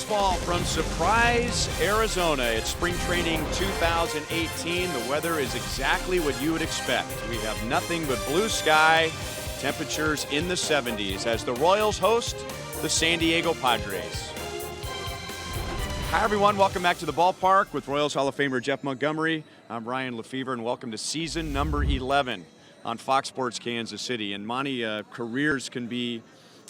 baseball from Surprise, Arizona. It's spring training 2018. The weather is exactly what you would expect. We have nothing but blue sky, temperatures in the 70s as the Royals host the San Diego Padres. Hi everyone, welcome back to the ballpark with Royals Hall of Famer Jeff Montgomery. I'm Ryan Lefevre and welcome to season number 11 on Fox Sports Kansas City. And Monty, careers can be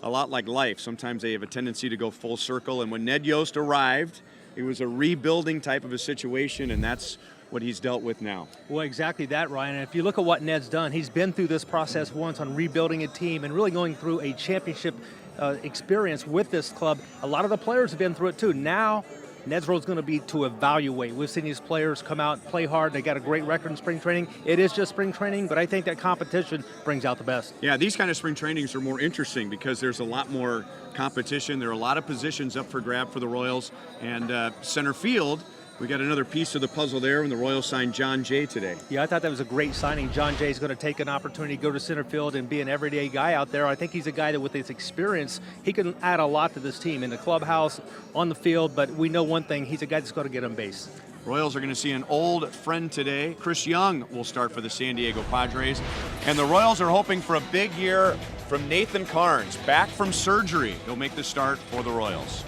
a lot like life. Sometimes they have a tendency to go full circle. And when Ned Yost arrived, it was a rebuilding type of a situation, and that's what he's dealt with now. Well, exactly that, Ryan. And if you look at what Ned's done, he's been through this process once on rebuilding a team and really going through a championship experience with this club. A lot of the players have been through it too. Now, Ned's role is going to be to evaluate. We've seen these players come out, play hard. They got a great record in spring training. It is just spring training, but I think that competition brings out the best. Yeah, these kind of spring trainings are more interesting because there's a lot more competition. There are a lot of positions up for grab for the Royals. And center field, we got another piece of the puzzle there when the Royals signed John Jay today. Yeah, I thought that was a great signing. John Jay is going to take an opportunity to go to center field and be an everyday guy out there. I think he's a guy that with his experience, he can add a lot to this team in the clubhouse, on the field, but we know one thing, he's a guy that's going to get on base. Royals are going to see an old friend today. Chris Young will start for the San Diego Padres. And the Royals are hoping for a big year from Nathan Carnes, back from surgery. He'll make the start for the Royals.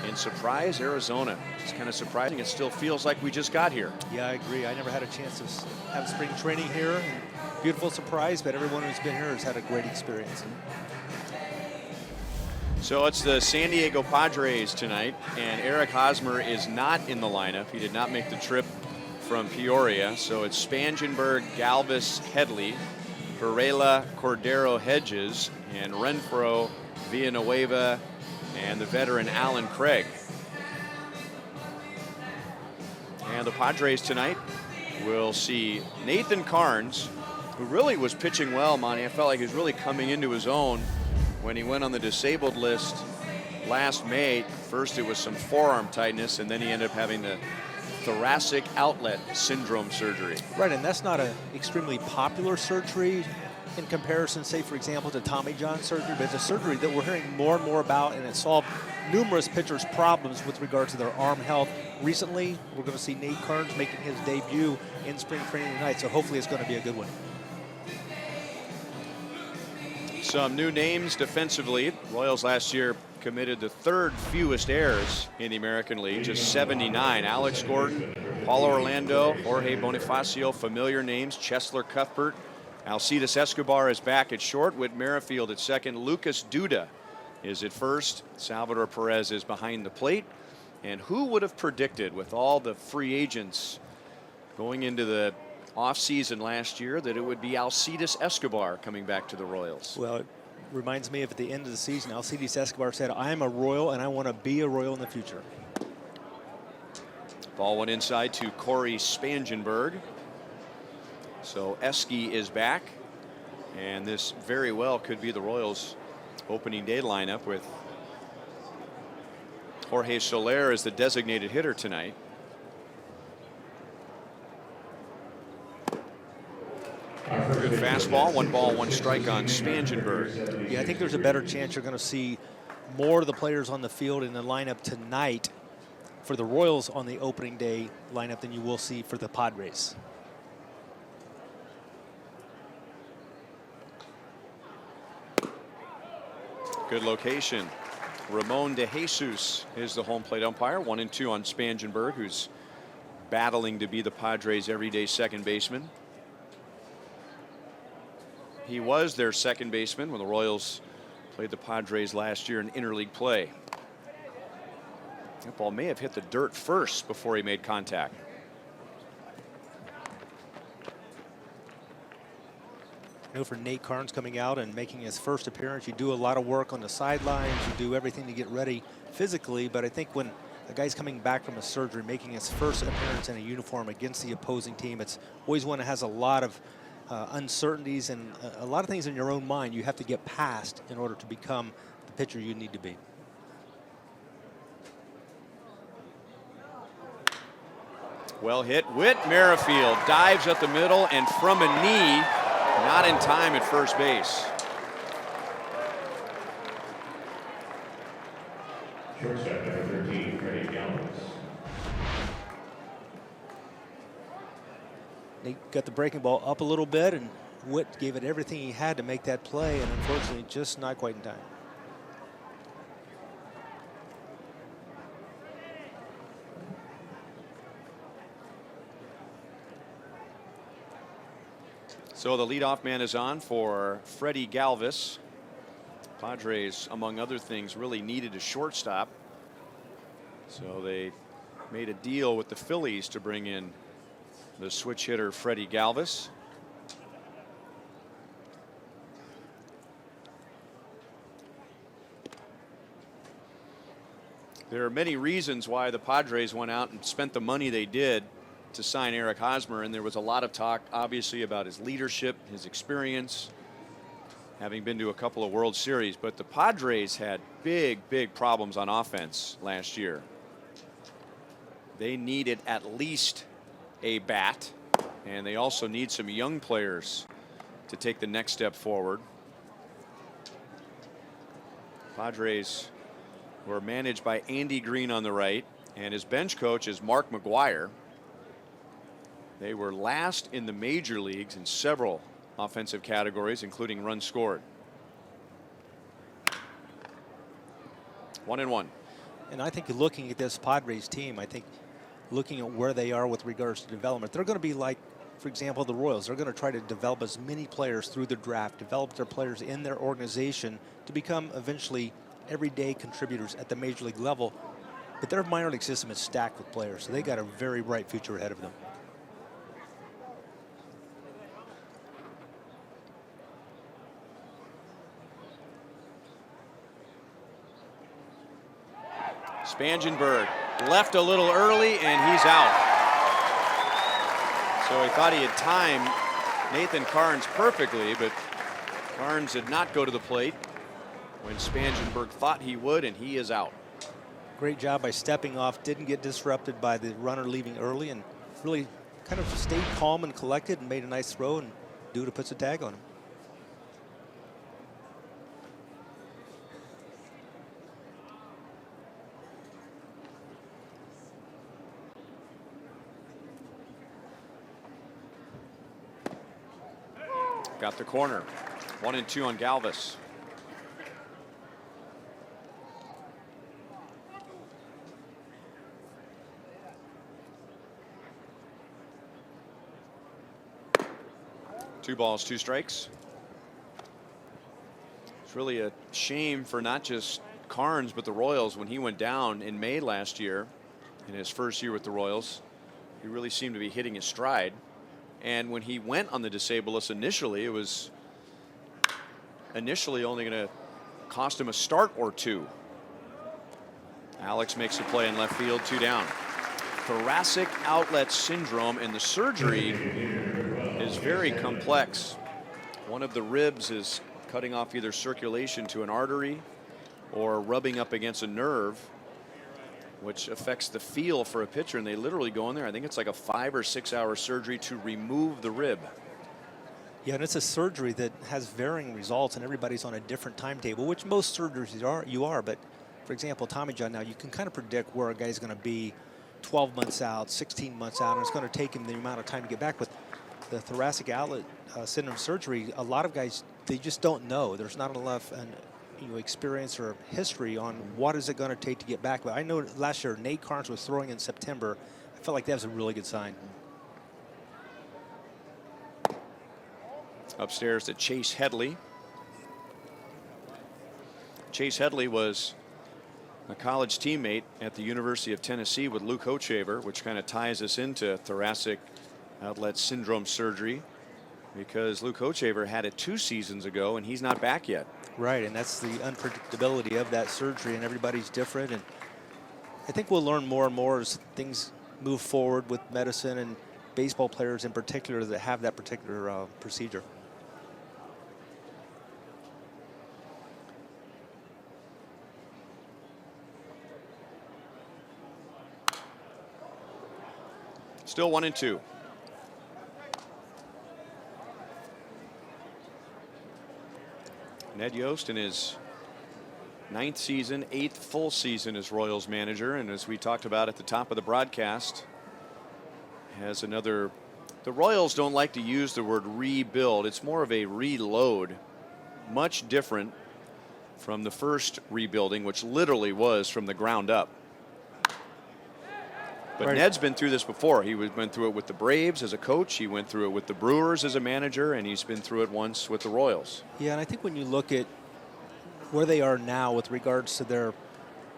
In Surprise, Arizona. It's kind of surprising. It still feels like we just got here. Yeah, I agree. I never had a chance to have spring training here. Beautiful surprise, but everyone who's been here has had a great experience. So it's the San Diego Padres tonight, and Eric Hosmer is not in the lineup. He did not make the trip from Peoria. So it's Spangenberg, Galvis, Headley, Varela, Cordero, Hedges, and Renfroe, Villanueva, and the veteran Alan Craig. And the Padres tonight will see Nathan Carnes who really was pitching well, Monty. I felt like he was really coming into his own when he went on the disabled list last May. First it was some forearm tightness, and then he ended up having the thoracic outlet syndrome surgery. Right, and that's not an extremely popular surgery in comparison, say, for example, to Tommy John surgery, but it's a surgery that we're hearing more and more about, and it solved numerous pitchers' problems with regard to their arm health. Recently, we're going to see Nate Carnes making his debut in spring training tonight, so hopefully it's going to be a good one. Some new names defensively. Royals last year committed the third fewest errors in the American League, just 79. Alex Gordon, Paulo Orlando, Jorge Bonifacio, familiar names. Chesler Cuthbert, Alcides Escobar is back at short. Whit Merrifield at second. Lucas Duda is at first. Salvador Perez is behind the plate. And who would have predicted, with all the free agents going into the offseason last year, that it would be Alcides Escobar coming back to the Royals? Well, it reminds me of at the end of the season, Alcides Escobar said, "I am a Royal and I want to be a Royal in the future." Ball went inside to Corey Spangenberg. So Esky is back, and this very well could be the Royals' opening day lineup with Jorge Soler as the designated hitter tonight. Good fastball, 1 strike on Spangenberg. Yeah, I think there's a better chance you're going to see more of the players on the field in the lineup tonight for the Royals on the opening day lineup than you will see for the Padres. Good location. Ramon De Jesus is the home plate umpire. 1-2 on Spangenberg, who's battling to be the Padres' everyday second baseman. He was their second baseman when the Royals played the Padres last year in interleague play. That ball may have hit the dirt first before he made contact. You know, for Nate Carnes coming out and making his first appearance, you do a lot of work on the sidelines, you do everything to get ready physically, but I think when a guy's coming back from a surgery, making his first appearance in a uniform against the opposing team, it's always one that has a lot of uncertainties and a lot of things in your own mind you have to get past in order to become the pitcher you need to be. Well hit. Whit Merrifield dives at the middle and from a knee, not in time at first base. Shortstop number 13, Freddie Galvis. They got the breaking ball up a little bit, and Whit gave it everything he had to make that play, and unfortunately just not quite in time. So the leadoff man is on for Freddie Galvis. Padres, among other things, really needed a shortstop. So they made a deal with the Phillies to bring in the switch hitter Freddie Galvis. There are many reasons why the Padres went out and spent the money they did to sign Eric Hosmer, and there was a lot of talk obviously about his leadership, his experience, having been to a couple of World Series, but the Padres had big problems on offense last year. They needed at least a bat, and they also need some young players to take the next step forward. Padres were managed by Andy Green on the right, and his bench coach is Mark McGuire. They were last in the major leagues in several offensive categories, including runs scored. 1-1. And I think looking at this Padres team, I think looking at where they are with regards to development, they're going to be like, for example, the Royals. They're going to try to develop as many players through the draft, develop their players in their organization to become eventually everyday contributors at the major league level. But their minor league system is stacked with players, so they got a very bright future ahead of them. Spangenberg left a little early, and he's out. So he thought he had time Nathan Carnes perfectly, but Carnes did not go to the plate when Spangenberg thought he would, and he is out. Great job by stepping off, didn't get disrupted by the runner leaving early, and really kind of stayed calm and collected and made a nice throw, and Duda puts a tag on him. Got the corner. 1-2 on Galvis. Two balls, two strikes. It's really a shame for not just Carnes, but the Royals. When he went down in May last year, in his first year with the Royals, he really seemed to be hitting his stride. And when he went on the disabled list initially, it was initially only going to cost him a start or two. Alex makes a play in left field, 2 down. Thoracic outlet syndrome, and the surgery is very complex. One of the ribs is cutting off either circulation to an artery or rubbing up against a nerve, which affects the feel for a pitcher, and they literally go in there. I think it's like a 5 or 6 hour surgery to remove the rib. Yeah, and it's a surgery that has varying results, and everybody's on a different timetable, which most surgeries are. But for example, Tommy John, now you can kind of predict where a guy's going to be 12 months out, 16 months out, and it's going to take him the amount of time to get back. With the thoracic outlet syndrome surgery, a lot of guys, they just don't know. There's not enough experience or history on what is it going to take to get back. But I know last year Nate Carnes was throwing in September. I felt like that was a really good sign. Upstairs to Chase Headley. Chase Headley was a college teammate at the University of Tennessee with Luke Hochevar, which kind of ties us into thoracic outlet syndrome surgery, because Luke Hochevar had it 2 seasons ago and he's not back yet. Right, and that's the unpredictability of that surgery, and everybody's different. And I think we'll learn more and more as things move forward with medicine and baseball players in particular that have that particular procedure. Still 1-2. Ned Yost in his 9th season, 8th full season as Royals manager, and as we talked about at the top of the broadcast, has another. The Royals don't like to use the word rebuild. It's more of a reload, much different from the first rebuilding, which literally was from the ground up. But Right. Ned's been through this before. He went through it with the Braves as a coach. He went through it with the Brewers as a manager, and he's been through it once with the Royals. Yeah, and I think when you look at where they are now with regards to their,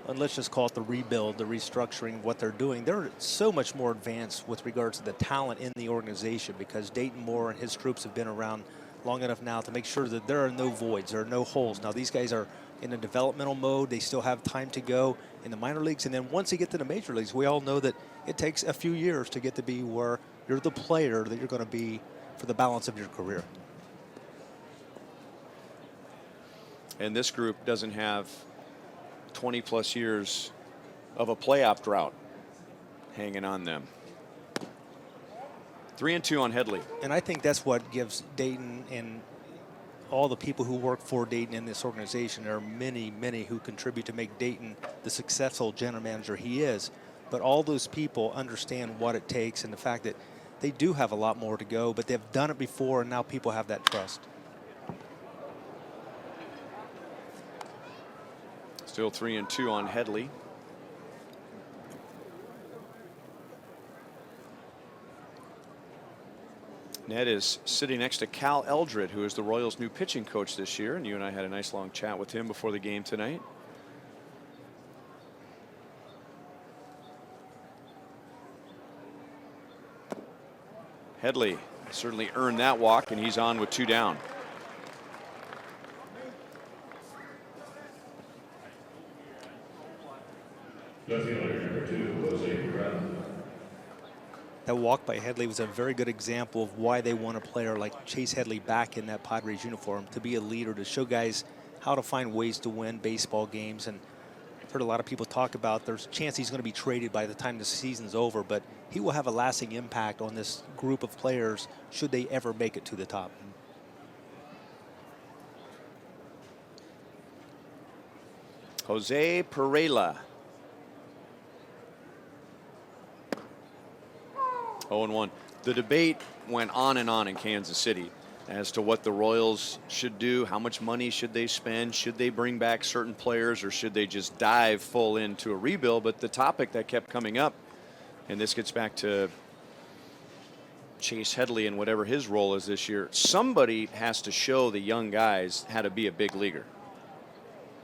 and let's just call it the rebuild, the restructuring, what they're doing, they're so much more advanced with regards to the talent in the organization, because Dayton Moore and his troops have been around long enough now to make sure that there are no voids, there are no holes. Now these guys are in a developmental mode. They still have time to go in the minor leagues, and then once they get to the major leagues, we all know that it takes a few years to get to be where you're the player that you're going to be for the balance of your career. And this group doesn't have 20+ years of a playoff drought hanging on them. 3-2 on Headley. And I think that's what gives Dayton and all the people who work for Dayton in this organization. There are many, many who contribute to make Dayton the successful general manager he is. But all those people understand what it takes, and the fact that they do have a lot more to go, but they've done it before, and now people have that trust. Still 3-2 on Headley. Ned is sitting next to Cal Eldred, who is the Royals' new pitching coach this year, and you and I had a nice long chat with him before the game tonight. Headley certainly earned that walk, and he's on with 2 down. Left fielder number 2, Jose Guerrero. That walk by Headley was a very good example of why they want a player like Chase Headley back in that Padres uniform, to be a leader, to show guys how to find ways to win baseball games. And I've heard a lot of people talk about there's a chance he's going to be traded by the time the season's over, but he will have a lasting impact on this group of players should they ever make it to the top. Jose Pereira. 0-1. The debate went on and on in Kansas City as to what the Royals should do. How much money should they spend? Should they bring back certain players, or should they just dive full into a rebuild? But the topic that kept coming up, and this gets back to Chase Headley and whatever his role is this year, somebody has to show the young guys how to be a big leaguer.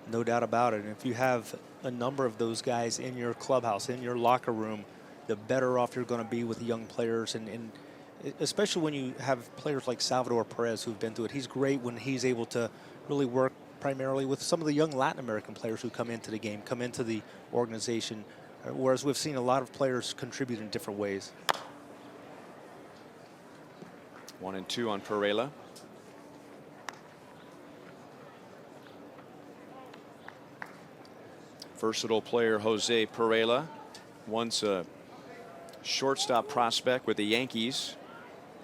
No doubt about it. And if you have a number of those guys in your clubhouse, in your locker room, the better off you're going to be with young players. And especially when you have players like Salvador Perez who've been through it. He's great when he's able to really work primarily with some of the young Latin American players who come into the game, come into the organization, whereas we've seen a lot of players contribute in different ways. 1-2 on Pereira. Versatile player Jose Pereira, once a shortstop prospect with the Yankees.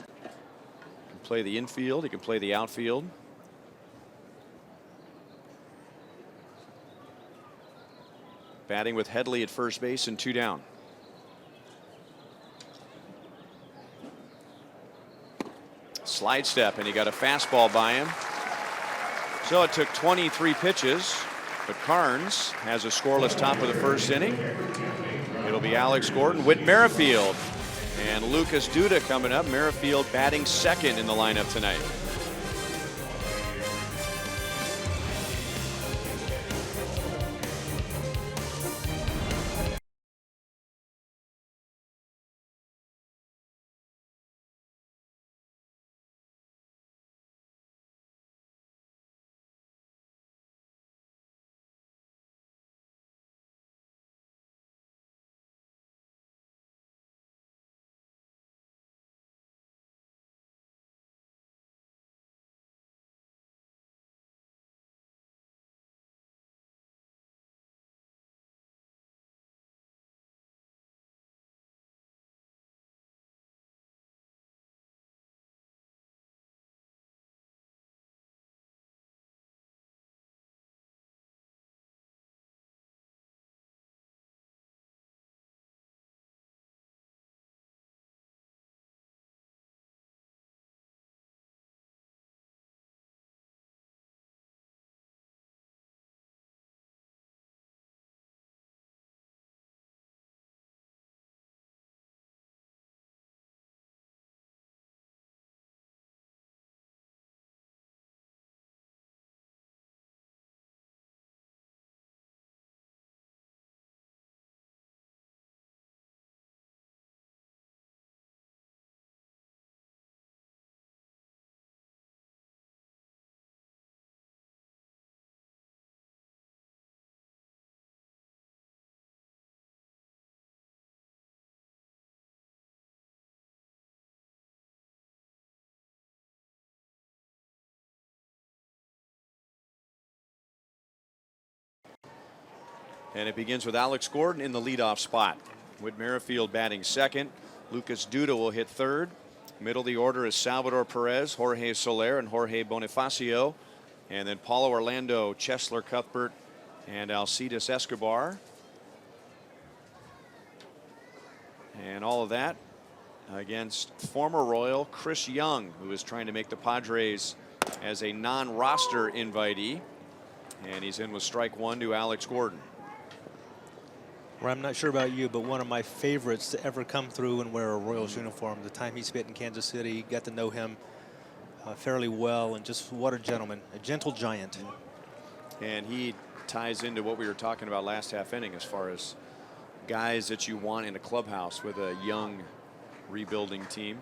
He can play the infield, he can play the outfield. Batting with Headley at first base and 2 down. Slide step, and he got a fastball by him. So it took 23 pitches, but Carnes has a scoreless top of the first inning. It'll be Alex Gordon, Whit Merrifield, and Lucas Duda coming up. Merrifield batting second in the lineup tonight. And it begins with Alex Gordon in the leadoff spot. Whit Merrifield batting second. Lucas Duda will hit third. Middle of the order is Salvador Perez, Jorge Soler, and Jorge Bonifacio. And then Paulo Orlando, Chesler Cuthbert, and Alcides Escobar. And all of that against former Royal Chris Young, who is trying to make the Padres as a non-roster invitee. And he's in with strike one to Alex Gordon. Well, I'm not sure about you, but one of my favorites to ever come through and wear a Royals uniform. The time he spent in Kansas City, got to know him fairly well, and just what a gentleman, a gentle giant. And he ties into what we were talking about last half inning as far as guys that you want in a clubhouse with a young rebuilding team.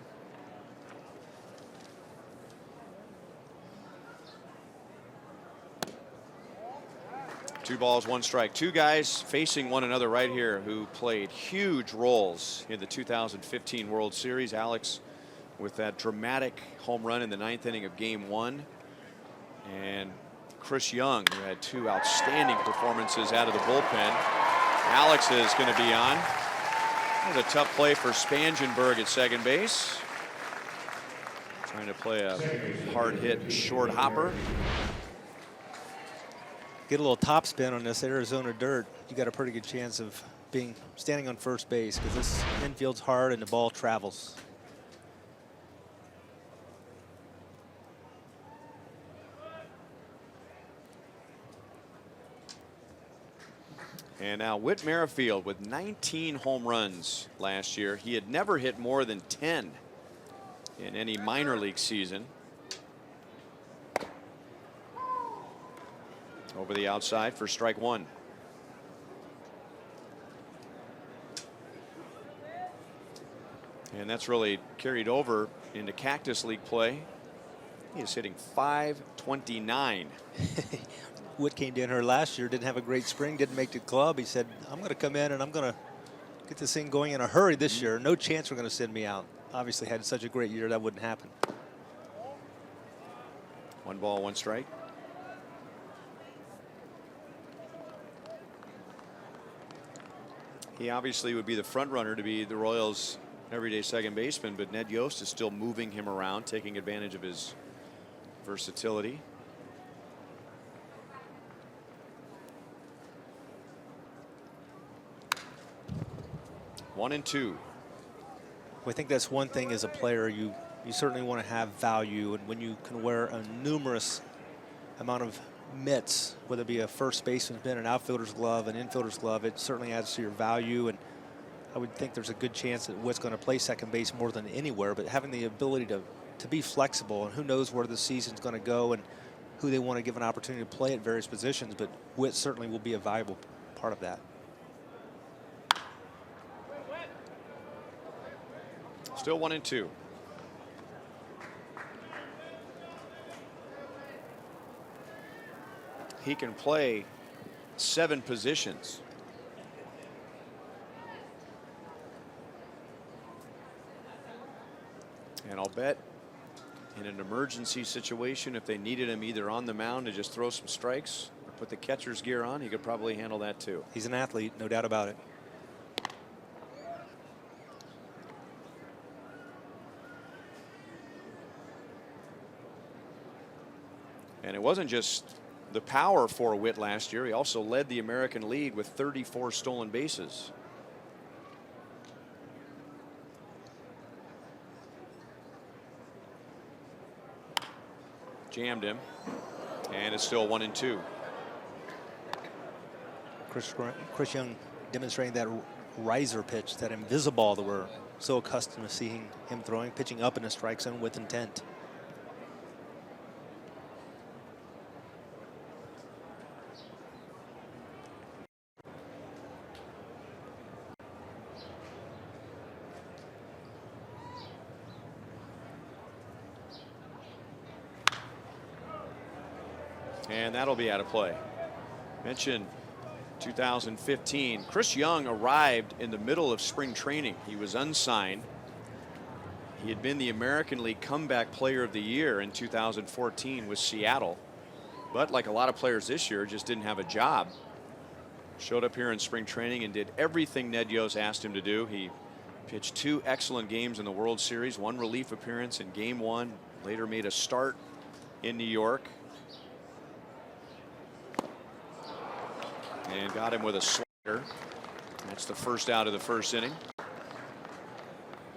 2 balls, 1 strike. Two guys facing one another right here who played huge roles in the 2015 World Series. Alex with that dramatic home run in the 9th inning of Game 1. And Chris Young, who had 2 outstanding performances out of the bullpen. Alex is going to be on. That was a tough play for Spangenberg at second base. Trying to play a hard hit short hopper. Get a little top spin on this Arizona dirt, you got a pretty good chance of standing on first base, because this infield's hard and the ball travels. And now Whit Merrifield with 19 home runs last year. He had never hit more than 10 in any minor league season. Over the outside for strike 1. And that's really carried over into Cactus League play. He is hitting .529. Whit came down here last year, didn't have a great spring, didn't make the club. He said, I'm going to come in and I'm going to get this thing going in a hurry this year. No chance we're going to send me out. Obviously had such a great year that wouldn't happen. 1 ball, 1 strike. He obviously would be the front runner to be the Royals' everyday second baseman, but Ned Yost is still moving him around, taking advantage of his versatility. One and two. Well, I think that's one thing as a player, you certainly want to have value, and when you can wear a numerous amount of mitts, whether it be a first baseman's mitt, an outfielder's glove, an infielder's glove, it certainly adds to your value. And I would think there's a good chance that Whit's going to play second base more than anywhere, but having the ability to be flexible, and who knows where the season's going to go and who they want to give an opportunity to play at various positions, but Whit certainly will be a valuable part of that. Still 1 and 2. He can play 7 positions. And I'll bet in an emergency situation, if they needed him either on the mound to just throw some strikes or put the catcher's gear on, he could probably handle that too. He's an athlete, no doubt about it. And it wasn't just the power for Whit last year. He also led the American League with 34 stolen bases. Jammed him, and it's still 1 and 2. Chris Young demonstrating that riser pitch, that invisible that we're so accustomed to seeing him throwing, pitching up in the strike zone with intent. And that'll be out of play. Mentioned 2015. Chris Young arrived in the middle of spring training. He was unsigned. He had been the American League Comeback Player of the Year in 2014 with Seattle. But like a lot of players this year, just didn't have a job. Showed up here in spring training and did everything Ned Yost asked him to do. He pitched 2 excellent games in the World Series, 1 relief appearance in Game 1, later made a start in New York. And got him with a slider. That's the first out of the first inning.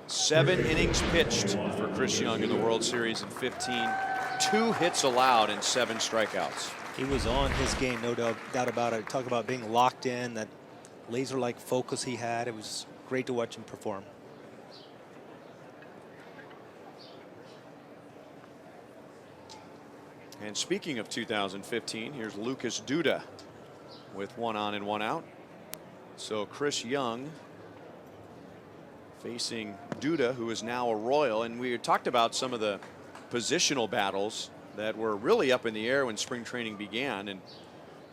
7 innings pitched for Chris Young in the World Series in 15. 2 hits allowed and 7 strikeouts. He was on his game, no doubt about it. Talk about being locked in, that laser-like focus he had. It was great to watch him perform. And speaking of 2015, here's Lucas Duda with 1 on and 1 out. So Chris Young facing Duda, who is now a Royal. And we talked about some of the positional battles that were really up in the air when spring training began. And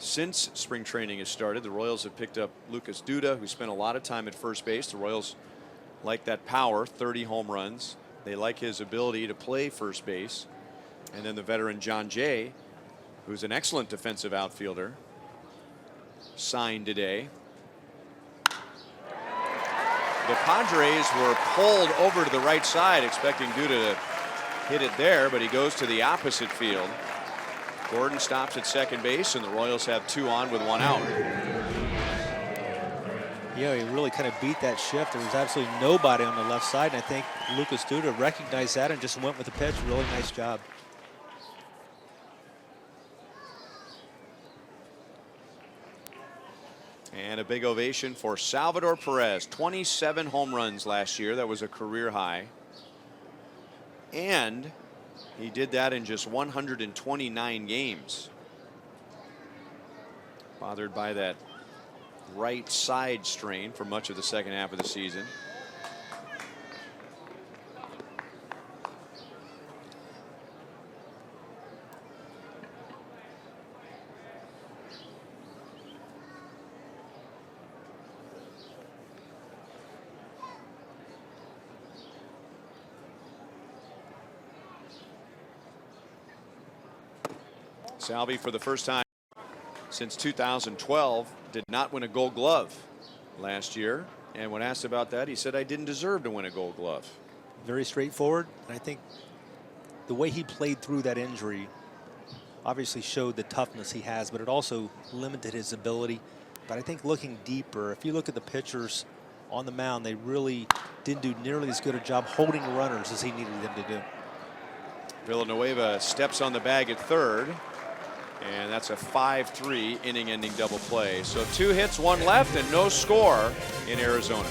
Since spring training has started, the Royals have picked up Lucas Duda, who spent a lot of time at first base. The Royals like that power, 30 home runs. They like his ability to play first base. And then the veteran John Jay, who's an excellent defensive outfielder, signed today. The Padres were pulled over to the right side, expecting Duda to hit it there, but he goes to the opposite field. Gordon stops at second base, and the Royals have 2 on with 1 out. Yeah, he really kind of beat that shift. There was absolutely nobody on the left side, and I think Lucas Duda recognized that and just went with the pitch. Really nice job. And a big ovation for Salvador Perez. 27 home runs last year. That was a career high. And he did that in just 129 games. Bothered by that right side strain for much of the second half of the season. Salvi, for the first time since 2012, did not win a Gold Glove last year. And when asked about that, he said, "I didn't deserve to win a Gold Glove." Very straightforward. And I think the way he played through that injury obviously showed the toughness he has, but it also limited his ability. But I think looking deeper, if you look at the pitchers on the mound, they really didn't do nearly as good a job holding runners as he needed them to do. Villanueva steps on the bag at third. And that's a 5-3 inning-ending double play. So 2 hits, 1 left, and no score in Arizona.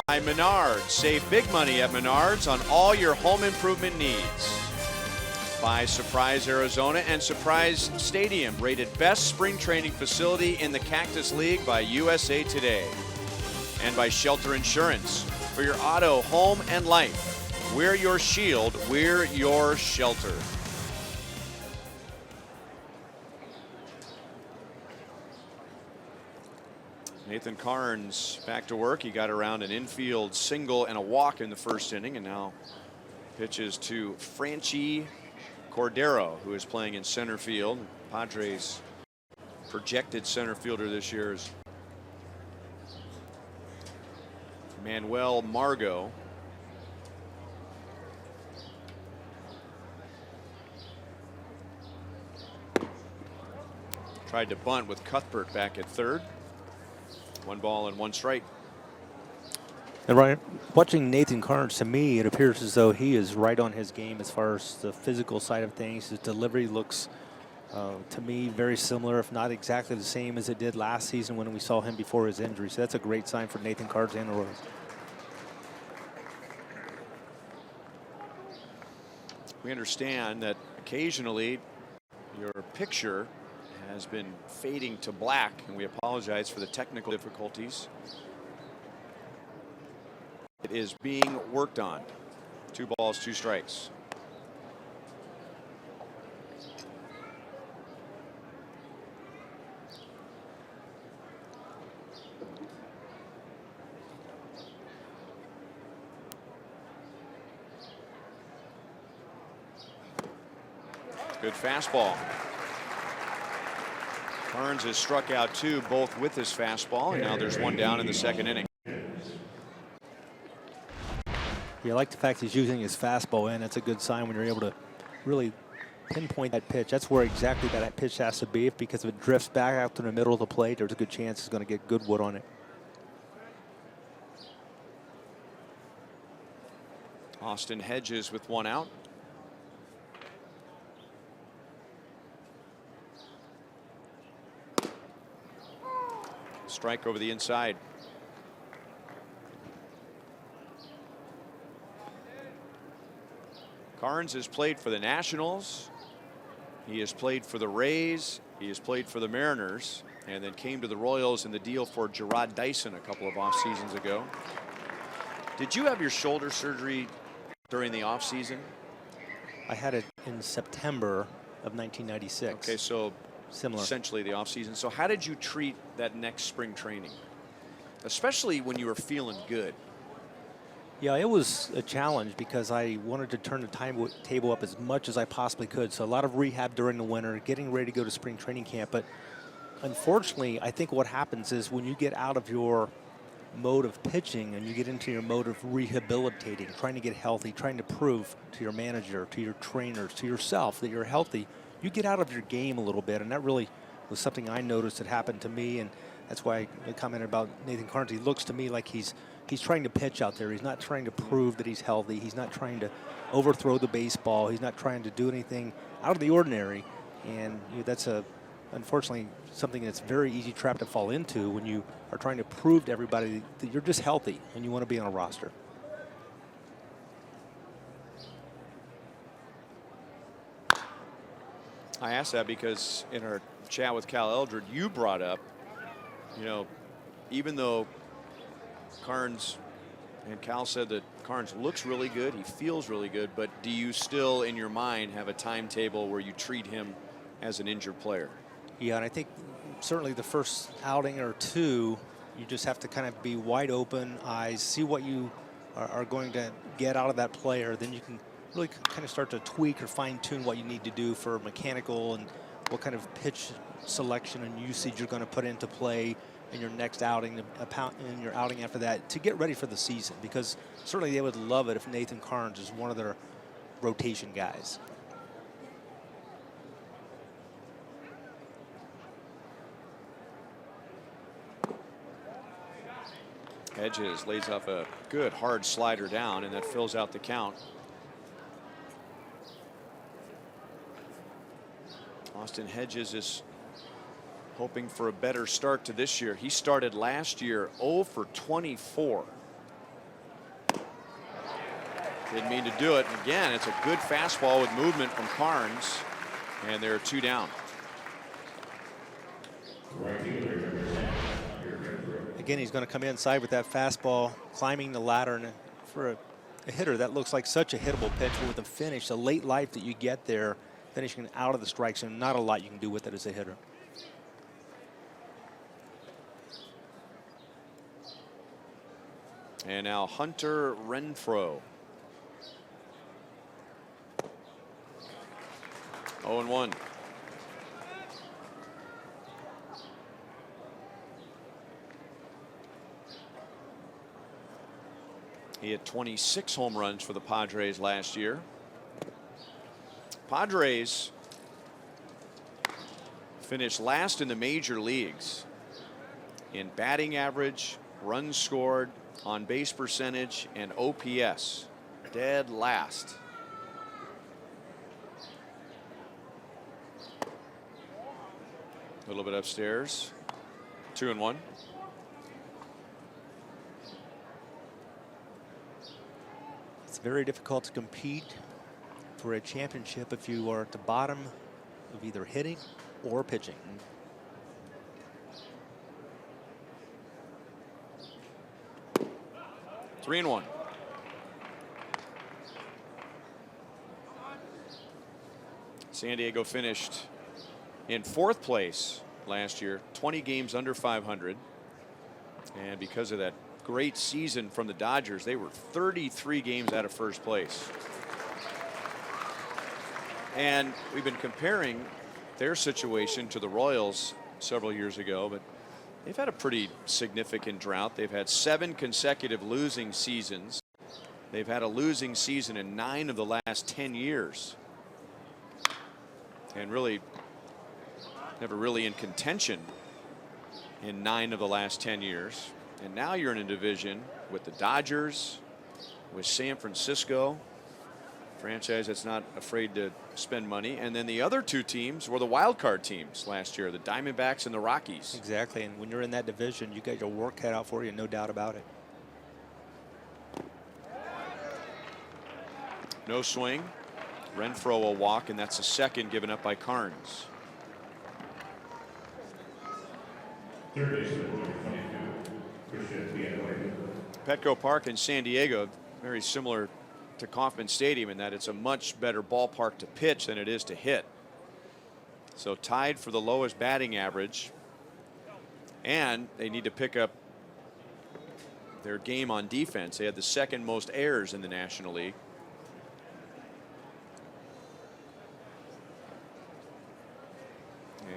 By Menards. Save big money at Menards on all your home improvement needs. By Surprise Arizona and Surprise Stadium, rated best spring training facility in the Cactus League by USA Today. And by Shelter Insurance. For your auto, home, and life. We're your shield. We're your shelter. Nathan Carnes back to work. He got around an infield single and a walk in the first inning, and now pitches to Franchi Cordero, who is playing in center field. Padres projected center fielder this year is Manuel Margot. Tried to bunt with Cuthbert back at third. 1 ball and 1 strike. And Ryan, watching Nathan Carnes, to me, it appears as though he is right on his game as far as the physical side of things. His delivery looks To me, very similar, if not exactly the same as it did last season when we saw him before his injury. So that's a great sign for Nathan Cards and the Royals. We understand that occasionally your picture has been fading to black, and we apologize for the technical difficulties. It is being worked on. 2 balls, 2 strikes. Good fastball. Carnes has struck out 2, both with his fastball, and now there's 1 down in the 2nd inning. Yeah, I like the fact he's using his fastball, and that's a good sign when you're able to really pinpoint that pitch. That's where exactly that pitch has to be, because if it drifts back out to the middle of the plate, there's a good chance it's going to get good wood on it. Austin Hedges with 1 out. Strike over the inside. Carnes has played for the Nationals. He has played for the Rays. He has played for the Mariners, and then came to the Royals in the deal for Gerard Dyson a couple of off seasons ago. Did you have your shoulder surgery during the off season? I had it in September of 1996. Okay, so similar. Essentially the off season. So how did you treat that next spring training, especially when you were feeling good? Yeah, it was a challenge because I wanted to turn the timetable up as much as I possibly could. So a lot of rehab during the winter, getting ready to go to spring training camp. But unfortunately, I think what happens is when you get out of your mode of pitching and you get into your mode of rehabilitating, trying to get healthy, trying to prove to your manager, to your trainers, to yourself that you're healthy, you get out of your game a little bit. And that really was something I noticed that happened to me. And that's why I commented about Nathan Carnes. He looks to me like he's trying to pitch out there. He's not trying to prove that he's healthy. He's not trying to overthrow the baseball. He's not trying to do anything out of the ordinary. And that's unfortunately something that's very easy trap to fall into when you are trying to prove to everybody that you're just healthy and you want to be on a roster. I asked that because in our chat with Cal Eldred, you brought up, even though Carnes, and Cal said that Carnes looks really good, he feels really good, but do you still in your mind have a timetable where you treat him as an injured player? Yeah, and I think certainly the first outing or two, you just have to kind of be wide open eyes, see what you are going to get out of that player. Then you can really kind of start to tweak or fine tune what you need to do for mechanical and what kind of pitch selection and usage you're going to put into play in your next outing, in your outing after that, to get ready for the season, because certainly they would love it if Nathan Carnes is one of their rotation guys. Hedges lays off a good hard slider down, and that fills out the count. Austin Hedges is hoping for a better start to this year. He started last year 0 for 24. Didn't mean to do it. Again, it's a good fastball with movement from Carnes, and there are 2 down. Again, he's going to come inside with that fastball, climbing the ladder, and for a hitter, that looks like such a hittable pitch. But with the finish, the late life that you get there, finishing out of the strike zone, not a lot you can do with it as a hitter. And now Hunter Renfroe. 0-1. He had 26 home runs for the Padres last year. Padres finished last in the major leagues in batting average, runs scored, on base percentage, and OPS. Dead last. A little bit upstairs. 2-1. It's very difficult to compete for a championship if you are at the bottom of either hitting or pitching. 3-1. San Diego finished in 4th place last year, 20 games under 500. And because of that great season from the Dodgers, they were 33 games out of 1st place. And we've been comparing their situation to the Royals several years ago, but they've had a pretty significant drought. They've had 7 consecutive losing seasons. They've had a losing season in 9 of the last 10 years. And really never really in contention in 9 of the last 10 years. And now you're in a division with the Dodgers, with San Francisco, franchise that's not afraid to spend money. And then the other 2 teams were the wild card teams last year, the Diamondbacks and the Rockies. Exactly. And when you're in that division, you got your work cut out for you, no doubt about it. No swing. Renfroe will walk, and that's the 2nd given up by Carnes. Third baseman, number 22, Petco Park in San Diego, very similar to Kauffman Stadium in that it's a much better ballpark to pitch than it is to hit. So tied for the lowest batting average, and they need to pick up their game on defense. They had the 2nd most errors in the National League.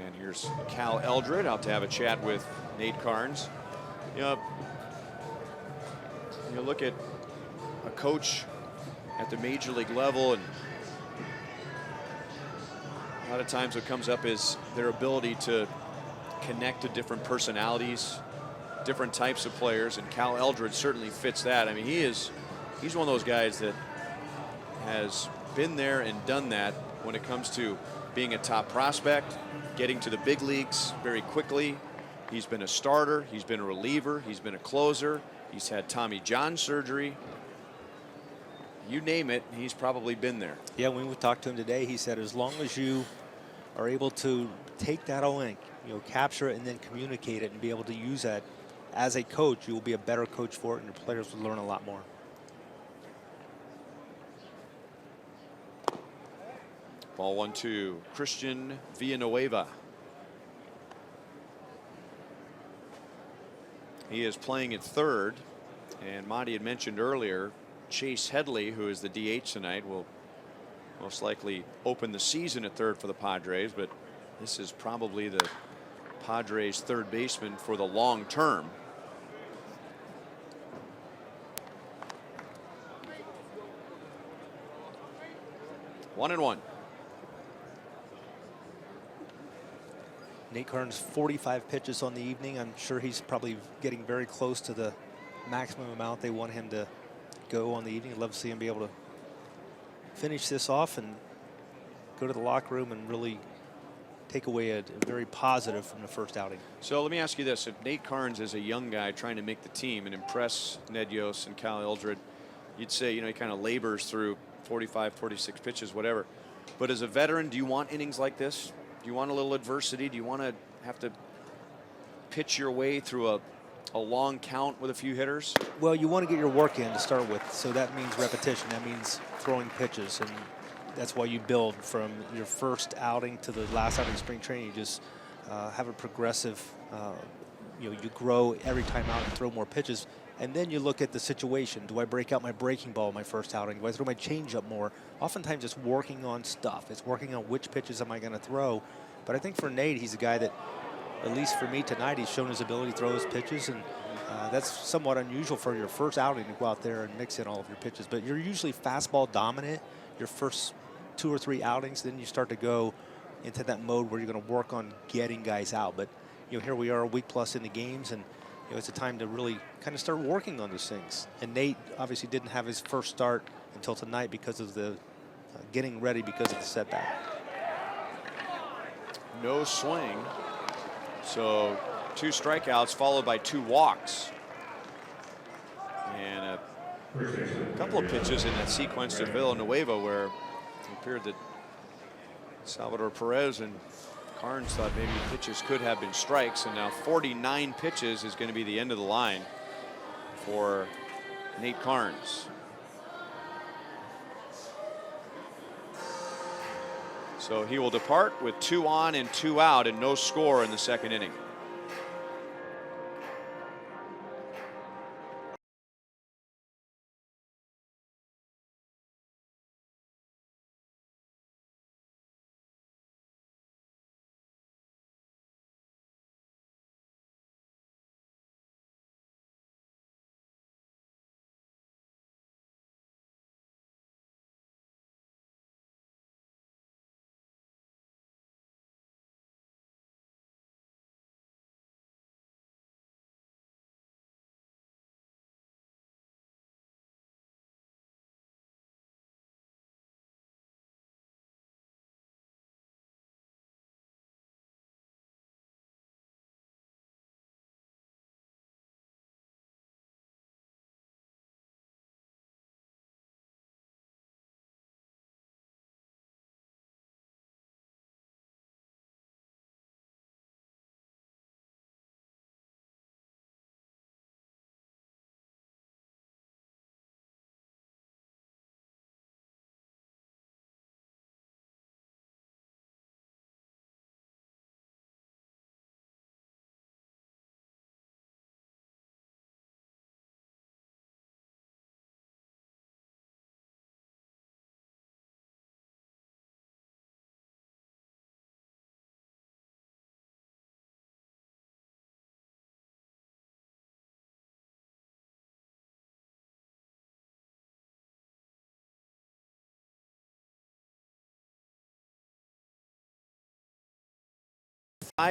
And here's Cal Eldred out to have a chat with Nate Carnes. You know, you look at a coach at the major league level, and a lot of times what comes up is their ability to connect to different personalities, different types of players, and Cal Eldred certainly fits that. I mean, he's one of those guys that has been there and done that when it comes to being a top prospect, getting to the big leagues very quickly. He's been a starter, he's been a reliever, he's been a closer, he's had Tommy John surgery. You name it, he's probably been there. Yeah, when we talked to him today, he said as long as you are able to take that all in, you know, capture it and then communicate it and be able to use that as a coach, you will be a better coach for it, and your players will learn a lot more. Ball 1-2, Christian Villanueva. He is playing at 3rd, and Monty had mentioned earlier Chase Headley, who is the DH tonight, will most likely open the season at 3rd for the Padres, but this is probably the Padres' 3rd baseman for the long term. One and one. Nate Carnes, 45 pitches on the evening. I'm sure he's probably getting very close to the maximum amount they want him to go on the evening. I'd love to see him be able to finish this off and go to the locker room and really take away a very positive from the first outing. So let me ask you this. If Nate Carnes is a young guy trying to make the team and impress Ned Yost and Cal Eldred, you'd say, you know, he kind of labors through 45, 46 pitches, whatever. But as a veteran, do you want innings like this? Do you want a little adversity? Do you want to have to pitch your way through a long count with a few hitters? Well, you want to get your work in to start with, so that means repetition. That means throwing pitches, and that's why you build from your first outing to the last outing of spring training. You just have a progressive, you know, you grow every time out and throw more pitches. And then you look at the situation. Do I break out my breaking ball my first outing? Do I throw my changeup more? Oftentimes it's working on stuff. It's working on which pitches am I going to throw. But I think for Nate, he's a guy that, at least for me tonight, he's shown his ability to throw his pitches. And that's somewhat unusual for your first outing to go out there and mix in all of your pitches. But you're usually fastball dominant your first 2 or 3 outings. Then you start to go into that mode where you're going to work on getting guys out. But, you know, here we are a week plus in the games, and you know, it's a time to really kind of start working on those things. And Nate obviously didn't have his first start until tonight because of the getting ready because of the setback. No swing. So 2 strikeouts followed by 2 walks. And a couple of pitches in that sequence to Villanueva where it appeared that Salvador Perez and Carnes thought maybe pitches could have been strikes, and now 49 pitches is going to be the end of the line for Nate Carnes. So he will depart with 2 on and 2 out and no score in the second inning.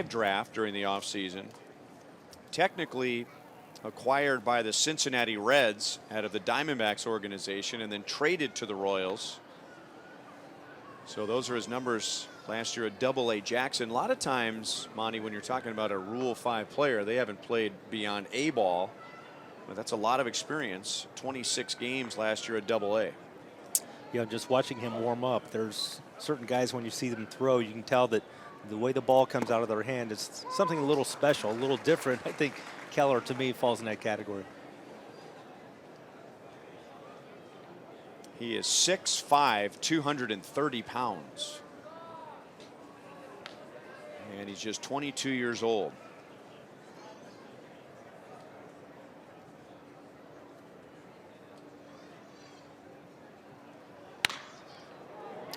Draft during the offseason, technically acquired by the Cincinnati Reds out of the Diamondbacks organization and then traded to the Royals. So those are his numbers last year at Double-A Jackson. A lot of times, Monty, when you're talking about a Rule 5 player, they haven't played beyond A ball, but that's a lot of experience. 26 games last year at Double-A. Yeah, just watching him warm up, there's certain guys when you see them throw, you can tell that the way the ball comes out of their hand is something a little special, a little different. I think Keller, to me, falls in that category. He is 6'5", 230 pounds. And he's just 22 years old.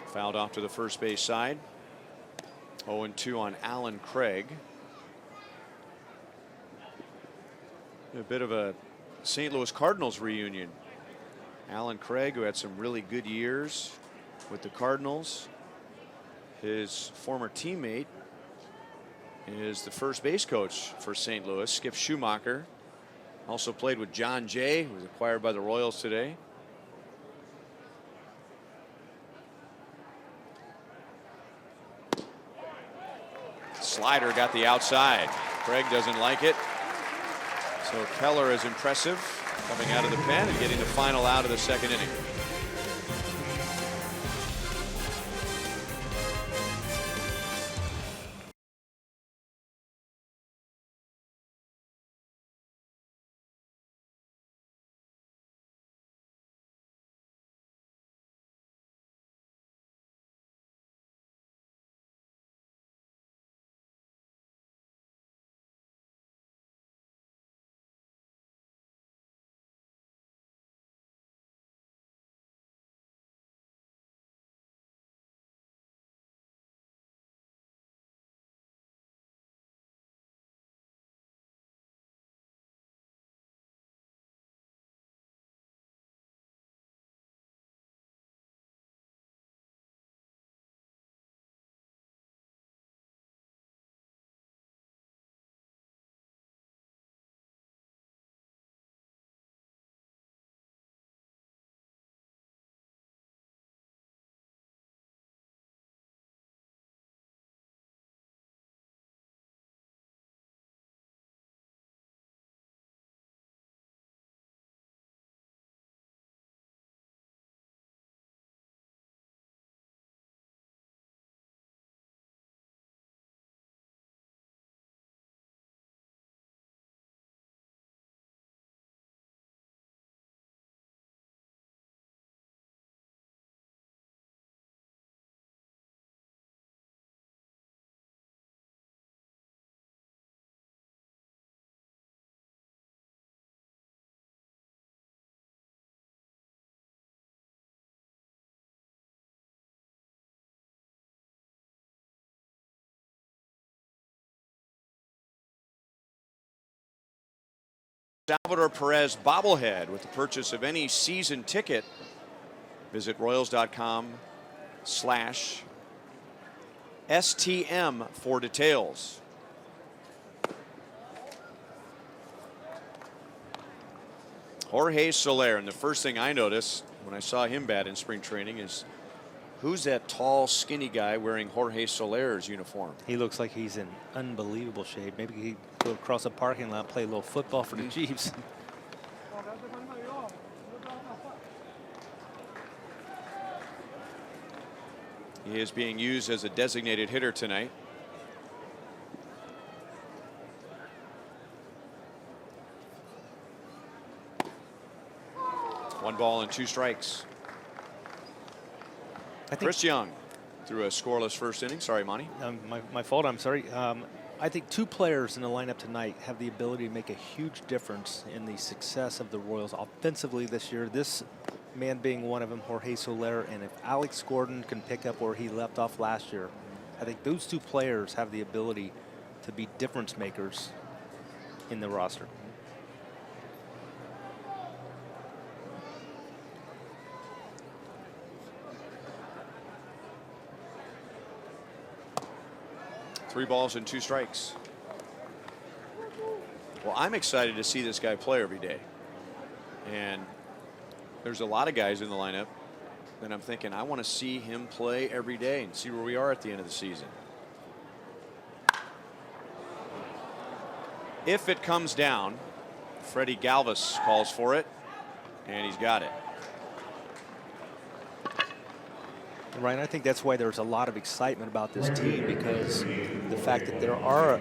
Fouled off to the first base side. 0-2 on Alan Craig. A bit of a St. Louis Cardinals reunion. Alan Craig, who had some really good years with the Cardinals. His former teammate is the first base coach for St. Louis, Skip Schumacher. Also played with John Jay, who was acquired by the Royals today. Slider got the outside. Craig doesn't like it. So Keller is impressive coming out of the pen and getting the final out of the second inning. Salvador Perez bobblehead with the purchase of any season ticket. Visit Royals.com/STM for details. Jorge Soler, and the first thing I noticed when I saw him bat in spring training is, who's that tall, skinny guy wearing Jorge Soler's uniform? He looks like he's in unbelievable shape. Maybe he go across a parking lot, play a little football for the Chiefs. He is being used as a designated hitter tonight. One ball and 2 strikes. Chris Young threw a scoreless first inning. Sorry, Monty. My fault. I'm sorry. I think 2 players in the lineup tonight have the ability to make a huge difference in the success of the Royals offensively this year. This man being one of them, Jorge Soler, and if Alex Gordon can pick up where he left off last year, I think those 2 players have the ability to be difference makers in the roster. Three balls and 2 strikes. Well, I'm excited to see this guy play every day. And there's a lot of guys in the lineup that I'm thinking I want to see him play every day and see where we are at the end of the season. If it comes down, Freddie Galvis calls for it, and he's got it. Ryan, I think that's why there's a lot of excitement about this team, because the fact that there are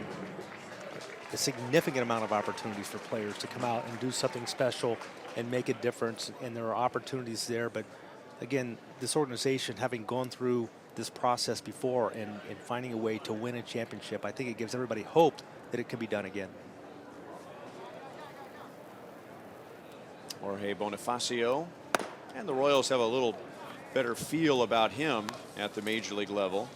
a significant amount of opportunities for players to come out and do something special and make a difference, and there are opportunities there. But again, this organization, having gone through this process before and finding a way to win a championship, I think it gives everybody hope that it can be done again. Jorge Bonifacio, and the Royals have a little better feel about him at the major league level.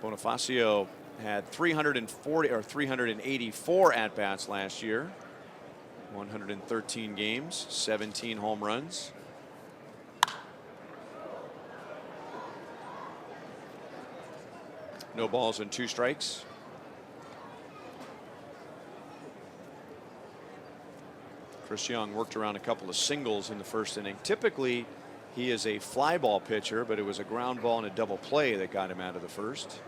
Bonifacio had 384 at-bats last year, 113 games, 17 home runs. No balls and 2 strikes. Chris Young worked around a couple of singles in the first inning. Typically, he is a fly ball pitcher, but it was a ground ball and a double play that got him out of the first.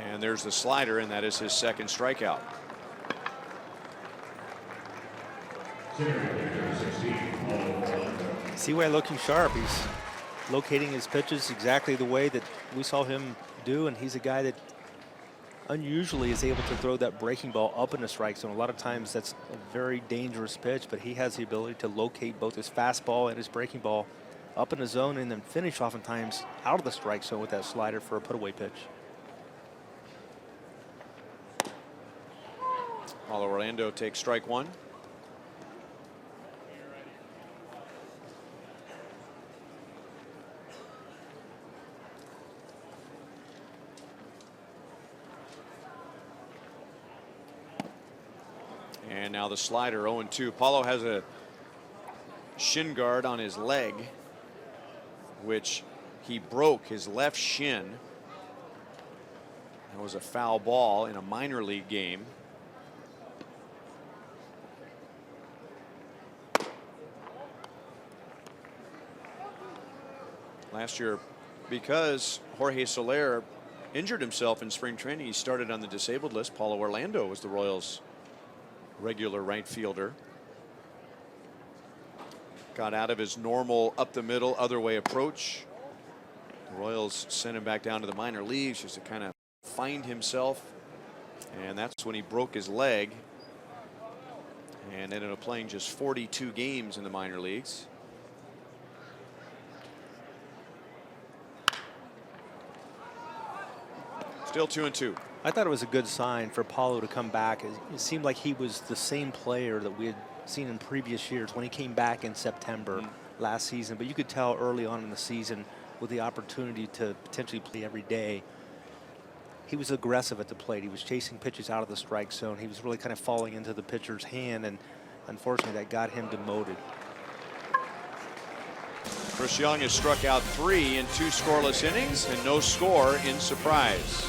And there's the slider, and that is his second strikeout. See why looking sharp. He's locating his pitches exactly the way that we saw him do, and he's a guy that unusually is able to throw that breaking ball up in the strike zone. A lot of times that's a very dangerous pitch, but he has the ability to locate both his fastball and his breaking ball up in the zone and then finish oftentimes out of the strike zone with that slider for a put-away pitch. Paulo Orlando takes strike 1. And now the slider, 0-2. Paulo has a shin guard on his leg, which he broke his left shin. That was a foul ball in a minor league game. Last year, because Jorge Soler injured himself in spring training, he started on the disabled list. Paulo Orlando was the Royals' regular right fielder. Got out of his normal up the middle other way approach. The Royals sent him back down to the minor leagues just to kind of find himself, and that's when he broke his leg and ended up playing just 42 games in the minor leagues. Still 2-2. I thought it was a good sign for Paulo to come back. It seemed like he was the same player that we had seen in previous years when he came back in September last season. But you could tell early on in the season, with the opportunity to potentially play every day, he was aggressive at the plate. He was chasing pitches out of the strike zone. He was really kind of falling into the pitcher's hand, and unfortunately that got him demoted. Chris Young has struck out 3 in 2 scoreless innings and no score in Surprise.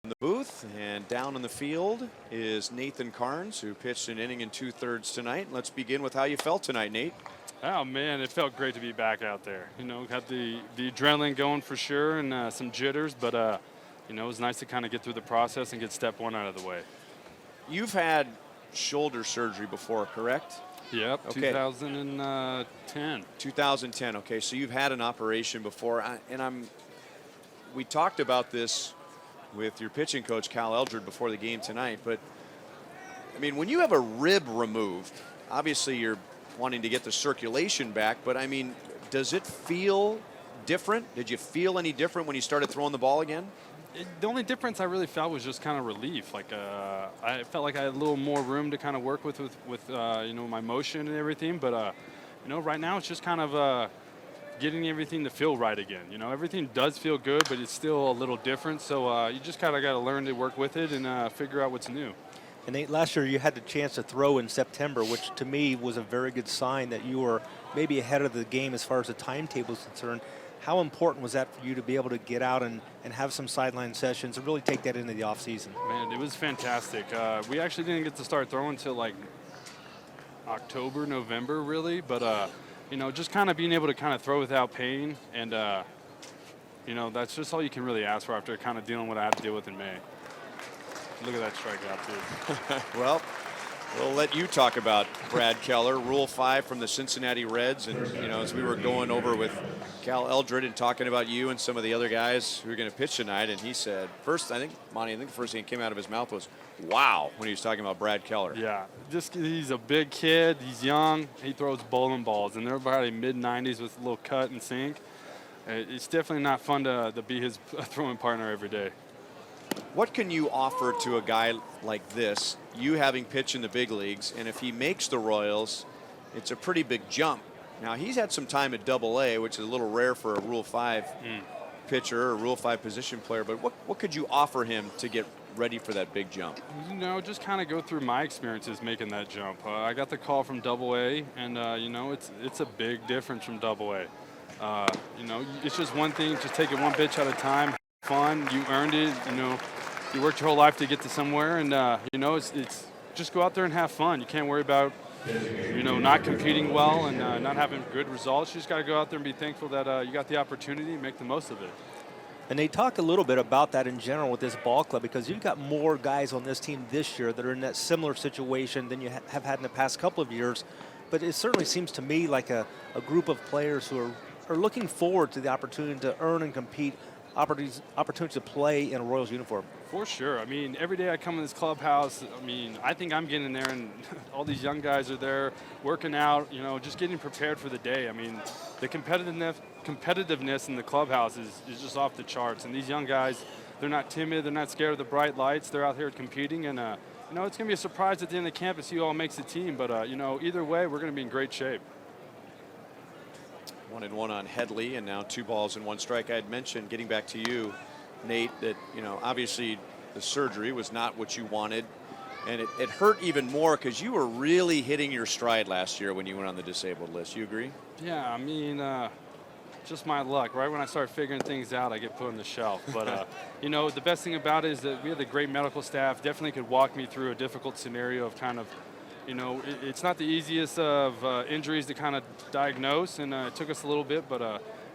In the booth, and down in the field is Nathan Carnes, who pitched an inning and 2/3 tonight. Let's begin with how you felt tonight, Nate. Oh man, it felt great to be back out there. You know, got the adrenaline going for sure, and some jitters, but you know, it was nice to kind of get through the process and get step 1 out of the way. You've had shoulder surgery before, correct? Yep, Okay. 2010. 2010. Okay, so you've had an operation before, we talked about this with your pitching coach Cal Eldred before the game tonight, but I mean, when you have a rib removed, obviously you're wanting to get the circulation back, but I mean, does it feel different? Did you feel any different when you started throwing the ball again? The only difference I really felt was just kind of relief. Like I felt like I had a little more room to kind of work with you know, my motion and everything, but you know, right now it's just kind of getting everything to feel right again. You know, everything does feel good, but it's still a little different. So you just kind of got to learn to work with it and figure out what's new. And Nate, last year you had the chance to throw in September, which to me was a very good sign that you were maybe ahead of the game as far as the timetable is concerned. How important was that for you to be able to get out and have some sideline sessions and really take that into the offseason? Man, it was fantastic. We actually didn't get to start throwing until like October, November, really. But, you know, just kind of being able to kind of throw without pain. And, you know, that's just all you can really ask for after kind of dealing with what I had to deal with in May. Look at that strikeout, too. Well, we'll let you talk about Brad Keller, Rule 5 from the Cincinnati Reds. And, you know, as we were going over with Cal Eldred and talking about you and some of the other guys who are going to pitch tonight, and he said, first, I think, Monty, I think the first thing that came out of his mouth was, wow, when he was talking about Brad Keller. Yeah, just he's a big kid. He's young. He throws bowling balls, and they're probably mid-90s with a little cut and sink. It's definitely not fun to be his throwing partner every day. What can you offer to a guy like this, you having pitched in the big leagues, and if he makes the Royals, it's a pretty big jump. Now, he's had some time at Double-A, which is a little rare for a Rule 5 pitcher or Rule 5 position player, but what could you offer him to get ready for that big jump? You know, just kind of go through my experiences making that jump. I got the call from Double-A, and, you know, it's a big difference from Double-A. You know, it's just one thing, just take it one pitch at a time. Fun, you earned it, you know, you worked your whole life to get to somewhere, and you know, it's just go out there and have fun. You can't worry about, you know, not competing well and not having good results. You just got to go out there and be thankful that you got the opportunity and make the most of it. And they talk a little bit about that in general with this ball club, because you've got more guys on this team this year that are in that similar situation than you have had in the past couple of years. But it certainly seems to me like a group of players who are looking forward to the opportunity to earn and compete opportunity to play in a Royals uniform? For sure. I mean, every day I come in this clubhouse, I mean, I think I'm getting there, and all these young guys are there working out, you know, just getting prepared for the day. I mean, the competitiveness in the clubhouse is just off the charts. And these young guys, they're not timid, they're not scared of the bright lights. They're out here competing, and you know, it's going to be a surprise at the end of camp to see who all makes the team. But you know, either way, we're going to be in great shape. 1-1 on Headley, and now 2 balls and 1 strike. I had mentioned, getting back to you, Nate, that, you know, obviously the surgery was not what you wanted, and it hurt even more because you were really hitting your stride last year when you went on the disabled list. You agree? Yeah, I mean, just my luck. Right when I start figuring things out, I get put on the shelf. But you know, the best thing about it is that we had a great medical staff. Definitely could walk me through a difficult scenario of kind of, you know, it's not the easiest of injuries to kind of diagnose, and it took us a little bit, but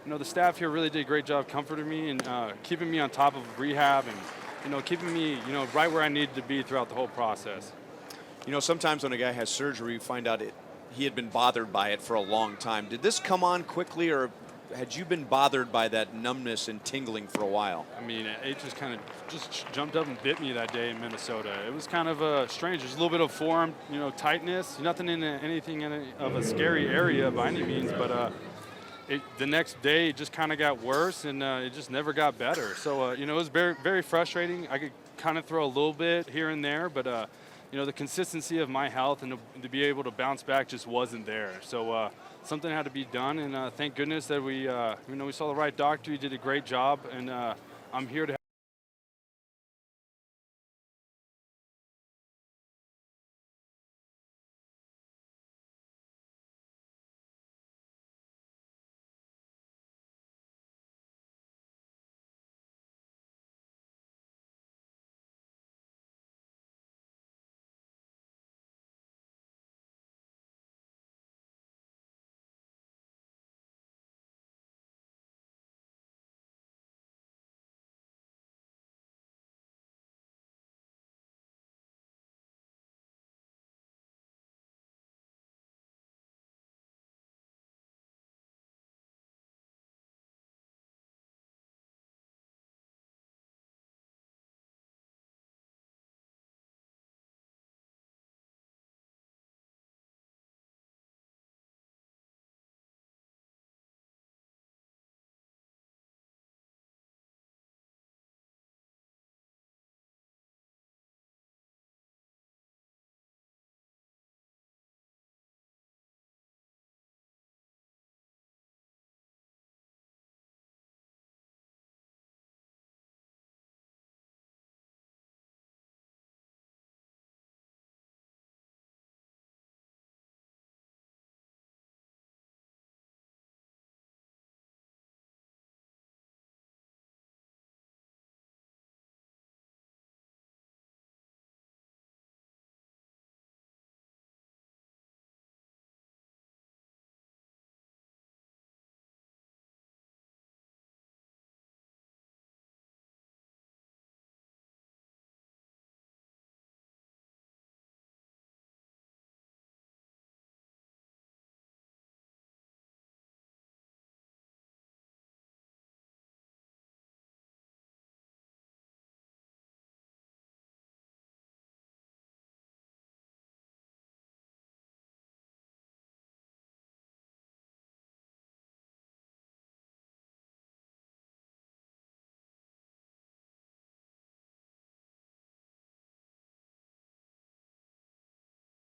you know, the staff here really did a great job comforting me and keeping me on top of rehab, and you know, keeping me, you know, right where I needed to be throughout the whole process. You know, sometimes when a guy has surgery, you find out he had been bothered by it for a long time. Did this come on quickly, or had you been bothered by that numbness and tingling for a while? I mean, it just kind of just jumped up and bit me that day in Minnesota. It was kind of strange. There's a little bit of forearm, you know, tightness. Nothing in of a scary area by any means, but the next day it just kind of got worse, and it just never got better. So you know, it was very, very frustrating. I could kind of throw a little bit here and there, but you know, the consistency of my health and to be able to bounce back just wasn't there. So something had to be done, and thank goodness that we, you know, we saw the right doctor. He did a great job, and I'm here to.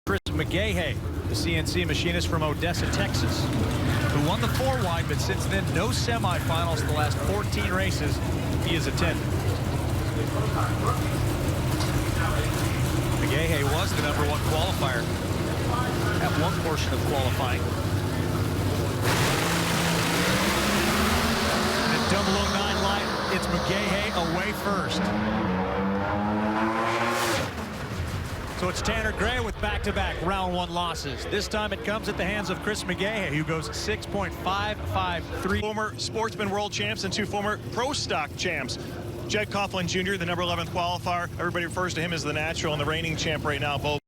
Chris McGahay, the CNC machinist from Odessa, Texas, who won the 4-wide, but since then no semifinals the last 14 races he has attended. McGahay was the #1 qualifier at one portion of qualifying. And at 009 line, it's McGahay away first. So it's Tanner Gray with back-to-back round 1 losses. This time it comes at the hands of Chris McGahay, who goes 6.553. Former Sportsman World Champs and 2 former Pro Stock Champs. Jed Coughlin Jr., the #11 qualifier. Everybody refers to him as the natural and the reigning champ right now, both.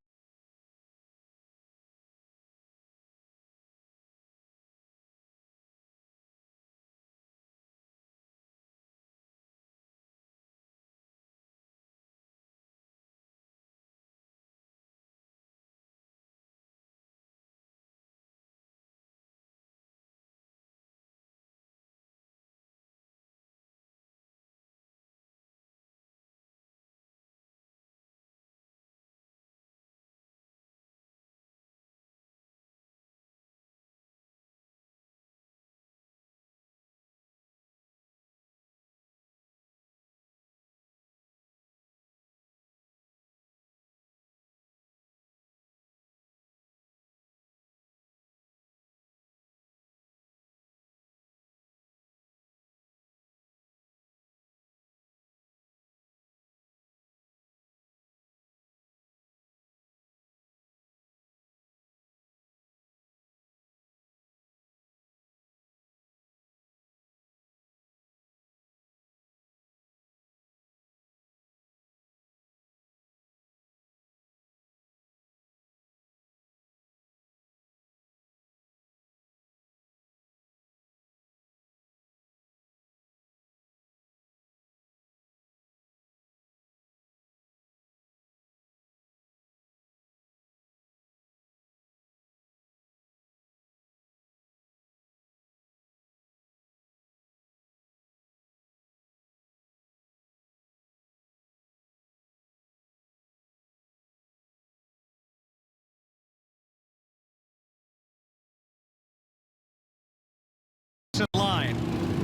line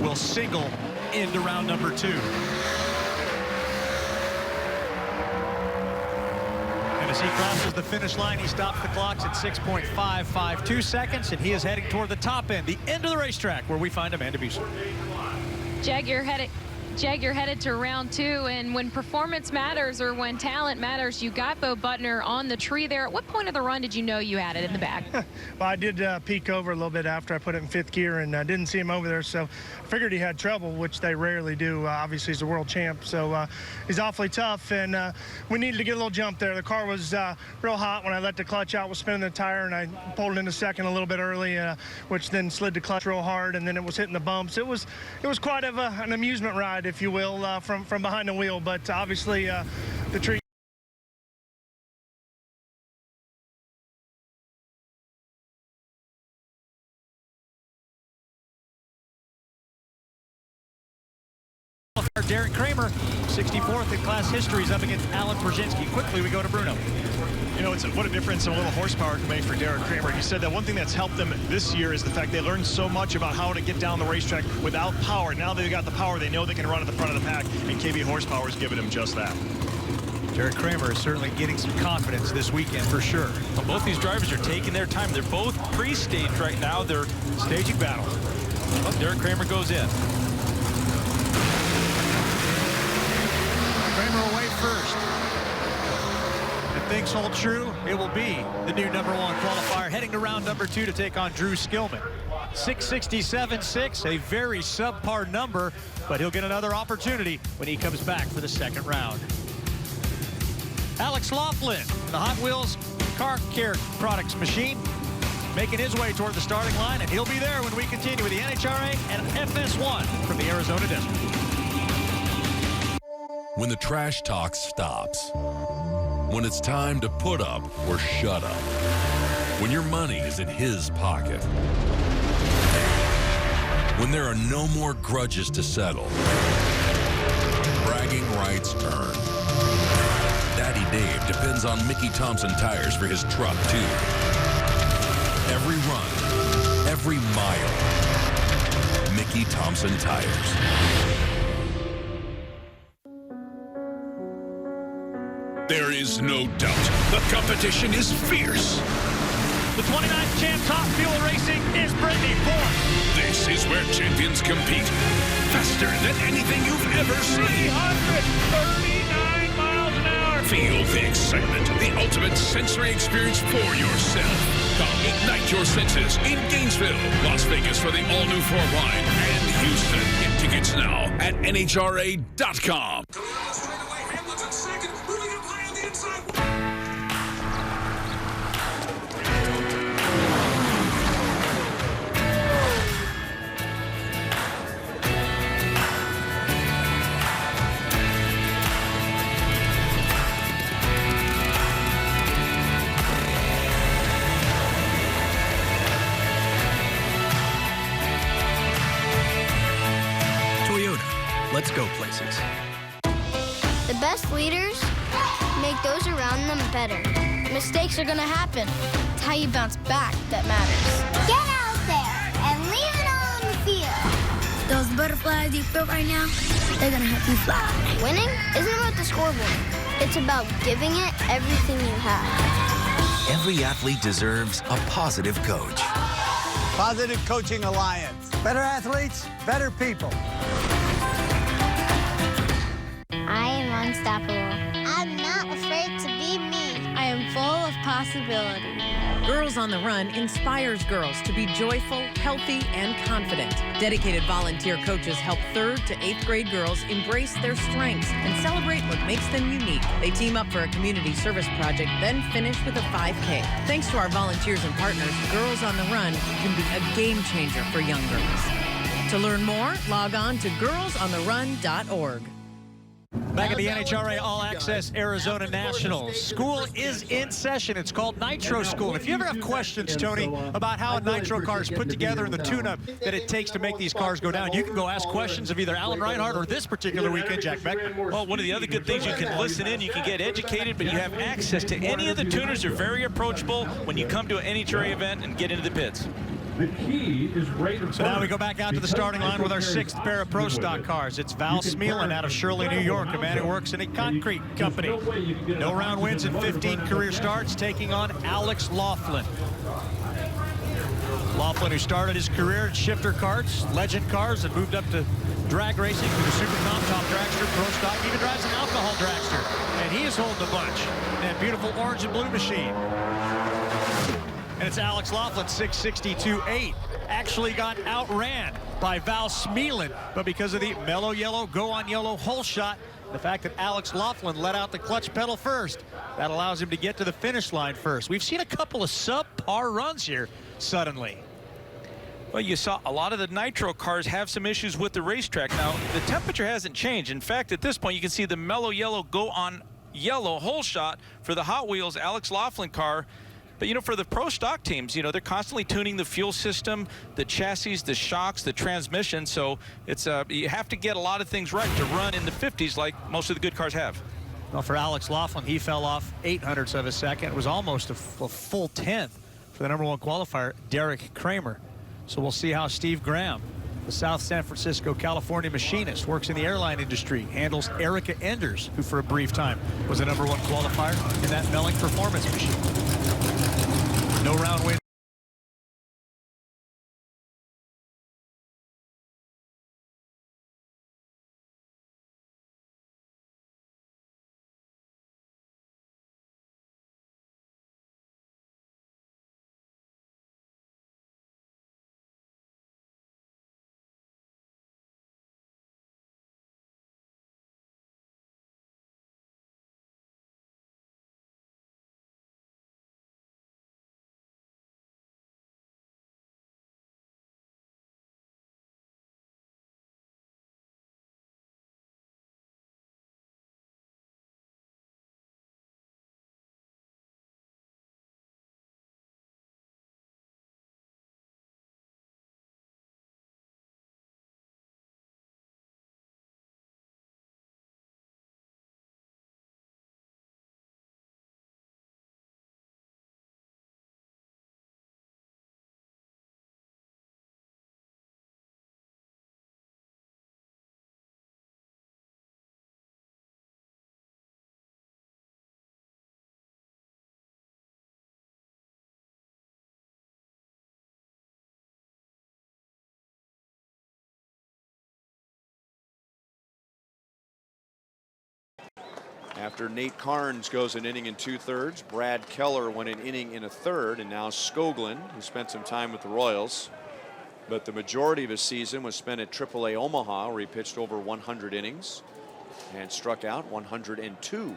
will single into round number 2. And as he crosses the finish line, he stops the clocks at 6.552 seconds, and he is heading toward the top end, the end of the racetrack, where we find Amanda Buser. Jag, you're headed to round 2, and when performance matters or when talent matters, you got Bo Butner on the tree there. At what point of the run did you know you had it in the bag? Well, I did peek over a little bit after I put it in 5th gear, and I didn't see him over there, so I figured he had trouble, which they rarely do. Obviously, he's a world champ, so he's awfully tough, and we needed to get a little jump there. The car was real hot when I let the clutch out, was spinning the tire, and I pulled it into second a little bit early, which then slid the clutch real hard, and then it was hitting the bumps. It was quite of an amusement ride, if you will, from behind the wheel, but obviously the tree. Derek Kramer, 64th in class history, is up against Alan Brzezinski. Quickly, we go to Bruno. You know, what a difference a little horsepower can make for Derek Kramer. He said that one thing that's helped them this year is the fact they learned so much about how to get down the racetrack without power. Now they've got the power, they know they can run at the front of the pack, and KB horsepower is giving them just that. Derek Kramer is certainly getting some confidence this weekend for sure. Well, both these drivers are taking their time. They're both pre-staged right now. They're staging battle. Well, Derek Kramer goes in. Kramer away first. If things hold true, it will be the new #1 qualifier heading to round number 2 to take on Drew Skillman. 667.6, a very subpar number, but he'll get another opportunity when he comes back for the second round. Alex Laughlin, the Hot Wheels Car Care Products machine, making his way toward the starting line, and he'll be there when we continue with the NHRA and FS1 from the Arizona Desert. When the trash talk stops. When it's time to put up or shut up. When your money is in his pocket. When there are no more grudges to settle. Bragging rights earned. Daddy Dave depends on Mickey Thompson tires for his truck, too. Every run, every mile. Mickey Thompson tires. There is no doubt the competition is fierce. The 29th champ Top Fuel Racing is Brittany Ford. This is where champions compete. Faster than anything you've ever seen. 339 miles an hour. Feel the excitement, the ultimate sensory experience for yourself. Come ignite your senses in Gainesville, Las Vegas for the all-new 4-wide, and Houston. Get tickets now at NHRA.com. Let's go places. The best leaders make those around them better. Mistakes are gonna happen. It's how you bounce back that matters. Get out there and leave it all on the field. Those butterflies you feel right now, they're gonna help you fly. Winning isn't about the scoreboard. It's about giving it everything you have. Every athlete deserves a positive coach. Positive Coaching Alliance. Better athletes, better people. I am unstoppable. I'm not afraid to be me. I am full of possibility. Girls on the Run inspires girls to be joyful, healthy, and confident. Dedicated volunteer coaches help 3rd to 8th grade girls embrace their strengths and celebrate what makes them unique. They team up for a community service project, then finish with a 5K. Thanks to our volunteers and partners, Girls on the Run can be a game changer for young girls. To learn more, log on to girlsontherun.org. Back at the NHRA All Access Arizona Nationals. School is in session. It's called Nitro School. If you ever have questions, Tony, about how a nitro car is put together and the tune-up that it takes to make these cars go down, you can go ask questions of either Alan Reinhardt or this particular weekend, Jack Beckman. Well, one of the other good things, you can listen in, you can get educated, but you have access to any of the tuners. They're very approachable when you come to an NHRA event and get into the pits. The key is right in So now we go back out to the starting line with our 6th pair of Pro Stock cars. It's Val Smealin out of Shirley, New York, a man who works in a concrete company. No round wins and 15 career starts, taking on Alex Laughlin. Laughlin, who started his career at shifter karts, legend cars, and moved up to drag racing to the Super Comp Top Dragster, Pro Stock, even drives an alcohol dragster. And he is holding the bunch. That beautiful orange and blue machine. And it's Alex Laughlin, 662.8. Actually got outran by Val Smealin, but because of the mellow yellow, go on yellow hole shot, the fact that Alex Laughlin let out the clutch pedal first, that allows him to get to the finish line first. We've seen a couple of subpar runs here suddenly. Well, you saw a lot of the nitro cars have some issues with the racetrack. Now, the temperature hasn't changed. In fact, at this point, you can see the mellow yellow go on yellow hole shot for the Hot Wheels Alex Laughlin car. But, you know, for the Pro Stock teams, you know, they're constantly tuning the fuel system, the chassis, the shocks, the transmission. So it's you have to get a lot of things right to run in the 50s like most of the good cars have. Well, for Alex Laughlin, he fell off 0.08 of a second. It was almost a full 10th for the #1 qualifier, Derek Kramer. So we'll see how Steve Graham, the South San Francisco, California machinist, works in the airline industry, handles Erica Enders, who for a brief time was a #1 qualifier in that Melling performance machine. No round win. After Nate Carnes goes an inning and 2/3, Brad Keller went an inning in a third, and now Skoglund, who spent some time with the Royals, but the majority of his season was spent at AAA Omaha, where he pitched over 100 innings and struck out 102.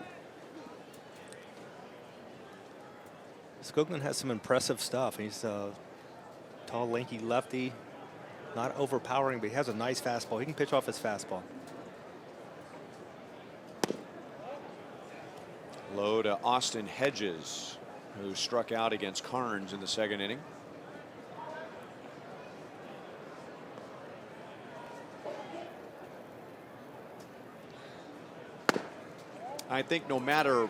Skoglund has some impressive stuff. He's a tall, lanky lefty, not overpowering, but he has a nice fastball. He can pitch off his fastball. Low to Austin Hedges, who struck out against Carnes in the second inning. I think no matter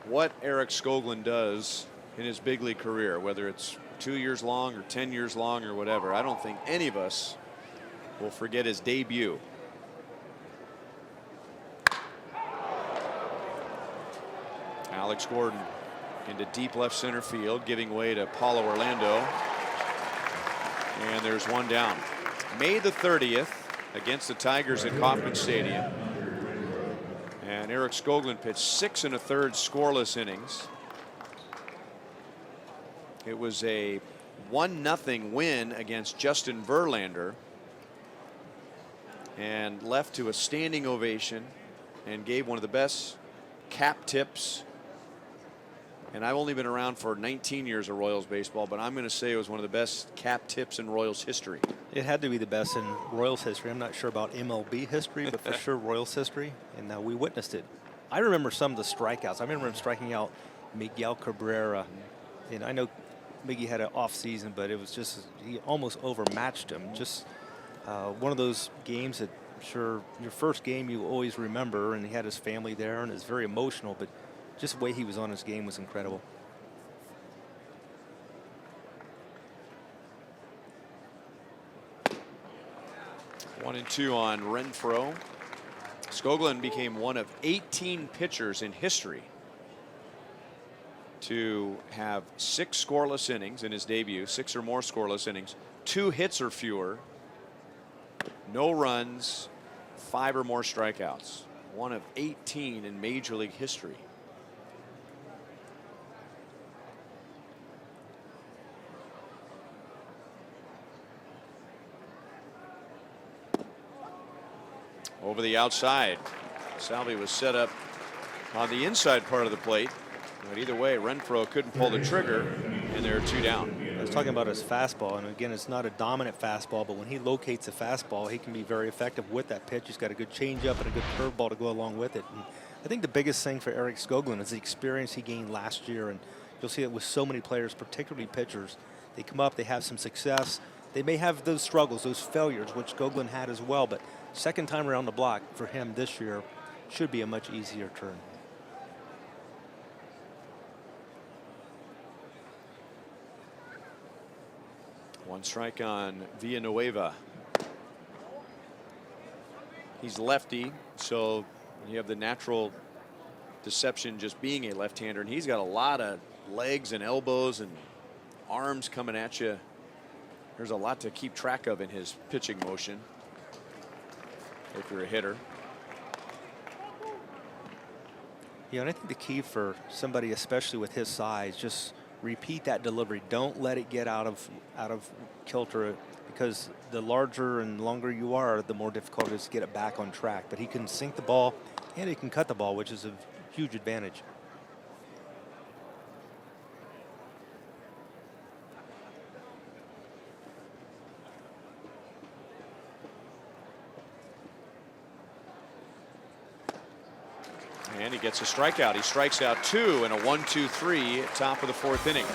what Eric Skoglund does in his big league career, whether it's 2 years long or 10 years long or whatever, I don't think any of us will forget his debut. Alex Gordon into deep left center field, giving way to Paulo Orlando. And there's one down. May the 30th against the Tigers at Kauffman Stadium. And Eric Skoglund pitched 6 1/3 scoreless innings. It was a 1-0 win against Justin Verlander, and left to a standing ovation and gave one of the best cap tips. And I've only been around for 19 years of Royals baseball, but I'm going to say it was one of the best cap tips in Royals history. It had to be the best in Royals history. I'm not sure about MLB history, but for sure Royals history. And we witnessed it. I remember some of the strikeouts. I remember him striking out Miguel Cabrera. And I know Miggy had an off season, but it was just, he almost overmatched him. Just one of those games that I'm sure your first game you always remember, and he had his family there, and it's very emotional, but just the way he was on his game was incredible. 1-2 on Renfroe. Skoglund became one of 18 pitchers in history to have 6 scoreless innings in his debut, 6 or more scoreless innings, 2 hits or fewer, no runs, 5 or more strikeouts. One of 18 in Major League history. Over the outside. Salvi was set up on the inside part of the plate. But either way, Renfroe couldn't pull the trigger, and there are 2 down. I was talking about his fastball, and again, it's not a dominant fastball, but when he locates a fastball, he can be very effective with that pitch. He's got a good changeup and a good curveball to go along with it. And I think the biggest thing for Eric Skoglund is the experience he gained last year, and you'll see it with so many players, particularly pitchers. They come up, they have some success. They may have those struggles, those failures, which Skoglund had as well, but second time around the block for him this year should be a much easier turn. One strike on Villanueva. He's lefty, so you have the natural deception just being a left-hander, and he's got a lot of legs and elbows and arms coming at you. There's a lot to keep track of in his pitching motion if you're a hitter. Yeah, and I think the key for somebody, especially with his size, just repeat that delivery. Don't let it get out of kilter, because the larger and longer you are, the more difficult it is to get it back on track. But he can sink the ball and he can cut the ball, which is a huge advantage. And he gets a strikeout. He strikes out 2 in a 1-2-3 top of the 4th inning.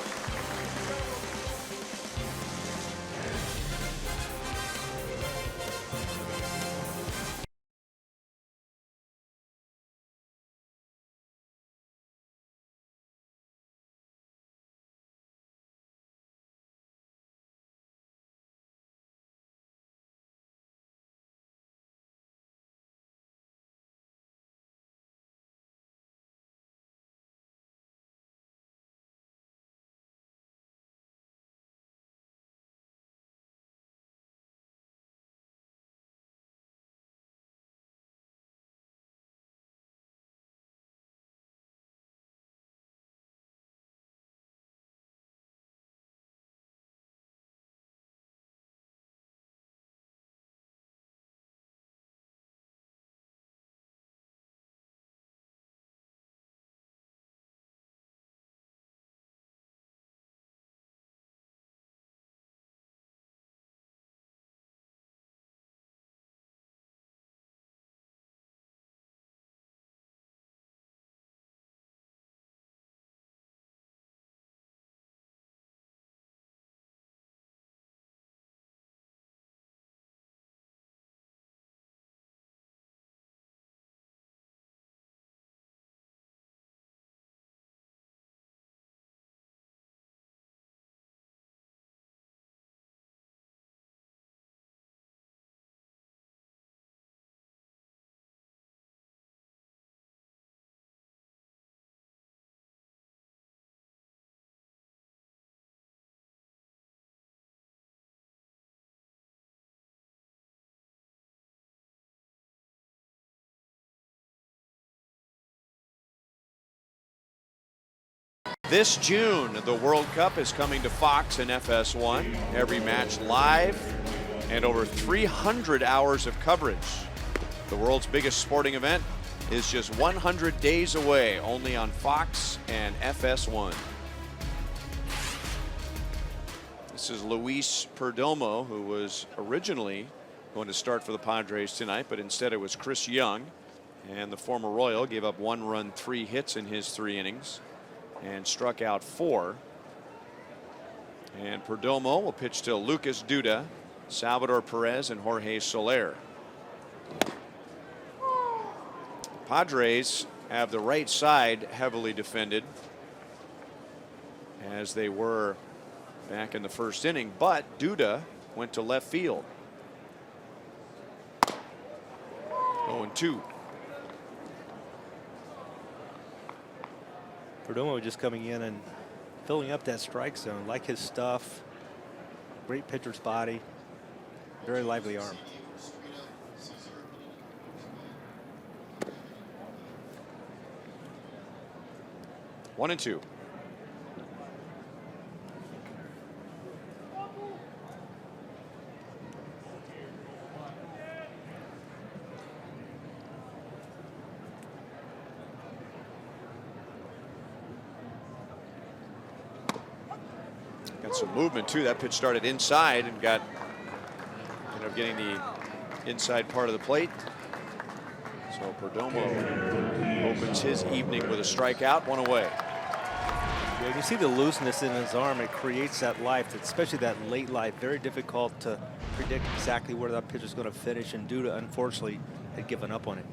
This June, the World Cup is coming to Fox and FS1. Every match live and over 300 hours of coverage. The world's biggest sporting event is just 100 days away, only on Fox and FS1. This is Luis Perdomo, who was originally going to start for the Padres tonight, but instead it was Chris Young. And the former Royal gave up 1 run, 3 hits in his 3 innings and struck out 4. And Perdomo will pitch to Lucas Duda, Salvador Perez, and Jorge Soler. Padres have the right side heavily defended, as they were back in the 1st inning, but Duda went to left field. 0-2. Perdomo just coming in and filling up that strike zone. Like his stuff. Great pitcher's body. Very lively arm. One and two. Got some movement too. That pitch started inside and ended up getting the inside part of the plate. So Perdomo opens his evening with a strikeout, 1 away. Yeah, you can see the looseness in his arm. It creates that life, especially that late life. Very difficult to predict exactly where that pitch is going to finish, and Duda, unfortunately, had given up on it.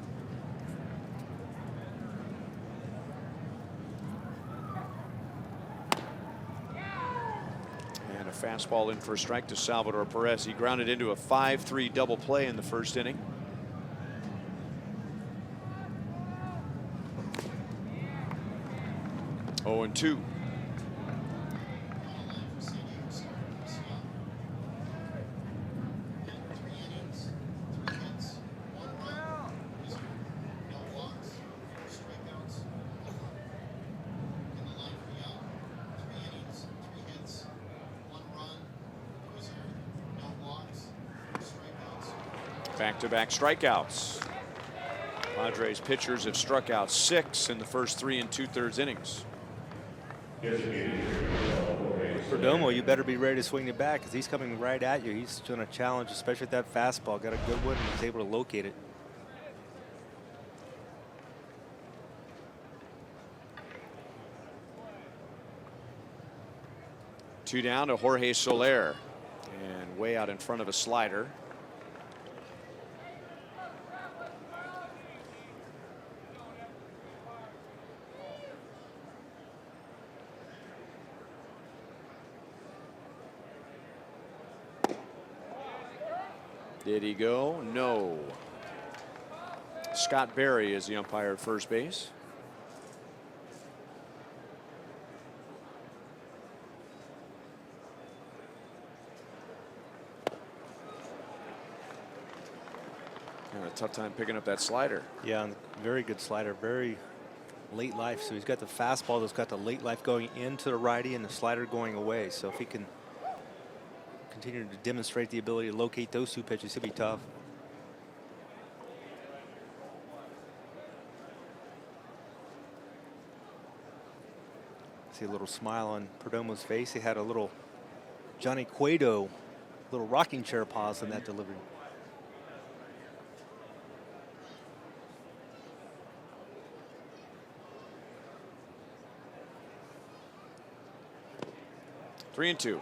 And a fastball in for a strike to Salvador Perez. He grounded into a 5-3 double play in the first inning. Oh, and 2. Back-to-back strikeouts. Padres pitchers have struck out 6 in the first 3 2/3 innings. Perdomo, you better be ready to swing it back because he's coming right at you. He's doing a challenge, especially with that fastball. Got a good one and was able to locate it. Two down to Jorge Soler, and way out in front of a slider. Did he go? No. Scott Berry is the umpire at first base. Had a tough time picking up that slider. Yeah, and very good slider. Very late life. So he's got the fastball that's got the late life going into the righty and the slider going away. So if he can continue to demonstrate the ability to locate those two pitches, he'll be tough. See a little smile on Perdomo's face. He had a little Johnny Cueto, little rocking chair pause in that delivery. Three and two.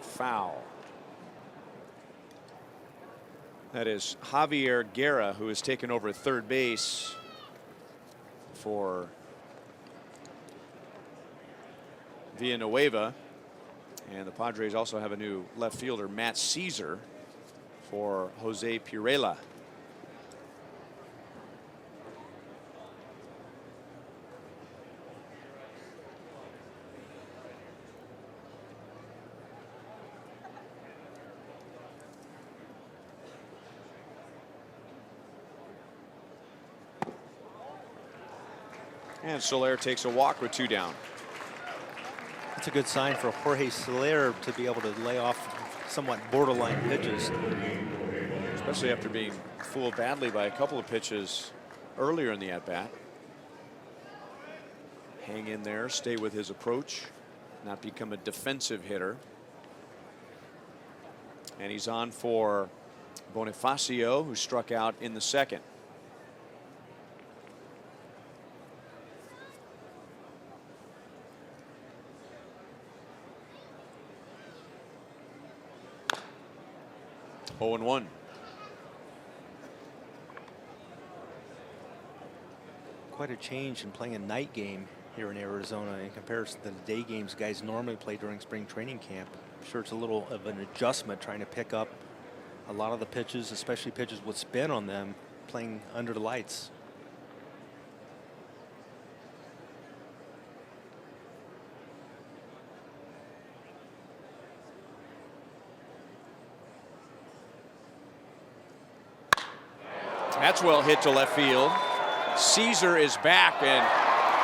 Foul. That is Javier Guerra, who has taken over third base for Villanueva, and the Padres also have a new left fielder, Matt Caesar, for Jose Pirela. And Soler takes a walk with two down. That's a good sign for Jorge Soler to be able to lay off somewhat borderline pitches. Especially after being fooled badly by a couple of pitches earlier in the at-bat. Hang in there, stay with his approach, not become a defensive hitter. And he's on for Bonifacio, who struck out in the second. 0-1. Quite a change in playing a night game here in Arizona in comparison to the day games guys normally play during spring training camp. I'm sure it's a little of an adjustment trying to pick up a lot of the pitches, especially pitches with spin on them, playing under the lights. That's well hit to left field. Caesar is back, and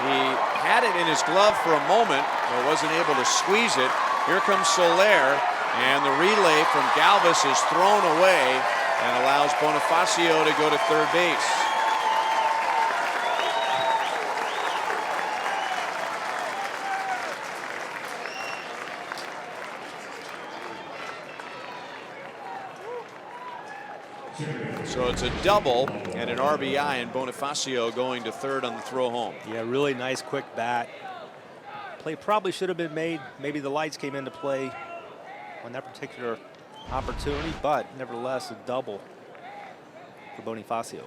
he had it in his glove for a moment, but wasn't able to squeeze it. Here comes Soler, and the relay from Galvis is thrown away and allows Bonifacio to go to third base. So it's a double and an RBI, and Bonifacio going to third on the throw home. Yeah, really nice quick bat. Play probably should have been made. Maybe the lights came into play on that particular opportunity, but nevertheless a double for Bonifacio.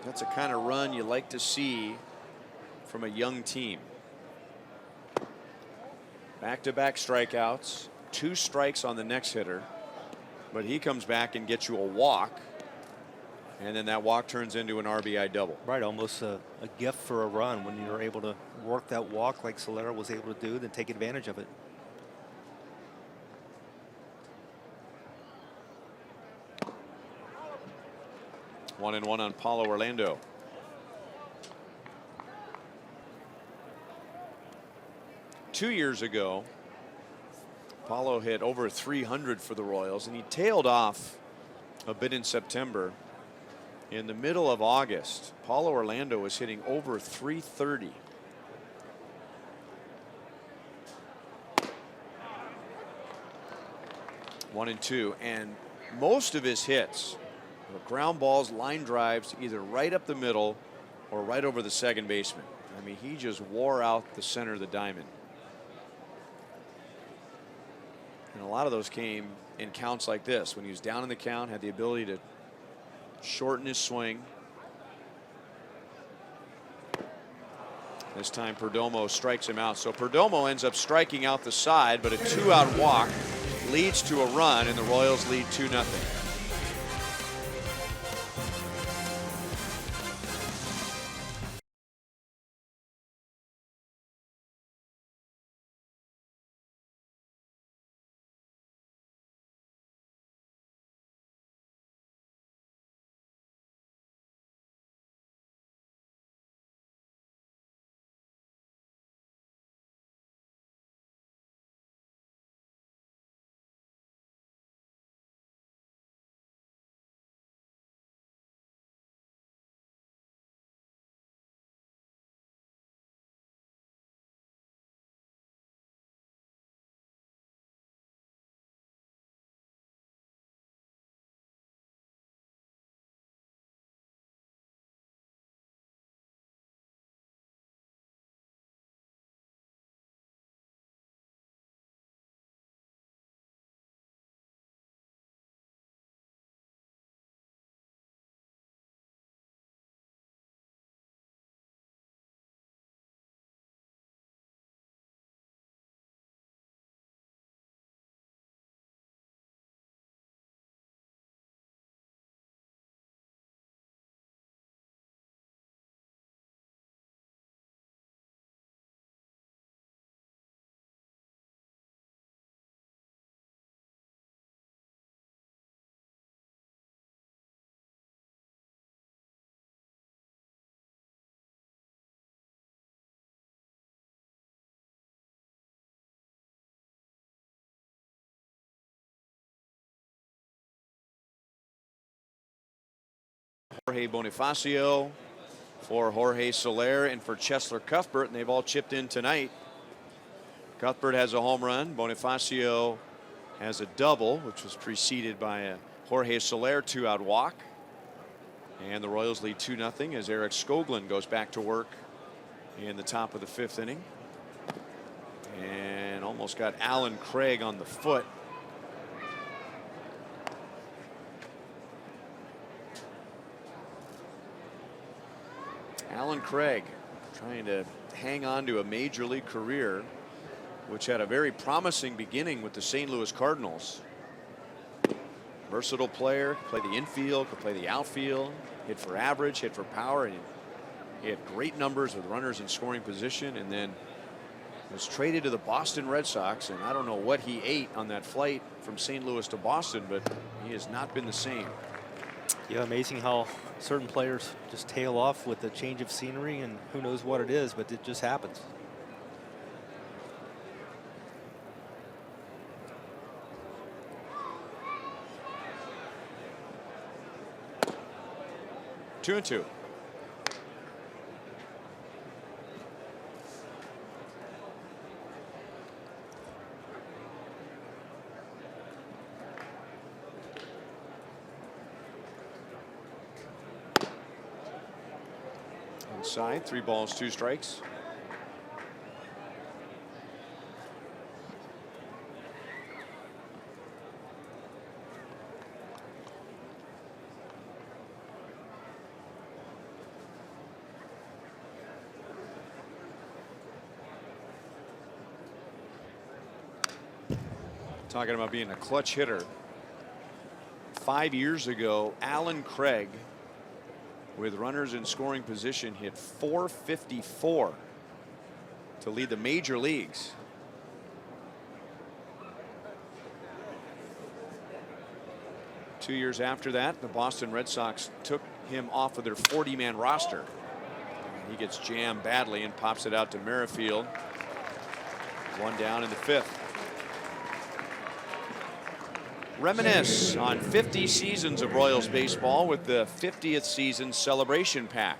That's the kind of run you like to see from a young team. Back-to-back strikeouts, 2 strikes on the next hitter, but he comes back and gets you a walk, and then that walk turns into an RBI double. Right, almost a gift for a run when you're able to work that walk like Soler was able to do, then take advantage of it. One and one on Paulo Orlando. Two years ago, Paulo hit over 300 for the Royals, and he tailed off a bit in September. In the middle of August, Paulo Orlando was hitting over 330. One and two, and most of his hits were ground balls, line drives, either right up the middle or right over the second baseman. I mean, he just wore out the center of the diamond. And a lot of those came in counts like this, when he was down in the count, had the ability to shorten his swing. This time Perdomo strikes him out. So Perdomo ends up striking out the side, but a 2-out walk leads to a run, and the Royals lead 2-0. Jorge Bonifacio, for Jorge Soler, and for Cheslor Cuthbert, and they've all chipped in tonight. Cuthbert has a home run. Bonifacio has a double, which was preceded by a Jorge Soler 2-out walk. And the Royals lead 2-0 as Eric Skoglund goes back to work in the top of the 5th inning. And almost got Alan Craig on the foot. Alan Craig trying to hang on to a major league career, which had a very promising beginning with the St. Louis Cardinals. Versatile player, could play the infield, could play the outfield, hit for average, hit for power, and he had great numbers with runners in scoring position, and then was traded to the Boston Red Sox, and I don't know what he ate on that flight from St. Louis to Boston, but he has not been the same. Yeah, amazing how certain players just tail off with a change of scenery, and who knows what it is, but it just happens. Two and two. Inside, 3 balls, 2 strikes. Talking about being a clutch hitter. 5 years ago, Alan Craig, with runners in scoring position, hit .454 to lead the major leagues. Two years after that, the Boston Red Sox took him off of their 40-man roster. He gets jammed badly and pops it out to Merrifield. 1 down in the 5th. Reminisce on 50 seasons of Royals baseball with the 50th season celebration pack.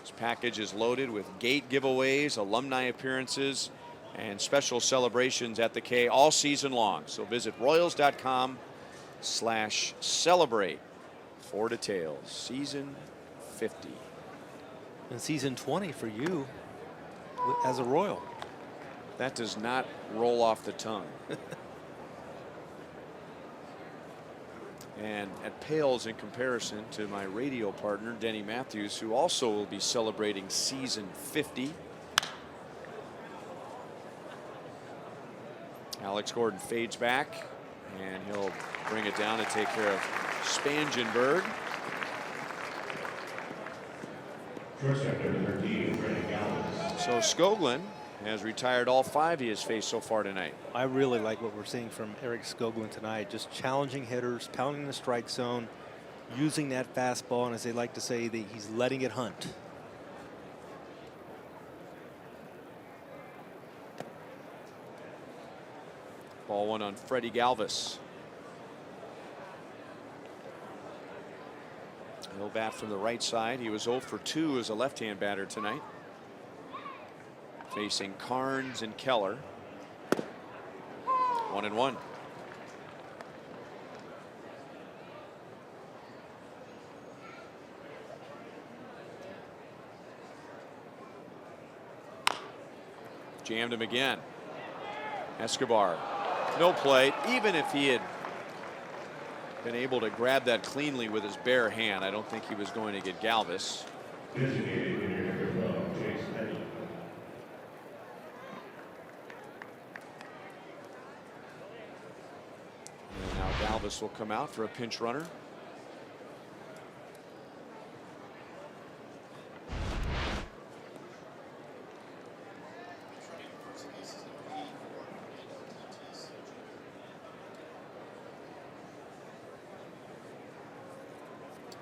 This package is loaded with gate giveaways, alumni appearances, and special celebrations at the K all season long. So visit Royals.com/celebrate for details. Season 50. And season 20 for you as a Royal. That does not roll off the tongue. And it pales in comparison to my radio partner, Denny Matthews, who also will be celebrating season 50. Alex Gordon fades back, and he'll bring it down to take care of Spangenberg. So Skoglund has retired all 5 he has faced so far tonight. I really like what we're seeing from Eric Skoglund tonight. Just challenging hitters, pounding the strike zone, using that fastball, and as they like to say, he's letting it hunt. Ball 1 on Freddie Galvis. He'll bat from the right side. He was 0 for 2 as a left-hand batter tonight. Facing Carnes and Keller. 1-1. Jammed him again. Escobar, no play. Even if he had been able to grab that cleanly with his bare hand, I don't think he was going to get Galvis. Galvis will come out for a pinch runner.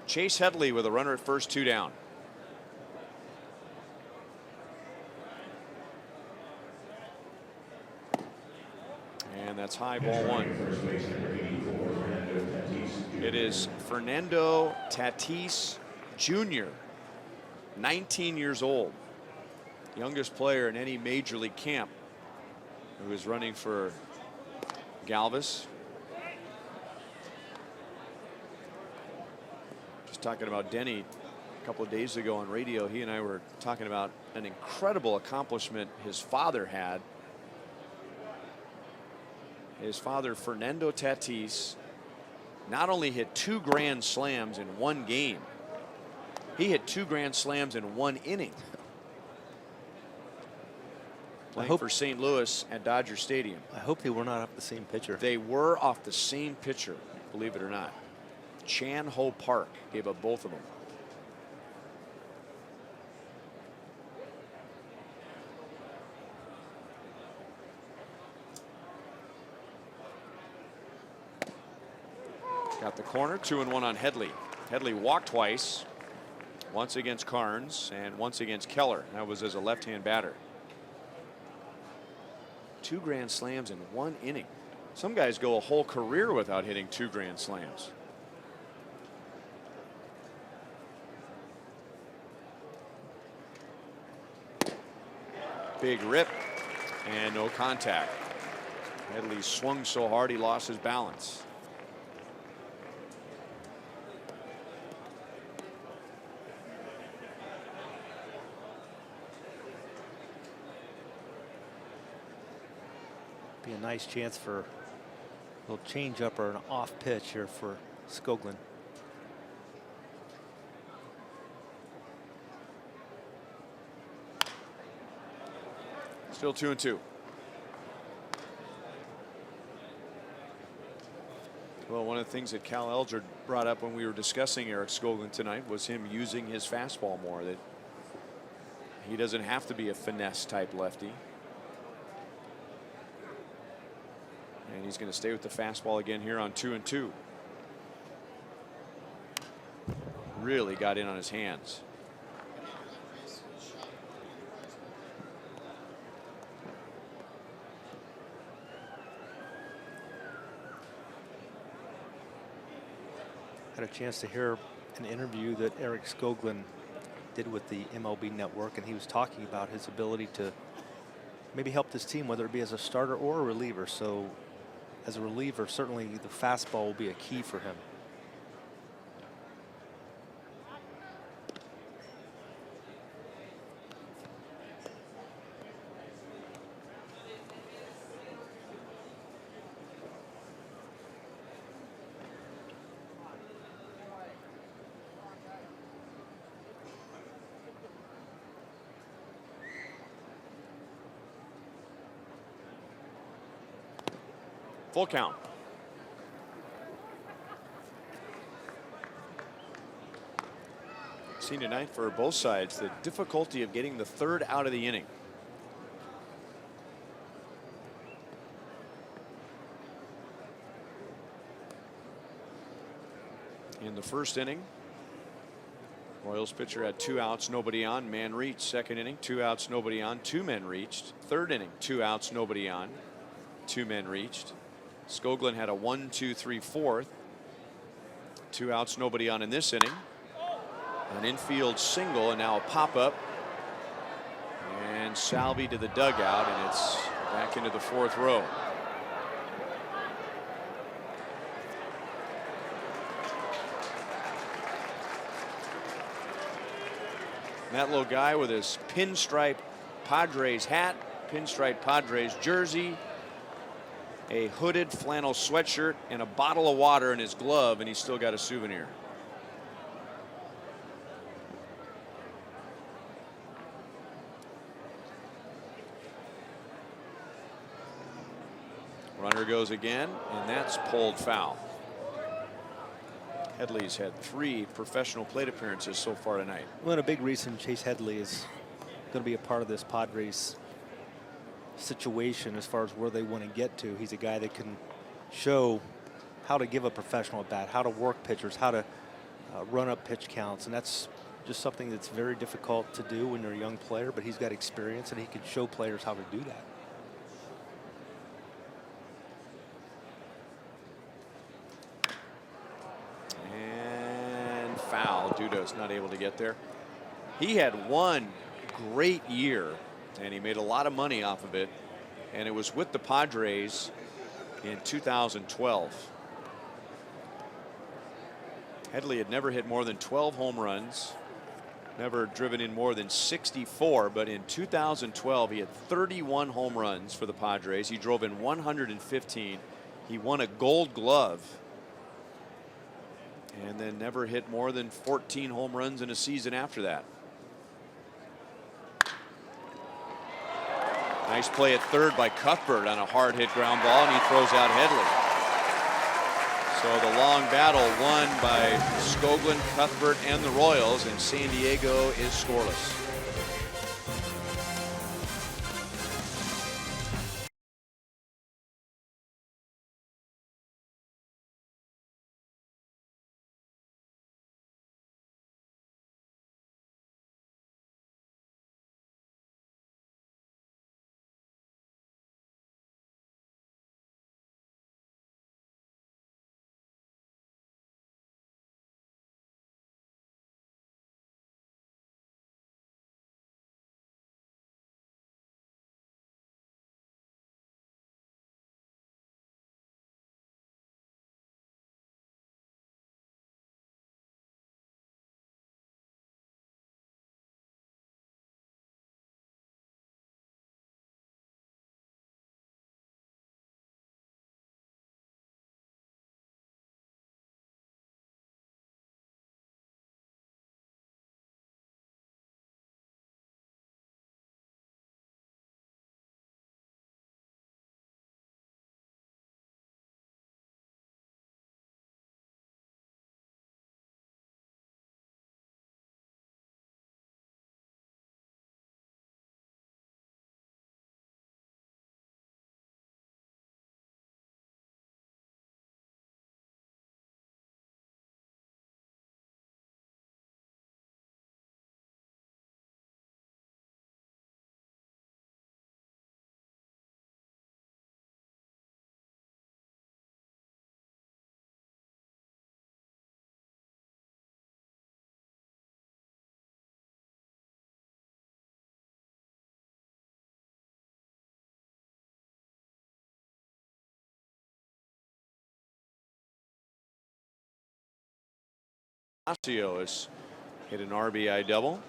Chase Headley with a runner at first, 2 down. And that's high, ball 1. It is Fernando Tatis Jr., 19 years old, youngest player in any major league camp, who is running for Galvis. Just talking about Denny a couple of days ago on radio. He and I were talking about an incredible accomplishment his father had. His father, Fernando Tatis, not only hit 2 grand slams in 1 game, he hit 2 grand slams in 1 inning. Playing for St. Louis at Dodger Stadium. I hope they were not off the same pitcher. They were off the same pitcher, believe it or not. Chan Ho Park gave up both of them. Got the corner, 2-1 on Headley. Headley walked twice, once against Carnes and once against Keller. That was as a left-hand batter. 2 grand slams in 1 inning. Some guys go a whole career without hitting 2 grand slams. Big rip and no contact. Headley swung so hard he lost his balance. Be a nice chance for a little change up or an off pitch here for Skoglund. Still 2-2. Well, one of the things that Cal Elger brought up when we were discussing Eric Skoglund tonight was him using his fastball more, that he doesn't have to be a finesse type lefty. And he's going to stay with the fastball again here on 2-2. Really got in on his hands. Had a chance to hear an interview that Eric Skoglund did with the MLB Network, and he was talking about his ability to maybe help this team, whether it be as a starter or a reliever. So as a reliever, certainly the fastball will be a key for him. Full count. Seen tonight for both sides the difficulty of getting the third out of the inning. In the first inning, Royals pitcher had 2 outs, nobody on, man reached. Second inning, 2 outs, nobody on, 2 men reached. Third inning, 2 outs, nobody on, 2 men reached. Skoglund had a 1-2-3 fourth. 2 outs, nobody on in this inning. An infield single and now a pop-up. And Salvi to the dugout, and it's back into the 4th row. That little guy with his pinstripe Padres hat, pinstripe Padres jersey, a hooded flannel sweatshirt, and a bottle of water in his glove, and he's still got a souvenir. Runner goes again, and that's pulled foul. Headley's had 3 professional plate appearances so far tonight. Well, and a big reason Chase Headley is going to be a part of this Padres situation as far as where they want to get to. He's a guy that can show how to give a professional at bat, how to work pitchers, how to run up pitch counts, and that's just something that's very difficult to do when you're a young player, but he's got experience and he can show players how to do that. And foul. Duda's not able to get there. He had 1 great year, and he made a lot of money off of it, and it was with the Padres in 2012. Headley had never hit more than 12 home runs, never driven in more than 64, but in 2012 he had 31 home runs for the Padres. He drove in 115. He won a Gold Glove, and then never hit more than 14 home runs in a season after that. Nice play at third by Cuthbert on a hard hit ground ball, and he throws out Headley. So the long battle won by Skoglund, Cuthbert, and the Royals, and San Diego is scoreless. Ocasio has hit an RBI double.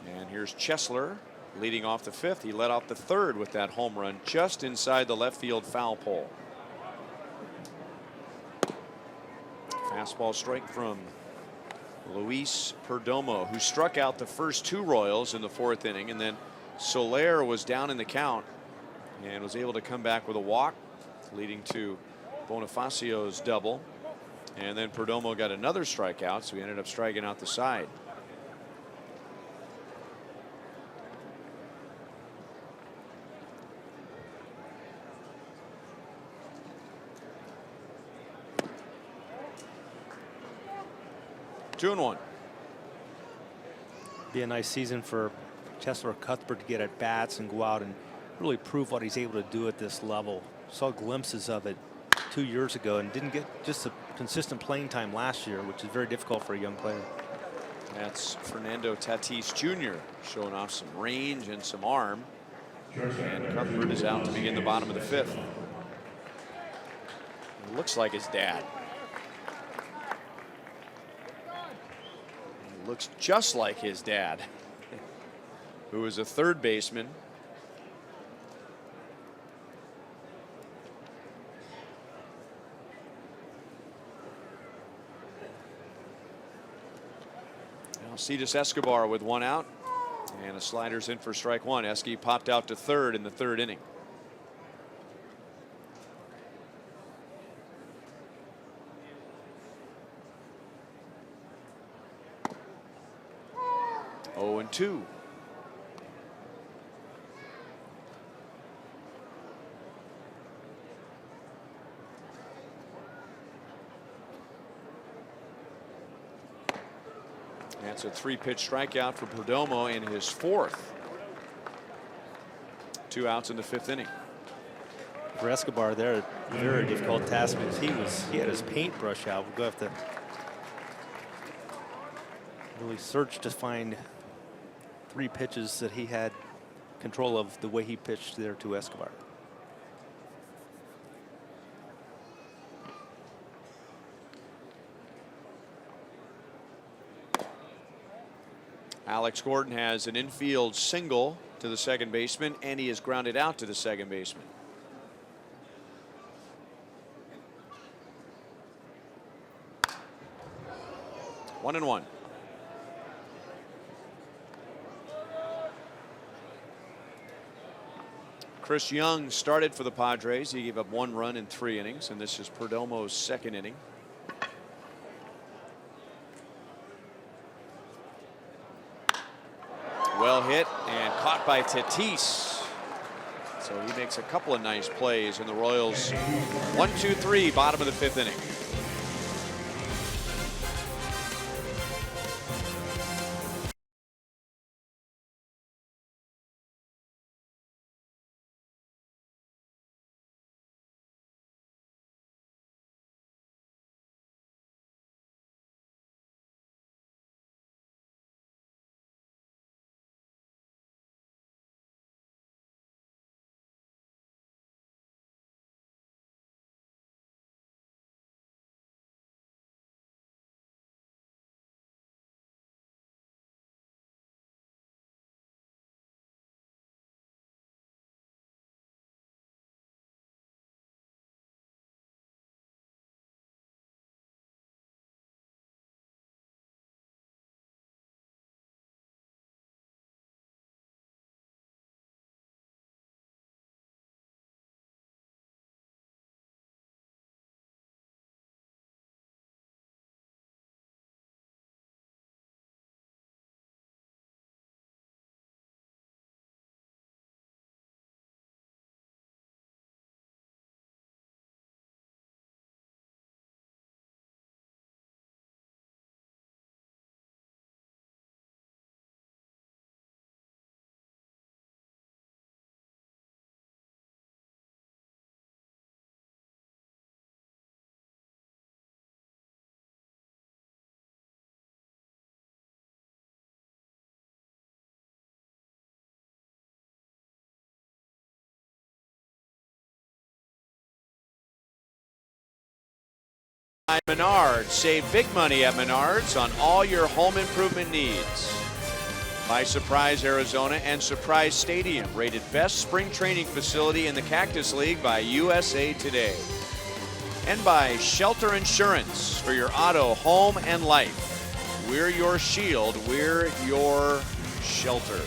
And here's Chesler leading off the fifth. He led off the third with that home run just inside the left field foul pole. Fastball strike from Luis Perdomo, who struck out the first two Royals in the fourth inning, and then Soler was down in the count and was able to come back with a walk, leading to Bonifacio's double. And then Perdomo got another strikeout, so he ended up striking out the side. Two and one. Be a nice season for Chesler Cuthbert to get at bats and go out and really prove what he's able to do at this level. Saw glimpses of it 2 years ago and didn't get just a consistent playing time last year, which is very difficult for a young player. That's Fernando Tatis Jr. showing off some range and some arm. And Cuthbert is out to begin the bottom of the fifth. It looks like his dad. He looks just like his dad, who was a third baseman. Alcides Escobar with one out, and a slider's in for strike one. Esky popped out to third in the third inning. Oh, and 2. That's a 3-pitch strikeout for Perdomo in his fourth. 2 outs in the fifth inning. For Escobar, there, very difficult task because he had his paintbrush out. We're going to have to really search to find 3 pitches that he had control of the way he pitched there to Escobar. Alex Gordon has an infield single to the second baseman, and he is grounded out to the second baseman. One and one. Chris Young started for the Padres. He gave up 1 run in 3 innings, and this is Perdomo's second inning. Well hit and caught by Tatis. So he makes a couple of nice plays in the Royals. 1-2-3, bottom of the 5th inning. Menards. Save big money at Menards on all your home improvement needs. By Surprise, Arizona, and Surprise Stadium, rated best spring training facility in the Cactus League by USA Today. And by Shelter Insurance for your auto, home, and life. We're your shield. We're your shelter.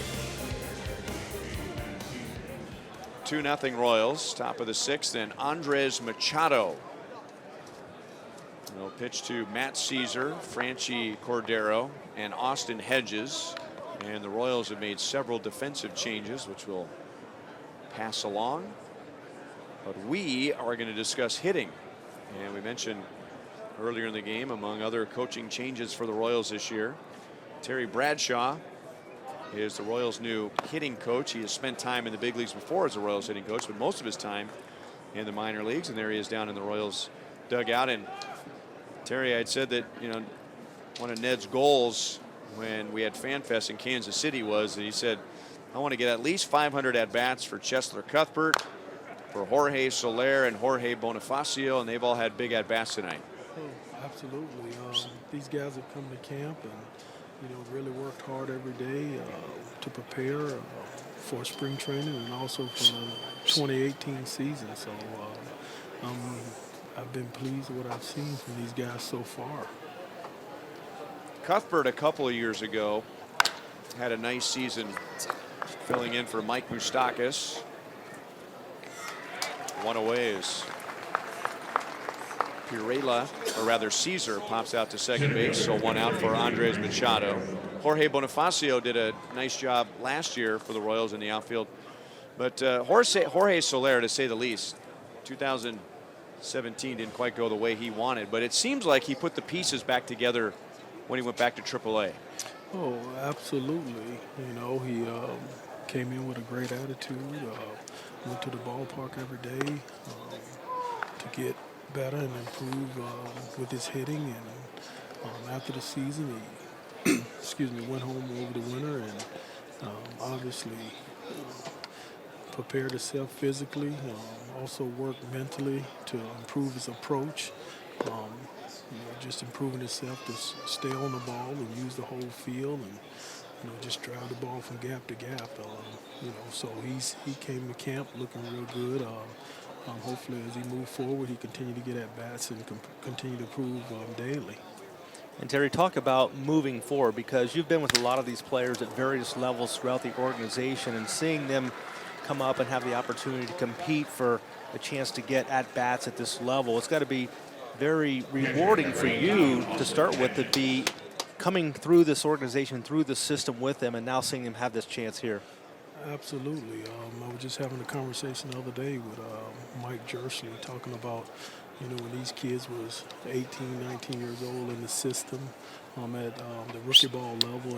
2-0 Royals, top of the 6th, and Andres Machado will pitch to Matt Caesar, Franchi Cordero, and Austin Hedges. And the Royals have made several defensive changes, which we'll pass along. But we are going to discuss hitting. And we mentioned earlier in the game, among other coaching changes for the Royals this year, Terry Bradshaw is the Royals' new hitting coach. He has spent time in the big leagues before as a Royals hitting coach, but most of his time in the minor leagues. And there he is down in the Royals dugout. And Terry, I'd said that, you know, one of Ned's goals when we had Fan Fest in Kansas City was that he said, I want to get at least 500 at-bats for Cheslor Cuthbert, for Jorge Soler and Jorge Bonifacio, and they've all had big at-bats tonight. Oh, absolutely. These guys have come to camp and, you know, really worked hard every day to prepare for spring training and also for the 2018 season. So I've been pleased with what I've seen from these guys so far. Cuthbert a couple of years ago had a nice season filling in for Mike Moustakas. One away is Pirela, or rather Caesar, pops out to second base, so one out for Andres Machado. Jorge Bonifacio did a nice job last year for the Royals in the outfield. But Jorge Soler, to say the least, 2017 didn't quite go the way he wanted, but it seems like he put the pieces back together when he went back to AAA. Oh, absolutely. You know, he came in with a great attitude, went to the ballpark every day to get better and improve with his hitting. And after the season, he went home over the winter and obviously prepared himself physically, also worked mentally to improve his approach. You know, just improving himself to stay on the ball and use the whole field. just drive the ball from gap to gap. So he came to camp looking real good. Hopefully, as he moves forward, he continue to get at bats and continue to improve daily. And Terry, talk about moving forward, because you've been with a lot of these players at various levels throughout the organization, and seeing them come up and have the opportunity to compete for a chance to get at bats at this level. It's got to be very rewarding for you to start with, to be coming through this organization, through the system with them, and now seeing them have this chance here. Absolutely. I was just having a conversation the other day with Mike Jersley, talking about, when these kids was 18, 19 years old in the system at the rookie ball level,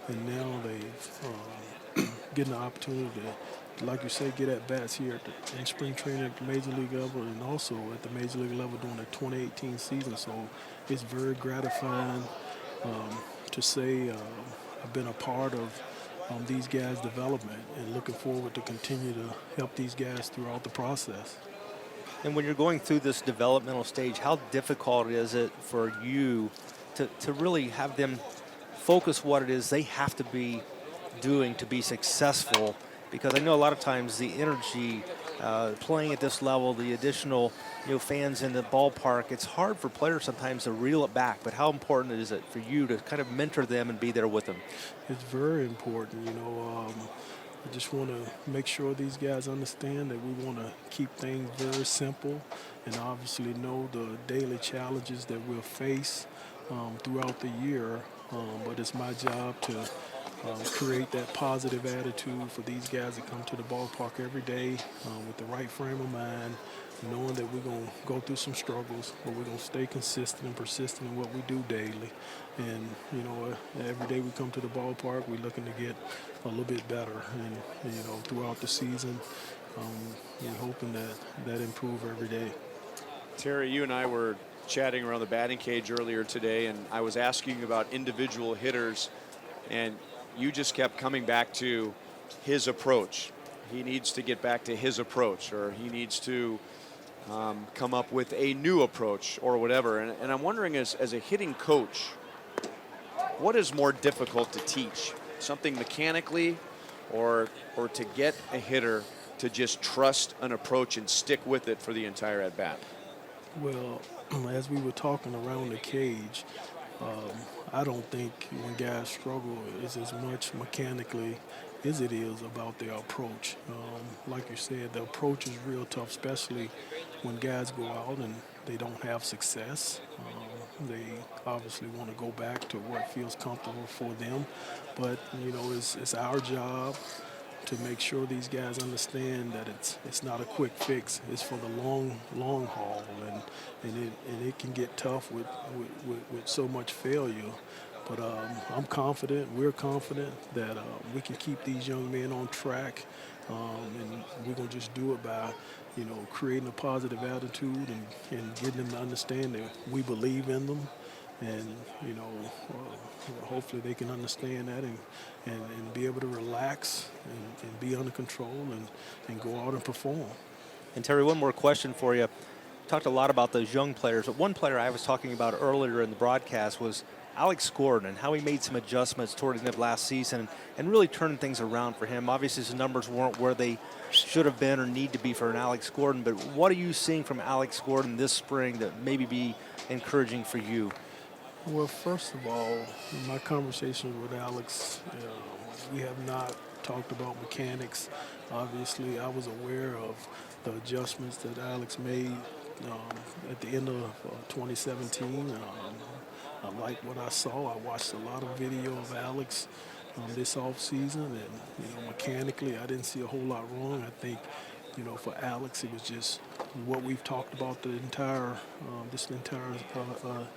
and now they've getting the opportunity to, like you say, get at bats here in spring training at the major league level, and also at the major league level during the 2018 season. So it's very gratifying to say I've been a part of these guys' development, and looking forward to continue to help these guys throughout the process. And when you're going through this developmental stage, how difficult is it for you to really have them focus what it is they have to be doing to be successful? Because I know a lot of times the energy, playing at this level, the additional fans in the ballpark, it's hard for players sometimes to reel it back. But how important is it for you to kind of mentor them and be there with them? It's very important. I just want to make sure these guys understand that we want to keep things very simple, and obviously know the daily challenges that we'll face throughout the year. But it's my job to create that positive attitude for these guys that come to the ballpark every day with the right frame of mind, knowing that we're going to go through some struggles, but we're going to stay consistent and persistent in what we do daily. And, every day we come to the ballpark, we're looking to get a little bit better. And, throughout the season, we're hoping that improve every day. Terry, you and I were chatting around the batting cage earlier today, and I was asking about individual hitters, and you just kept coming back to his approach. He needs to get back to his approach, or he needs to come up with a new approach or whatever. And I'm wondering, as a hitting coach, what is more difficult to teach? Something mechanically, or to get a hitter to just trust an approach and stick with it for the entire at-bat? Well, as we were talking around the cage, I don't think when guys struggle, it's as much mechanically as it is about their approach. Like you said, the approach is real tough, especially when guys go out and they don't have success. They obviously want to go back to what feels comfortable for them. But, it's our job to make sure these guys understand that it's not a quick fix. It's for the long haul, and it can get tough with so much failure. But I'm confident, we're confident that we can keep these young men on track, and we're going to just do it by, creating a positive attitude and getting them to understand that we believe in them. And, hopefully they can understand that and be able to relax and be under control and go out and perform. And Terry, one more question for you. Talked a lot about those young players, but one player I was talking about earlier in the broadcast was Alex Gordon, and how he made some adjustments toward the end of last season and really turning things around for him. Obviously his numbers weren't where they should have been or need to be for an Alex Gordon, but what are you seeing from Alex Gordon this spring that maybe be encouraging for you? Well, first of all, in my conversation with Alex, we have not talked about mechanics. Obviously, I was aware of the adjustments that Alex made at the end of 2017. I like what I saw. I watched a lot of video of Alex this offseason, and mechanically, I didn't see a whole lot wrong. I think, for Alex, it was just what we've talked about the entire this entire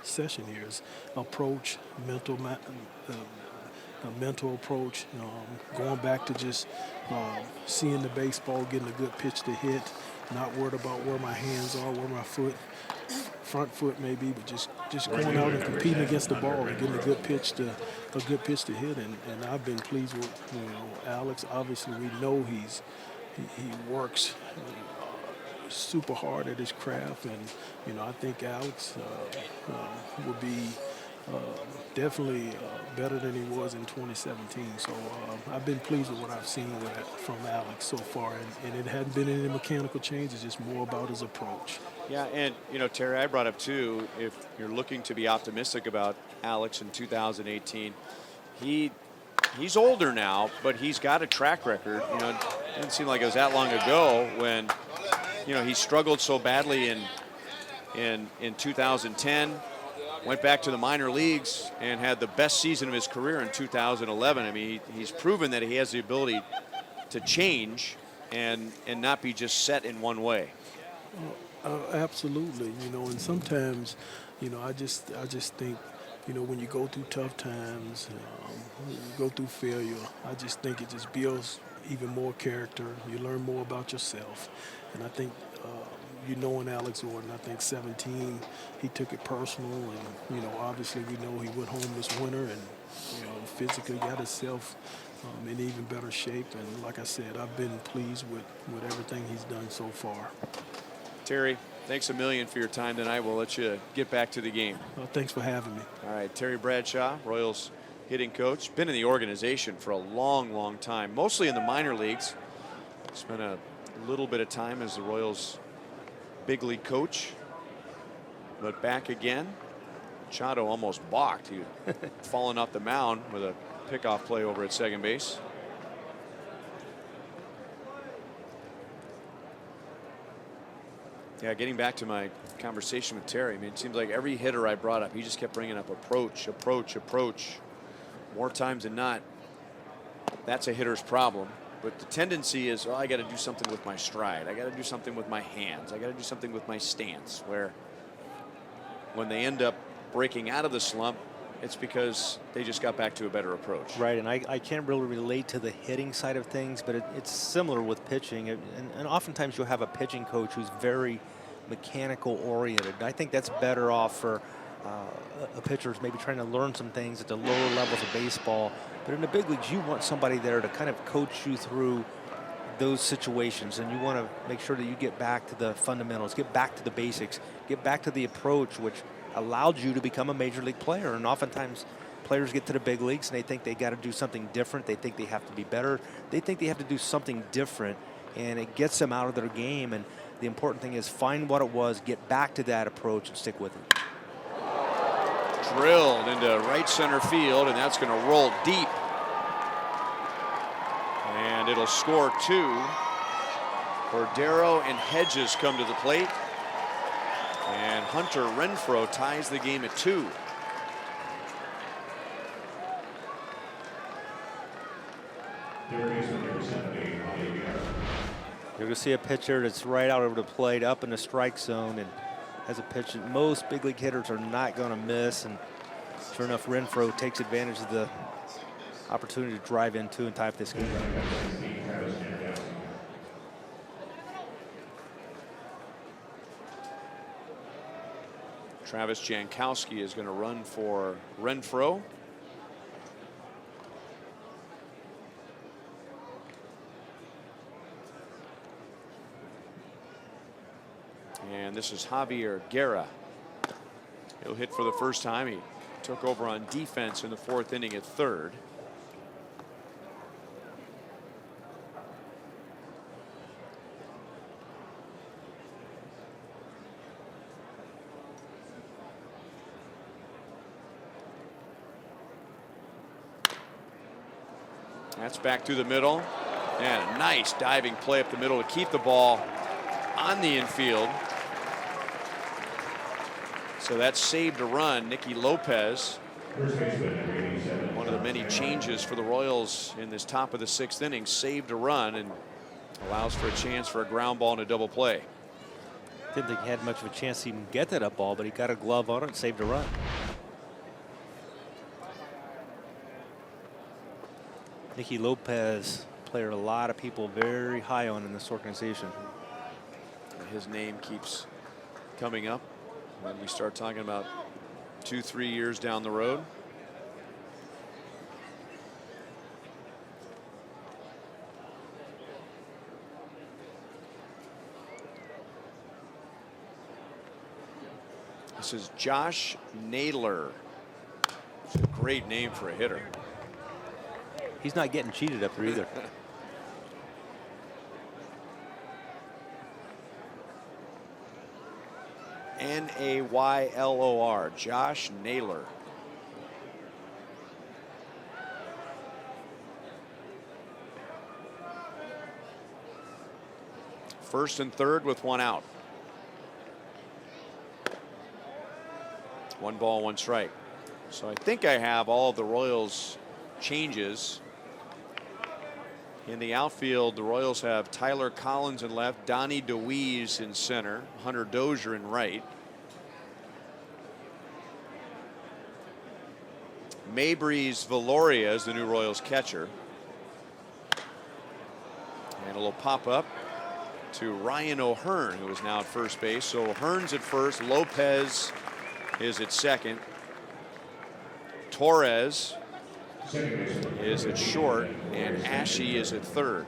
session here is approach, mental approach, going back to just seeing the baseball, getting a good pitch to hit, not worried about where my hands are, where my front foot may be, but just going out and competing against the ball and getting a good pitch to hit. And I've been pleased with Alex. Obviously, we know he works super hard at his craft, and I think Alex will be definitely better than he was in 2017. So I've been pleased with what I've seen from Alex so far, and it hadn't been any mechanical changes, just more about his approach. Yeah, and you know, Terry, I brought up too, if you're looking to be optimistic about Alex in 2018, he's older now, but he's got a track record. You know, it didn't seem like it was that long ago when, you know, he struggled so badly in 2010, went back to the minor leagues and had the best season of his career in 2011. I mean, he's proven that he has the ability to change and not be just set in one way. Absolutely, you know, and sometimes, you know, I just think, you know, when you go through tough times, you go through failure, I just think it just builds even more character. You learn more about yourself, and I think, you know, in Alex Gordon, I think 17, he took it personal, and, you know, obviously we know he went home this winter and, you know, physically got himself in even better shape. And like I said, I've been pleased with everything he's done so far. Terry, thanks a million for your time tonight. We'll let you get back to the game. Thanks for having me. All right, Terry Bradshaw, Royals hitting coach. Been in the organization for a long, long time, mostly in the minor leagues. Spent a little bit of time as the Royals big league coach, but back again. Machado almost balked. He fallen off the mound with a pickoff play over at second base. Yeah, getting back to my conversation with Terry, I mean, it seems like every hitter I brought up, he just kept bringing up approach, approach, approach. More times than not, that's a hitter's problem. But the tendency is, oh, I got to do something with my stride. I got to do something with my hands. I got to do something with my stance. Where when they end up breaking out of the slump, it's because they just got back to a better approach. Right, and I can't really relate to the hitting side of things, but it's similar with pitching. And oftentimes you'll have a pitching coach who's very mechanical oriented. I think that's better off for a pitcher who's maybe trying to learn some things at the lower levels of baseball. But in the big leagues, you want somebody there to kind of coach you through those situations, and you want to make sure that you get back to the fundamentals, get back to the basics, get back to the approach, which allowed you to become a major league player. And oftentimes players get to the big leagues and they think they got to do something different. They think they have to be better. They think they have to do something different, and it gets them out of their game. And the important thing is find what it was, get back to that approach, and stick with it. Drilled into right center field, and that's going to roll deep. And it'll score 2. Cordero and Hedges come to the plate. And Hunter Renfroe ties the game at 2. You're going to see a pitcher that's right out over the plate, up in the strike zone, and has a pitch that most big league hitters are not going to miss. And sure enough, Renfroe takes advantage of the opportunity to drive into and tie up this game. Travis Jankowski is going to run for Renfroe. And this is Javier Guerra. He'll hit for the first time. He took over on defense in the 4th inning at third. That's back through the middle, and a nice diving play up the middle to keep the ball on the infield. So that saved a run. Nicky Lopez, one of the many changes for the Royals in this top of the 6th inning, saved a run and allows for a chance for a ground ball and a double play. Didn't think he had much of a chance to even get that up ball, but he got a glove on it and saved a run. Nicky Lopez, player a lot of people very high on in this organization. His name keeps coming up when we start talking about 2-3 years down the road. This is Josh Naylor. It's a great name for a hitter. He's not getting cheated up there either. Naylor, Josh Naylor. First and third with one out. 1 ball, 1 strike. So I think I have all of the Royals changes. In the outfield, the Royals have Tyler Collins in left, Donnie DeWeese in center, Hunter Dozier in right. Maybreeze Valoria is the new Royals catcher. And a little pop up to Ryan O'Hearn, who is now at first base. So O'Hearn's at first, Lopez is at second. Torres is at short, and Ashe is at third.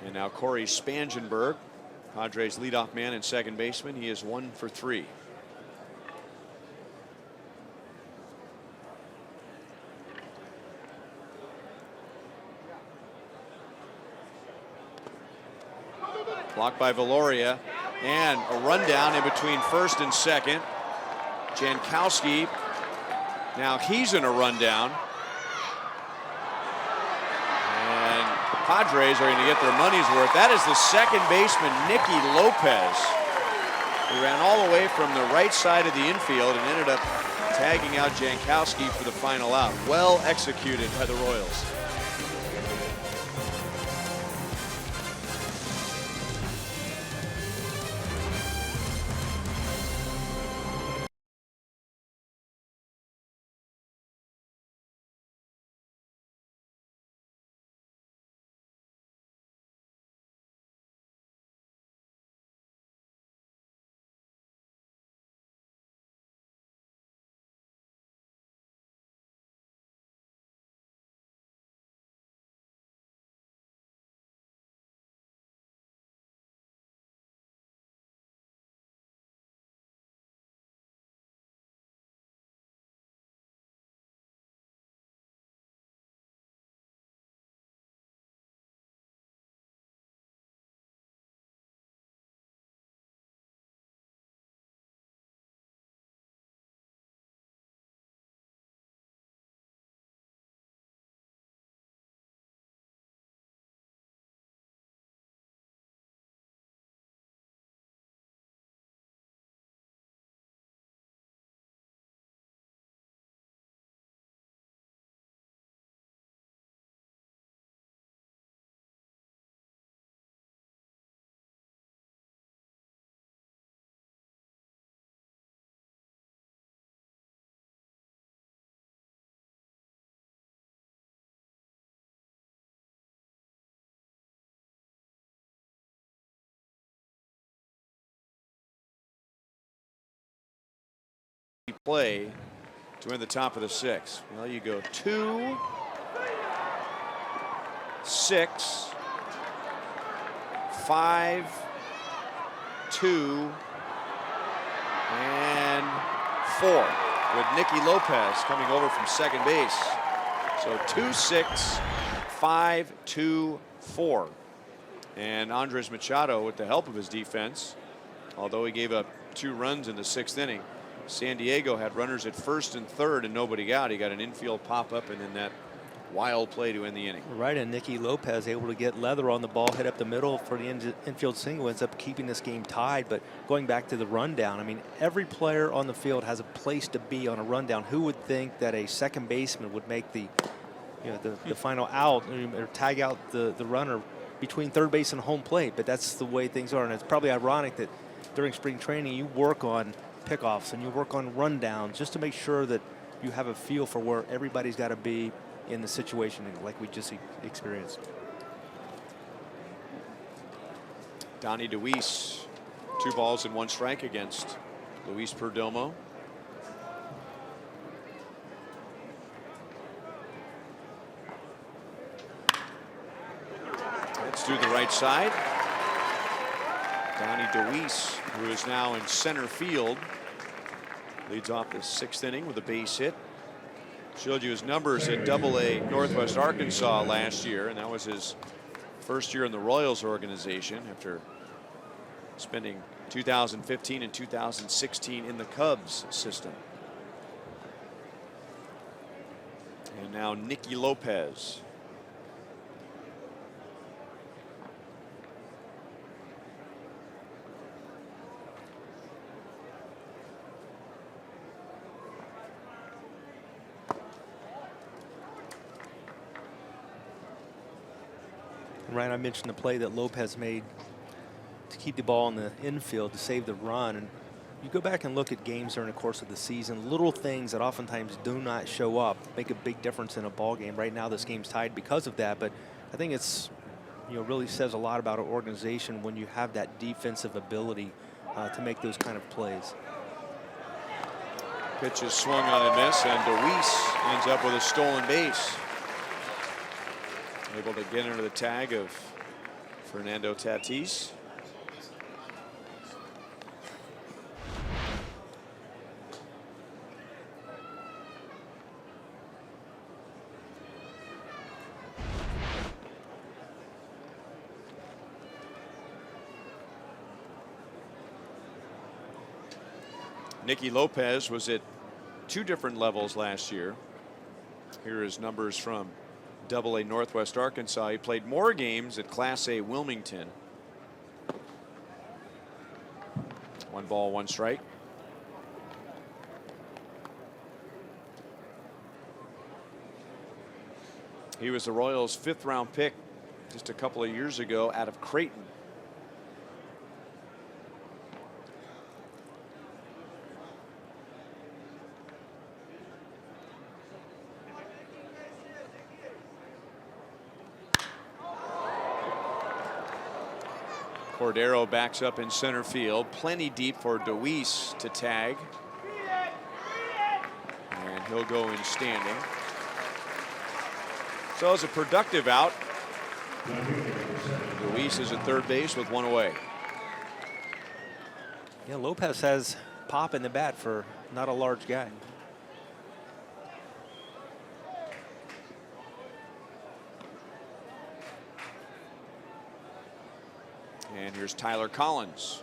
And now Corey Spangenberg, Padres leadoff man and second baseman. He is 1 for 3. Blocked by Valoria, and a rundown in between first and second. Jankowski, now he's in a rundown. And the Padres are going to get their money's worth. That is the second baseman, Nicky Lopez, who ran all the way from the right side of the infield and ended up tagging out Jankowski for the final out. Well executed by the Royals. Play to win the top of the 6th. Well, you go 2, 6, 5, 2, and 4 with Nicky Lopez coming over from second base. So 2, 6, 5, 2, 4. And Andres Machado, with the help of his defense, although he gave up 2 runs in the 6th inning, San Diego had runners at first and third and nobody out. He got an infield pop up and then that wild play to end the inning. Right, and Nicky Lopez able to get leather on the ball, hit up the middle for the infield single, ends up keeping this game tied. But going back to the rundown, I mean, every player on the field has a place to be on a rundown. Who would think that a second baseman would make the, the final out or tag out the runner between third base and home plate? But that's the way things are, and it's probably ironic that during spring training you work on pickoffs and you work on rundowns just to make sure that you have a feel for where everybody's got to be in the situation like we just experienced. Donnie DeWeese, 2 balls and 1 strike against Luis Perdomo. through the right side. Donnie DeWeese, who is now in center field, leads off the 6th inning with a base hit. Showed you his numbers at AA Northwest Arkansas last year, and that was his first year in the Royals organization after spending 2015 and 2016 in the Cubs system. And now Nicky Lopez. Ryan, I mentioned the play that Lopez made to keep the ball in the infield to save the run. And you go back and look at games during the course of the season, little things that oftentimes do not show up make a big difference in a ball game. Right now, this game's tied because of that, but I think it's, really says a lot about an organization when you have that defensive ability to make those kind of plays. Pitch is swung on and miss, and DeWeese ends up with a stolen base. Able to get into the tag of Fernando Tatis. Nicky Lopez was at 2 different levels last year. Here are his numbers from AA Northwest Arkansas. He played more games at Class A Wilmington. 1 ball, 1 strike. He was the Royals' 5th round pick just a couple of years ago out of Creighton. Cordero backs up in center field, plenty deep for DeWeese to tag, and he'll go in standing. So it's a productive out. DeWeese is at third base with 1 away. Yeah, Lopez has pop in the bat for not a large guy. And here's Tyler Collins.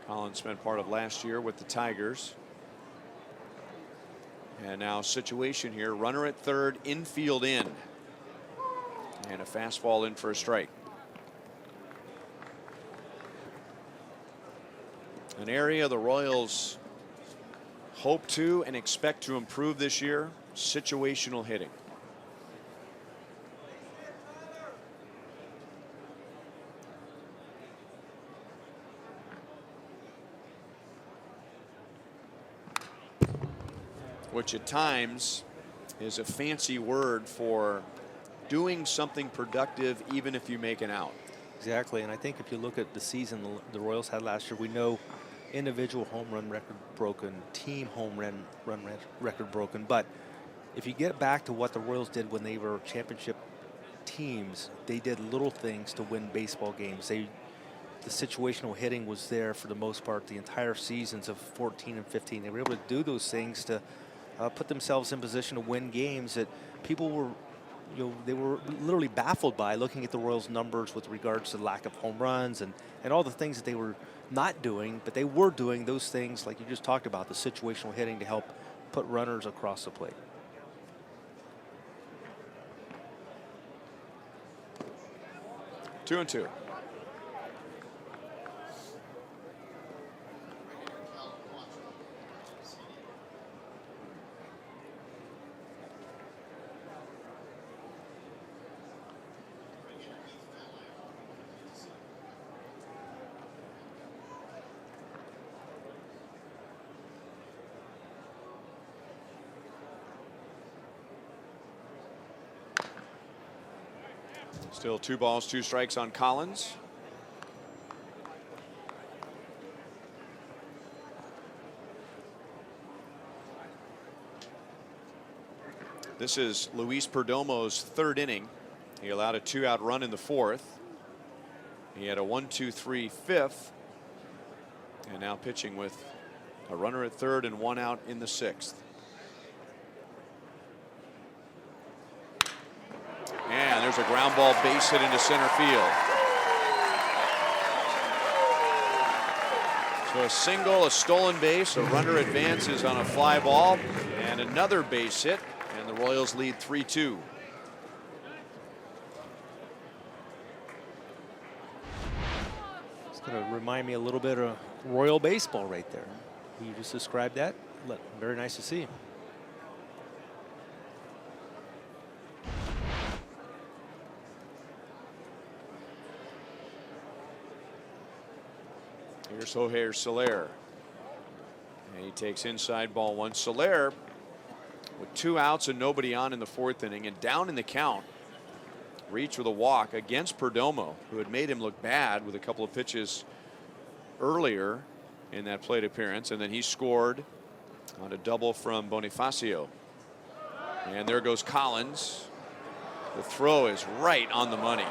Collins spent part of last year with the Tigers. And now situation here, runner at third, infield in. And a fastball in for a strike. An area the Royals hope to and expect to improve this year, situational hitting. Which at times is a fancy word for doing something productive even if you make an out. Exactly, and I think if you look at the season the Royals had last year, we know individual home run record broken, team home run record broken, but if you get back to what the Royals did when they were championship teams, they did little things to win baseball games. The situational hitting was there for the most part the entire seasons of 14 and 15. They were able to do those things to put themselves in position to win games that people were, they were literally baffled by looking at the Royals' numbers with regards to the lack of home runs and all the things that they were not doing, but they were doing those things like you just talked about, the situational hitting to help put runners across the plate. Two and two. Still 2 balls, 2 strikes on Collins. This is Luis Perdomo's third inning. He allowed a 2-out run in the fourth. He had a 1-2-3 fifth. And now pitching with a runner at third and 1 out in the sixth. And there's a ground ball base hit into center field. So a single, a stolen base, a runner advances on a fly ball, and another base hit, and the Royals lead 3-2. It's going to remind me a little bit of Royal baseball right there. You just described that. Very nice to see. Here's Jorge Soler. And he takes inside ball one. Soler with 2 outs and nobody on in the fourth inning and down in the count. Reached with a walk against Perdomo, who had made him look bad with a couple of pitches earlier in that plate appearance. And then he scored on a double from Bonifacio. And there goes Collins. The throw is right on the money.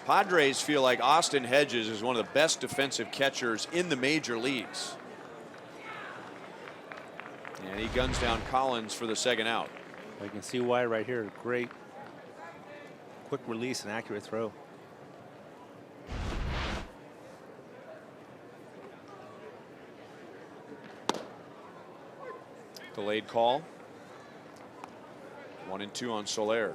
Padres feel like Austin Hedges is one of the best defensive catchers in the major leagues. And he guns down Collins for the second out. You can see why right here. Great quick release and accurate throw. Delayed call. 1-2 on Soler.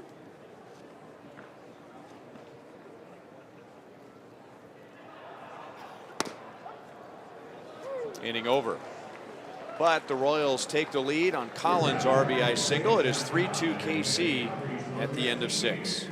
Inning over. But the Royals take the lead on Collins' RBI single. It is 3-2 KC at the end of 6.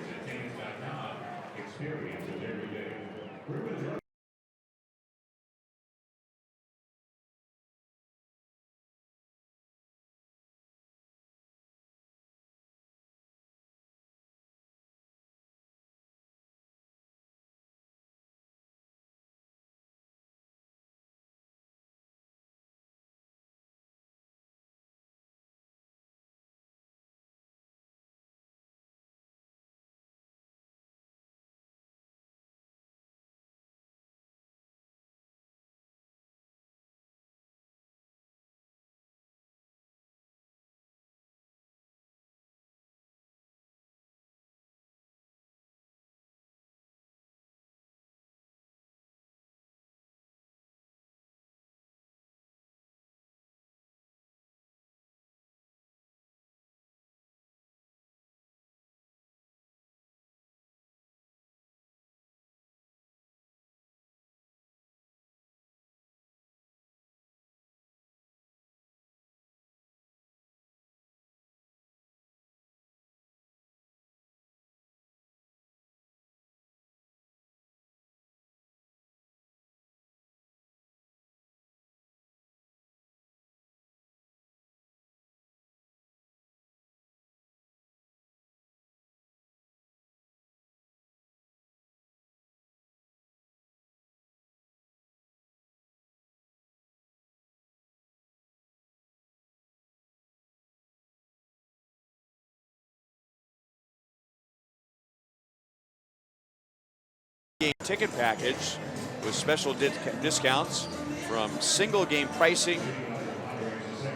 Game ticket package with special discounts from single game pricing.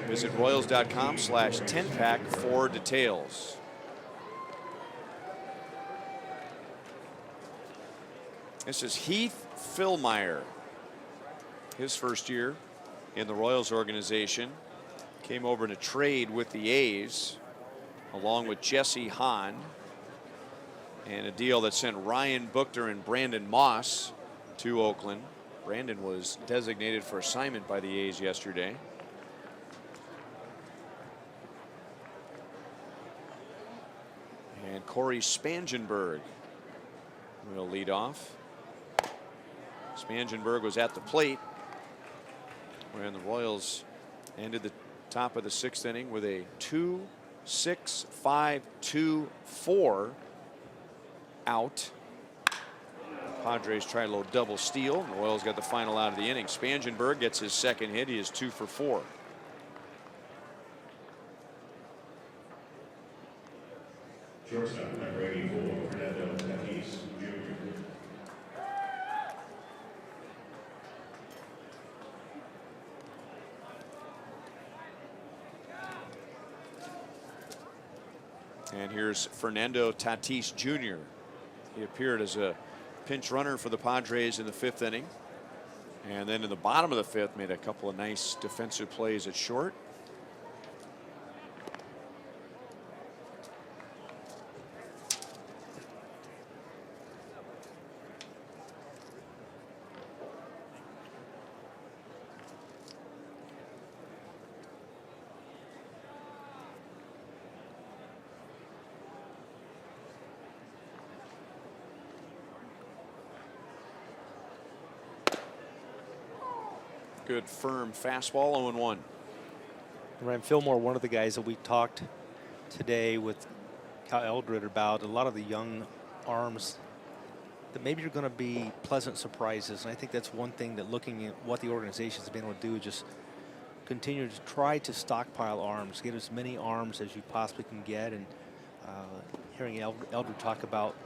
Visit Royals.com/10pack for details. This is Heath Philmeyer. His first year in the Royals organization. Came over in a trade with the A's along with Jesse Hahn. And a deal that sent Ryan Buchter and Brandon Moss to Oakland. Brandon was designated for assignment by the A's yesterday. And Corey Spangenberg will lead off. Spangenberg was at the plate when the Royals ended the top of the 6th inning with a 2-6-5-2-4 out. Padres try a little double steal. The Royals got the final out of the inning. Spangenberg gets his second hit. He is 2 for 4. Shortstop number 84, Fernando Tatis Jr. And here's Fernando Tatis Jr. He appeared as a pinch runner for the Padres in the 5th inning. And then in the bottom of the 5th, made a couple of nice defensive plays at short. Good firm fastball, 0-1. Ryan Fillmore, one of the guys that we talked today with Kyle Eldred about, a lot of the young arms that maybe are going to be pleasant surprises. And I think that's one thing that, looking at what the organization has been able to do, just continue to try to stockpile arms, get as many arms as you possibly can get. And hearing Eldred talk about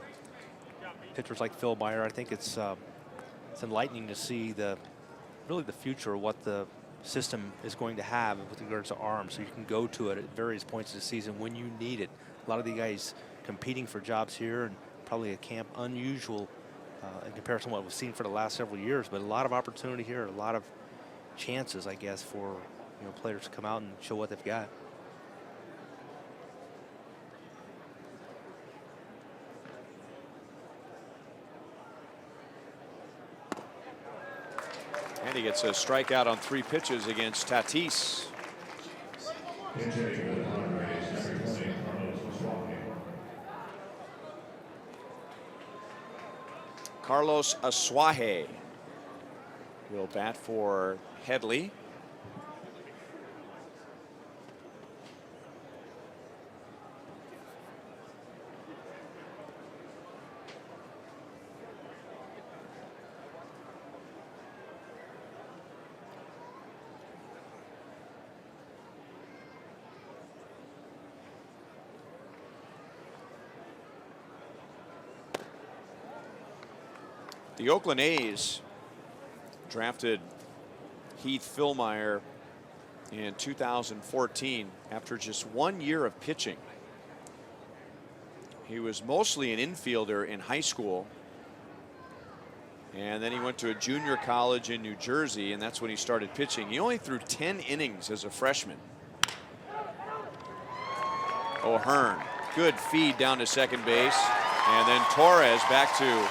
pitchers like Phil Meyer, I think it's enlightening to see really the future of what the system is going to have with regards to arms, so you can go to it at various points of the season when you need it. A lot of the guys competing for jobs here, and probably a camp unusual in comparison to what we've seen for the last several years, but a lot of opportunity here, a lot of chances, I guess, for players to come out and show what they've got. And he gets a strikeout on 3 pitches against Tatis. Carlos Asuaje will bat for Headley. The Oakland A's drafted Heath Fillmyer in 2014 after just 1 year of pitching. He was mostly an infielder in high school, and then he went to a junior college in New Jersey, and that's when he started pitching. He only threw 10 innings as a freshman. O'Hearn, good feed down to second base, and then Torres back to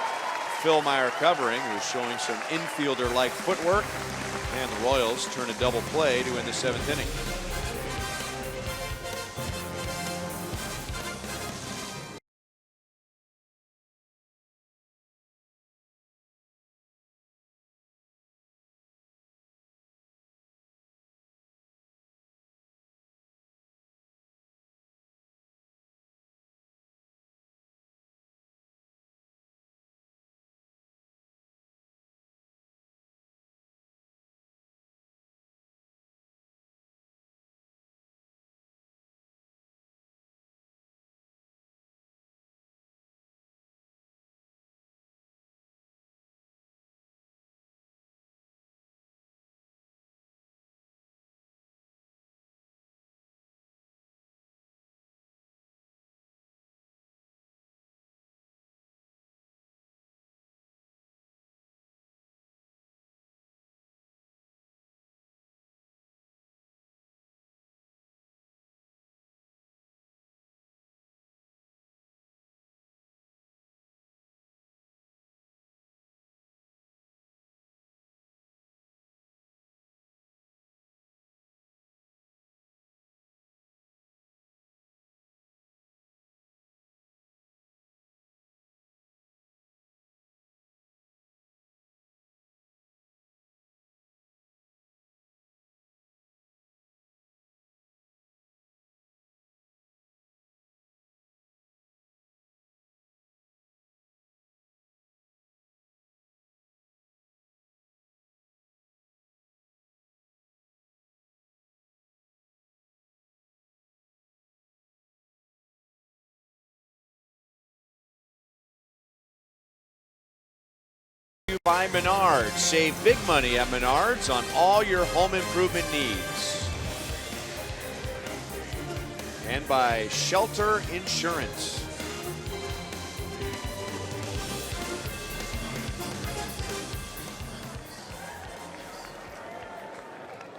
Fillmyer covering, who's showing some infielder-like footwork, and the Royals turn a double play to win the 7th inning. By Menards. Save big money at Menards on all your home improvement needs. And by Shelter Insurance.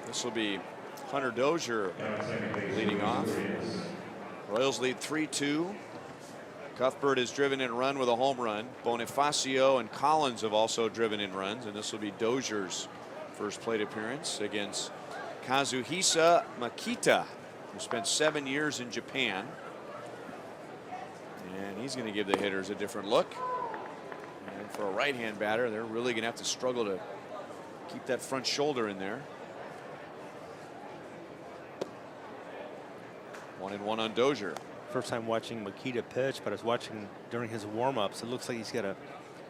This will be Hunter Dozier leading off. Royals lead 3-2. Cuthbert has driven in run with a home run. Bonifacio and Collins have also driven in runs, and this will be Dozier's first plate appearance against Kazuhisa Makita, who spent 7 years in Japan. And he's going to give the hitters a different look. And for a right-hand batter, they're really going to have to struggle to keep that front shoulder in there. 1-1 on Dozier. First time watching Makita pitch, but I was watching during his warm-ups. It looks like he's got a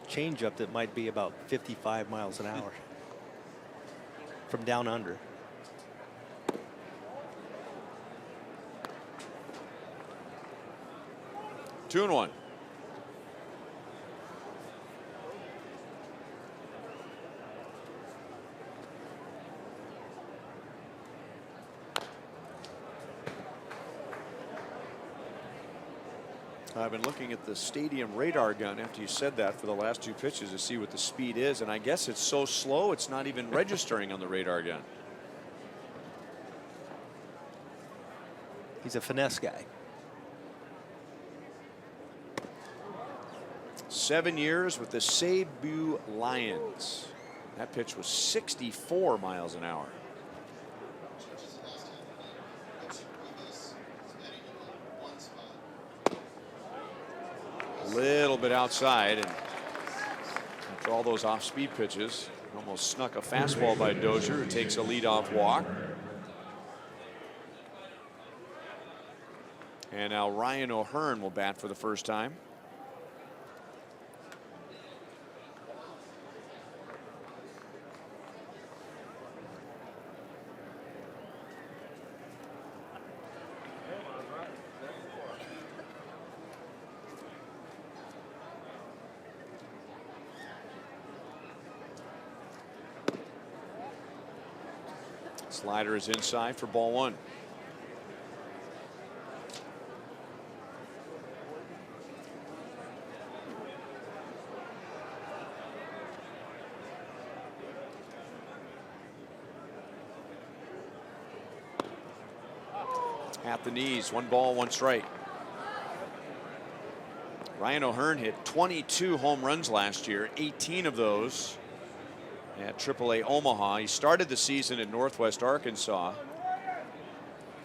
changeup that might be about 55 miles an hour from down under. 2-1. I've been looking at the stadium radar gun after you said that for the last 2 pitches to see what the speed is, and I guess it's so slow it's not even registering on the radar gun. He's a finesse guy. 7 years with the Cebu Lions. That pitch was 64 miles an hour. Little bit outside, and after all those off-speed pitches, almost snuck a fastball by Dozier, who takes a leadoff walk. And now Ryan O'Hearn will bat for the first time. Slider is inside for ball 1. At the knees, 1 ball, 1 strike. Ryan O'Hearn hit 22 home runs last year, 18 of those at AAA Omaha. He started the season at Northwest Arkansas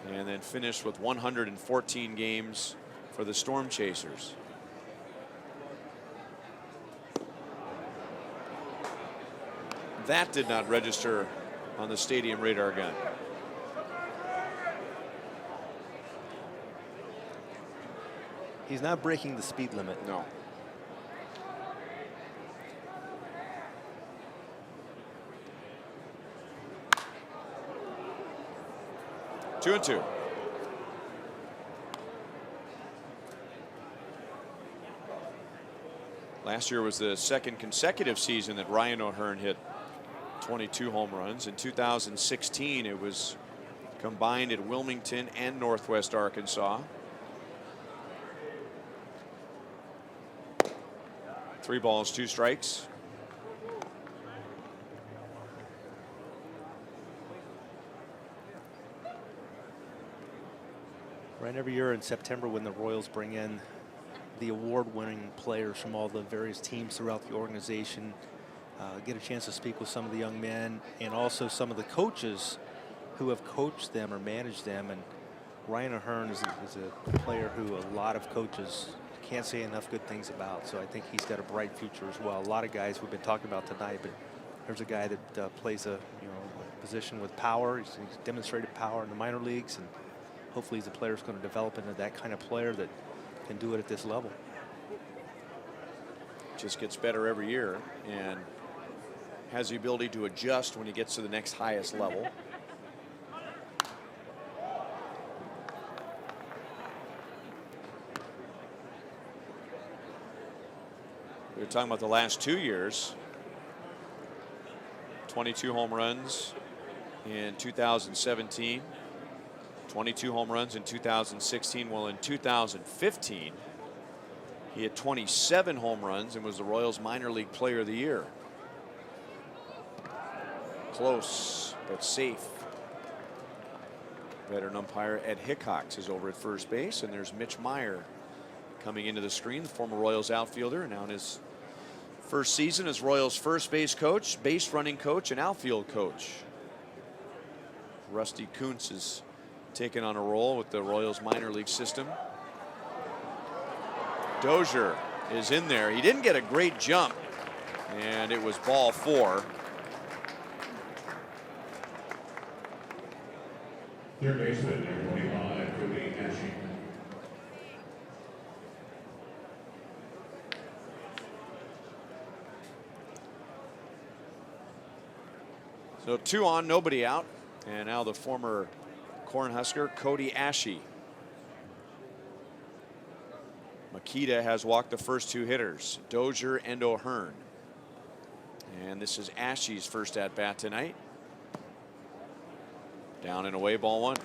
and then finished with 114 games for the Storm Chasers. That did not register on the stadium radar gun. He's not breaking the speed limit. No. Two and 2. Last year was the second consecutive season that Ryan O'Hearn hit 22 home runs. In 2016, it was combined at Wilmington and Northwest Arkansas. 3 balls, 2 strikes. Right, every year in September when the Royals bring in the award-winning players from all the various teams throughout the organization, get a chance to speak with some of the young men and also some of the coaches who have coached them or managed them. And Ryan O'Hearn is a player who a lot of coaches can't say enough good things about. So I think he's got a bright future as well. A lot of guys we've been talking about tonight, but there's a guy that plays a position with power. He's demonstrated power in the minor leagues, and hopefully the player is going to develop into that kind of player that can do it at this level. Just gets better every year and has the ability to adjust when he gets to the next highest level. We were talking about the last 2 years. 22 home runs in 2017. 22 home runs in 2016. Well, in 2015, he had 27 home runs and was the Royals minor league player of the year. Close, but safe. Veteran umpire Ed Hickox is over at first base, and there's Mitch Meyer coming into the screen, the former Royals outfielder, now in his first season as Royals first base coach, base running coach, and outfield coach. Rusty Kuntz is taking on a role with the Royals minor league system. Dozier is in there. He didn't get a great jump, and it was ball 4. Third baseman, number 25, Cody Ashe. So 2 on, nobody out. And now the former Cornhusker, Cody Ashe. Makita has walked the first 2 hitters, Dozier and O'Hearn. And this is Ashe's first at bat tonight. Down and away, ball 1.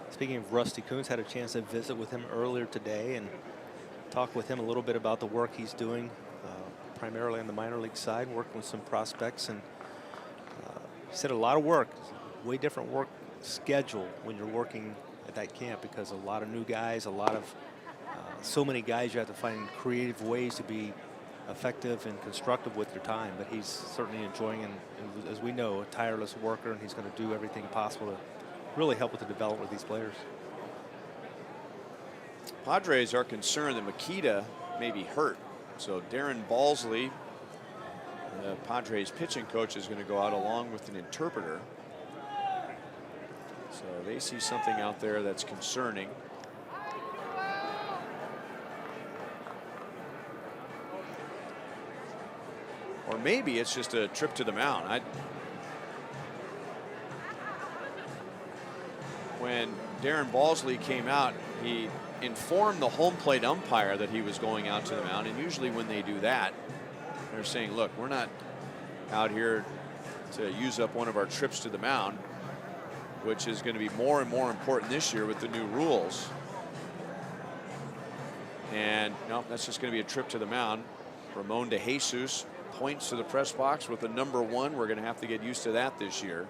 Speaking of Rusty Kuntz, had a chance to visit with him earlier today and talk with him a little bit about the work he's doing, primarily on the minor league side, working with some prospects. And he said a lot of work, way different work schedule when you're working at that camp, because a lot of new guys, a lot of so many guys, you have to find creative ways to be effective and constructive with your time. But he's certainly enjoying, and as we know, a tireless worker, and he's going to do everything possible to really help with the development of these players. Padres are concerned that Makita may be hurt, so Darren Balsley, the Padres pitching coach, is going to go out along with an interpreter. So they see something out there that's concerning. Or maybe it's just a trip to the mound. When Darren Balsley came out, he informed the home plate umpire that he was going out to the mound. And usually when they do that, they're saying, look, we're not out here to use up one of our trips to the mound, which is going to be more and more important this year with the new rules. And no, that's just going to be a trip to the mound. Ramon De Jesus points to the press box with the number 1. We're going to have to get used to that this year.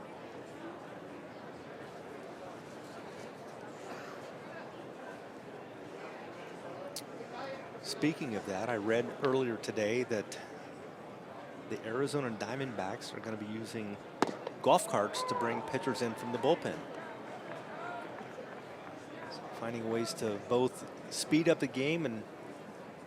Speaking of that, I read earlier today that the Arizona Diamondbacks are going to be using golf carts to bring pitchers in from the bullpen. So finding ways to both speed up the game and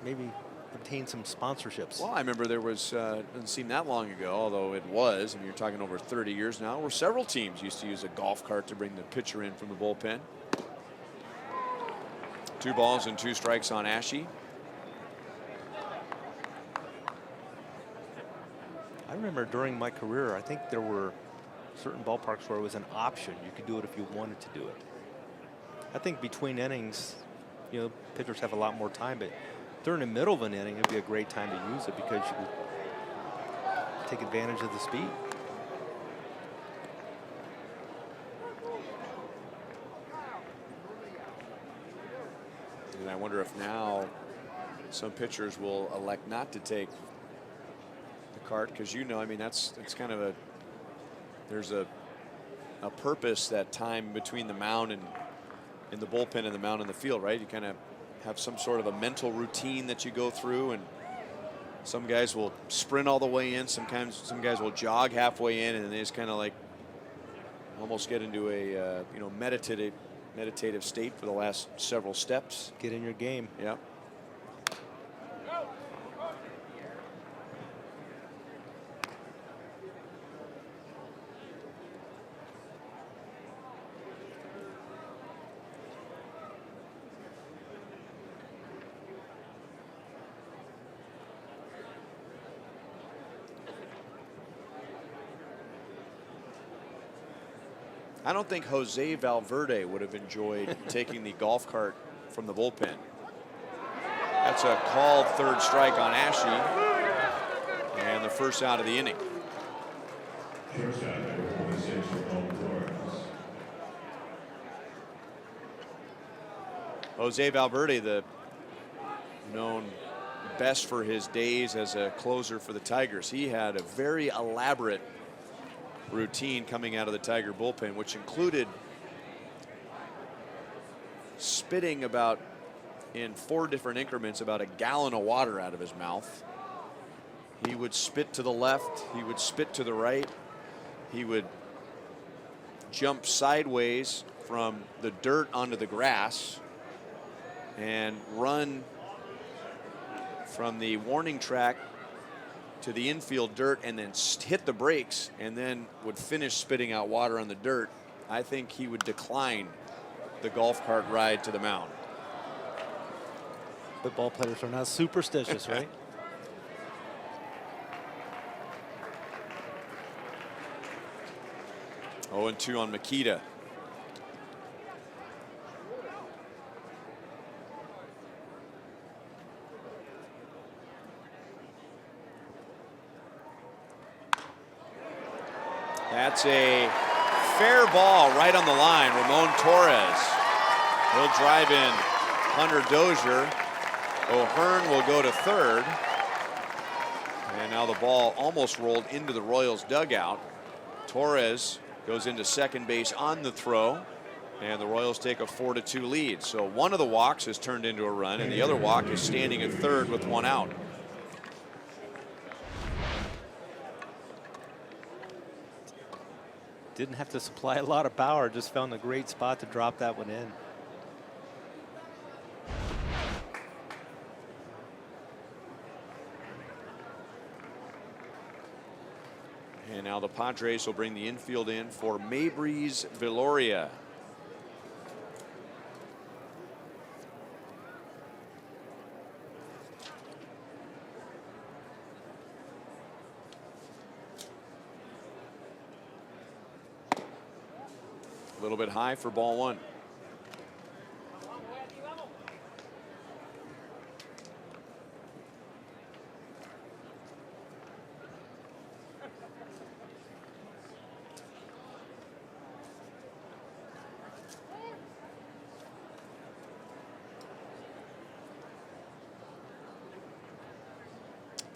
maybe obtain some sponsorships. Well, I remember there was, doesn't seem that long ago, although it was, I mean, you're talking over 30 years now, where several teams used to use a golf cart to bring the pitcher in from the bullpen. 2 balls and 2 strikes on Ashe. I remember during my career, I think there were certain ballparks where it was an option. You could do it if you wanted to do it. I think between innings, you know, pitchers have a lot more time, but during the middle of an inning, it'd be a great time to use it because you could take advantage of the speed. And I wonder if now some pitchers will elect not to take the cart, because, you know, I mean, it's kind of there's a purpose, that time between the mound and in the bullpen and the mound in the field, right? You kind of have some sort of a mental routine that you go through, and some guys will sprint all the way in. Sometimes some guys will jog halfway in, and they just kind of like almost get into a you know, meditative state for the last several steps. Get in your game. Yeah. I don't think Jose Valverde would have enjoyed taking the golf cart from the bullpen. That's a called 3rd strike on Ashe, and the first out of the inning. Shortstop, number 46, Ramon Torres. Jose Valverde, the known best for his days as a closer for the Tigers. He had a very elaborate routine coming out of the Tiger bullpen, which included spitting about, in 4 different increments, about a gallon of water out of his mouth. He would spit to the left, he would spit to the right, he would jump sideways from the dirt onto the grass and run from the warning track to the infield dirt and then hit the brakes and then would finish spitting out water on the dirt. I think he would decline the golf cart ride to the mound. But ball players are not superstitious, right? Oh, and 2 on Makita. That's a fair ball right on the line. Ramon Torres. He'll drive in Hunter Dozier. O'Hearn will go to third. And now the ball almost rolled into the Royals dugout. Torres goes into second base on the throw. And the Royals take a 4-2 lead. So one of the walks has turned into a run, and the other walk is standing at third with 1 out. Didn't have to supply a lot of power, just found a great spot to drop that one in. And now the Padres will bring the infield in for Maybreeze Viloria. A little bit high for ball 1.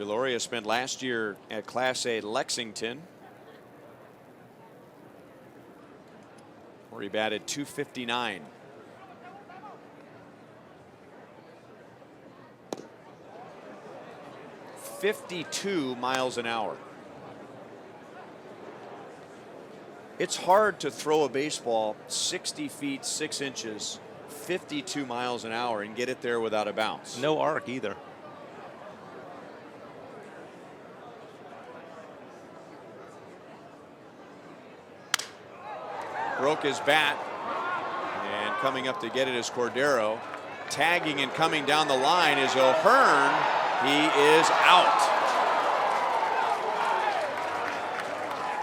Viloria spent last year at Class A Lexington, where he batted .259. .52 miles an hour. It's hard to throw a baseball 60 feet 6 inches, 52 miles an hour, and get it there without a bounce. No arc either. Broke his bat, and coming up to get it is Cordero. Tagging and coming down the line is O'Hearn. He is out.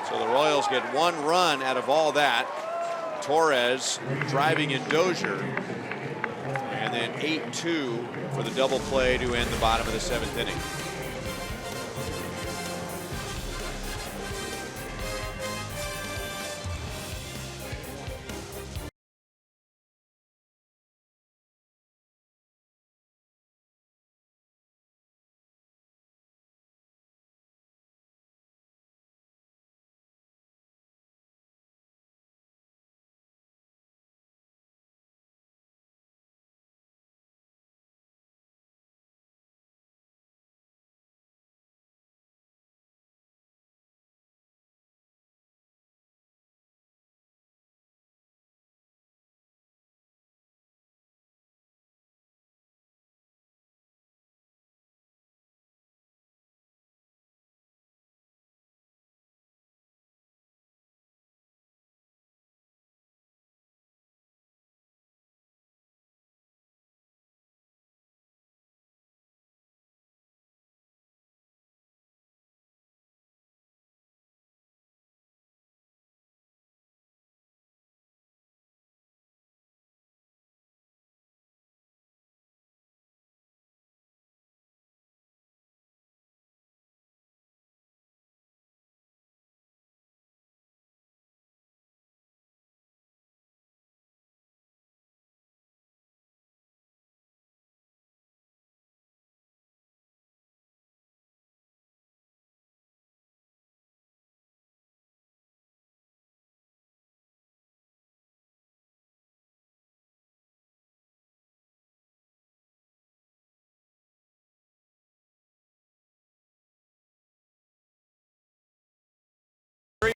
So the Royals get 1 run out of all that. Torres driving in Dozier, and then 8-2 for the double play to end the bottom of the 7th inning.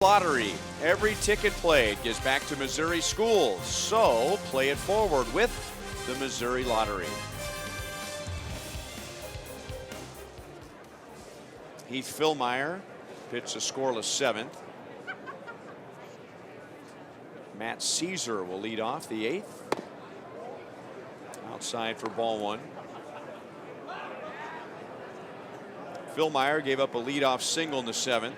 Lottery. Every ticket played gives back to Missouri schools, so play it forward with the Missouri Lottery. Heath Philmeyer pitched a scoreless 7th. Matt Caesar will lead off the 8th. Outside for ball 1. Philmeyer gave up a leadoff single in the 7th,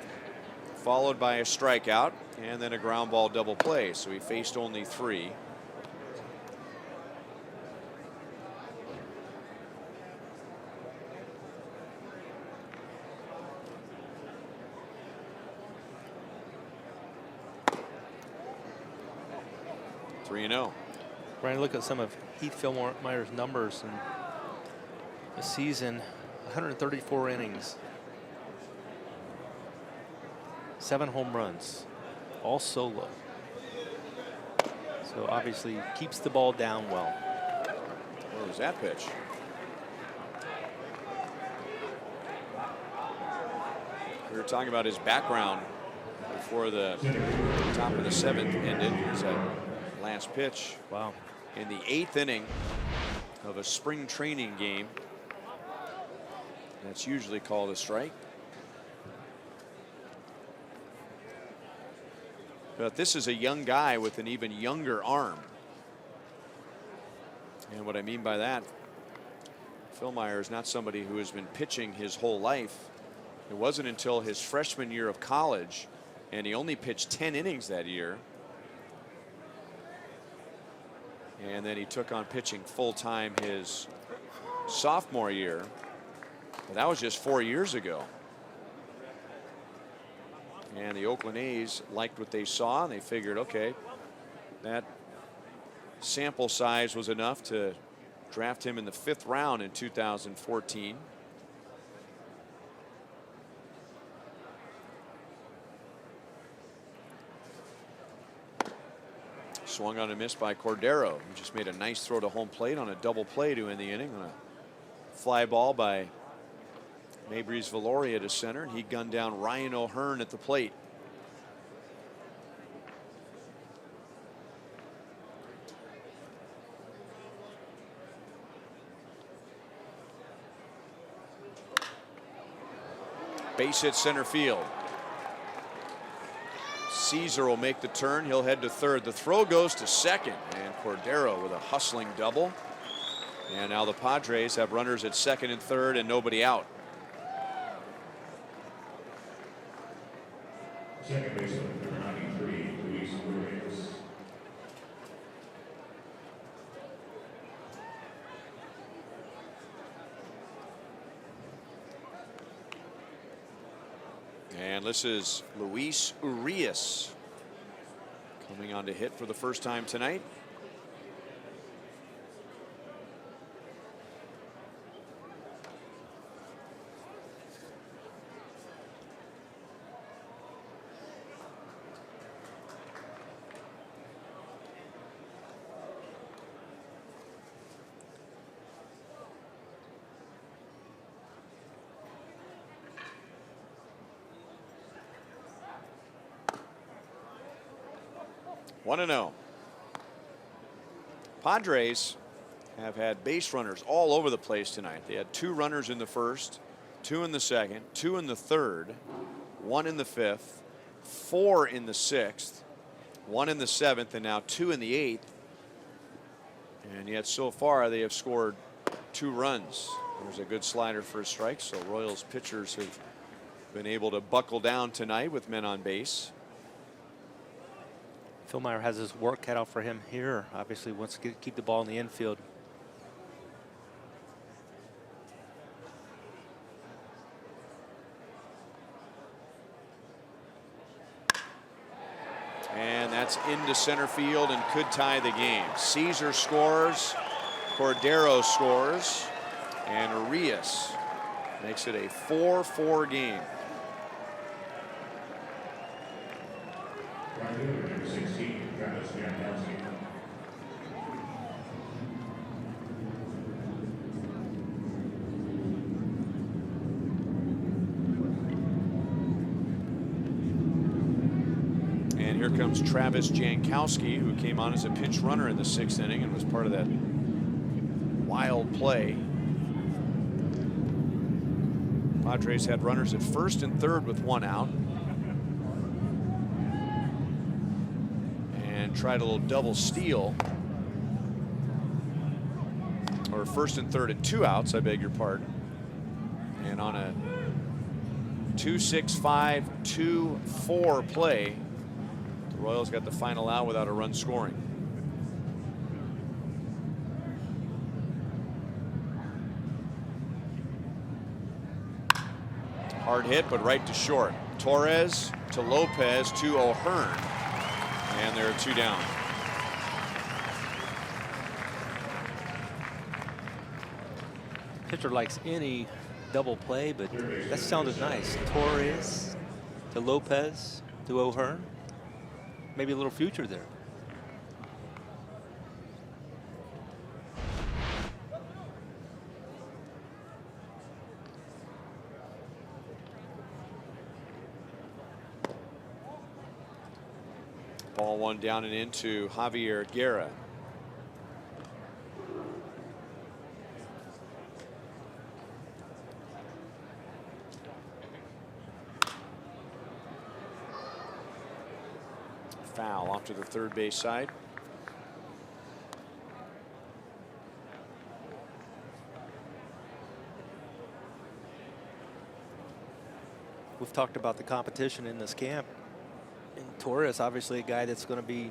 followed by a strikeout and then a ground ball double play, so he faced only 3. Brian, look at some of Heath Philmeyer's numbers in the season. 134 innings, 7 home runs, all solo. So obviously keeps the ball down well. Where was that pitch? We were talking about his background before the top of the 7th ended. It's that last pitch. Wow. In the 8th inning of a spring training game. That's usually called a strike. But this is a young guy with an even younger arm. And what I mean by that, Philmeyer is not somebody who has been pitching his whole life. It wasn't until his freshman year of college, and he only pitched 10 innings that year. And then he took on pitching full-time his sophomore year. But that was just 4 years ago. And the Oakland A's liked what they saw, and they figured, okay, that sample size was enough to draft him in the 5th round in 2014. Swung on a miss by Cordero, who just made a nice throw to home plate on a double play to end the inning on a fly ball by Mabrys Valoria to center, and he gunned down Ryan O'Hearn at the plate. Base hit center field. Caesar will make the turn. He'll head to 3rd. The throw goes to 2nd, and Cordero with a hustling double. And now the Padres have runners at 2nd and 3rd and nobody out. Second baseman, number 93, Luis Urias. And this is Luis Urias coming on to hit for the first time tonight. One and 0. Padres have had base runners all over the place tonight. They had 2 runners in the 1st, 2 in the 2nd, 2 in the 3rd, 1 in the 5th, 4 in the 6th, 1 in the 7th, and now 2 in the 8th. And yet so far they have scored 2 runs. There's a good slider for a strike, so Royals pitchers have been able to buckle down tonight with men on base. Philmeyer has his work cut out for him here. Obviously wants to keep the ball in the infield. And that's into center field and could tie the game. Caesar scores, Cordero scores, and Urias makes it a 4-4 game. Number 16, Travis Jankowski. here comes Travis Jankowski, who came on as a pinch runner in the 6th inning and was part of that wild play. Padres had runners at 1st and 3rd with 1 out. And tried a little double steal. Or 1st and 3rd and 2 outs, I beg your pardon. And on a 2-6-5, 2-4 play, the Royals got the final out without a run scoring. Hard hit, but right to short. Torres to Lopez to O'Hearn. And there are 2 down. Pitcher likes any double play, but that sounded nice. Torres to Lopez to O'Hearn. Maybe a little future there. Ball 1 down and into Javier Guerra. Foul off to the 3rd base side. We've talked about the competition in this camp. And Torres, obviously a guy that's going to be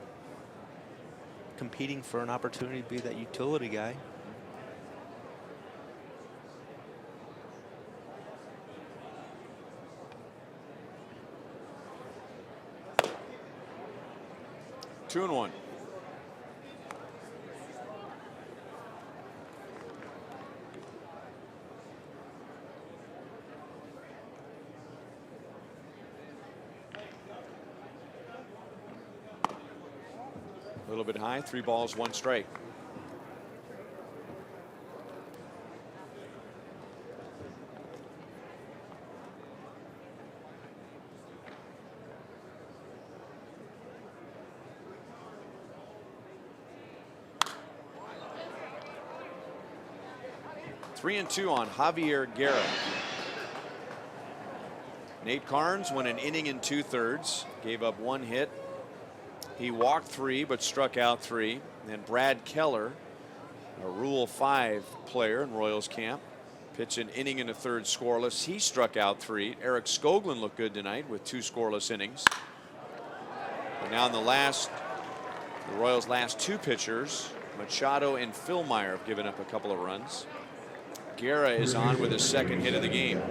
competing for an opportunity to be that utility guy. Two and one. A little bit high, 3 balls, 1 strike. Three and 2 on Javier Guerra. Nate Carnes went an inning and 2/3, gave up 1 hit. He walked 3 but struck out 3. And Brad Keller, a Rule 5 player in Royals camp, pitched an inning and a 1/3 scoreless. He struck out 3. Eric Skoglund looked good tonight with 2 scoreless innings. But now in the Royals' last 2 pitchers, Machado and Philmeyer, have given up a couple of runs. Guerra is on with his 2nd hit of the game.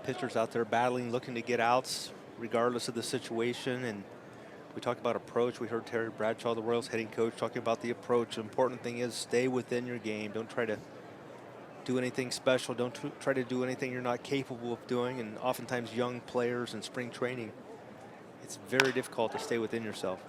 Pitchers out there battling, looking to get outs regardless of the situation. And we talked about approach. We heard Terry Bradshaw, the Royals hitting coach, talking about the approach. The important thing is stay within your game. Don't try to do anything special. Don't try to do anything you're not capable of doing. And oftentimes young players in spring training, it's very difficult to stay within yourself.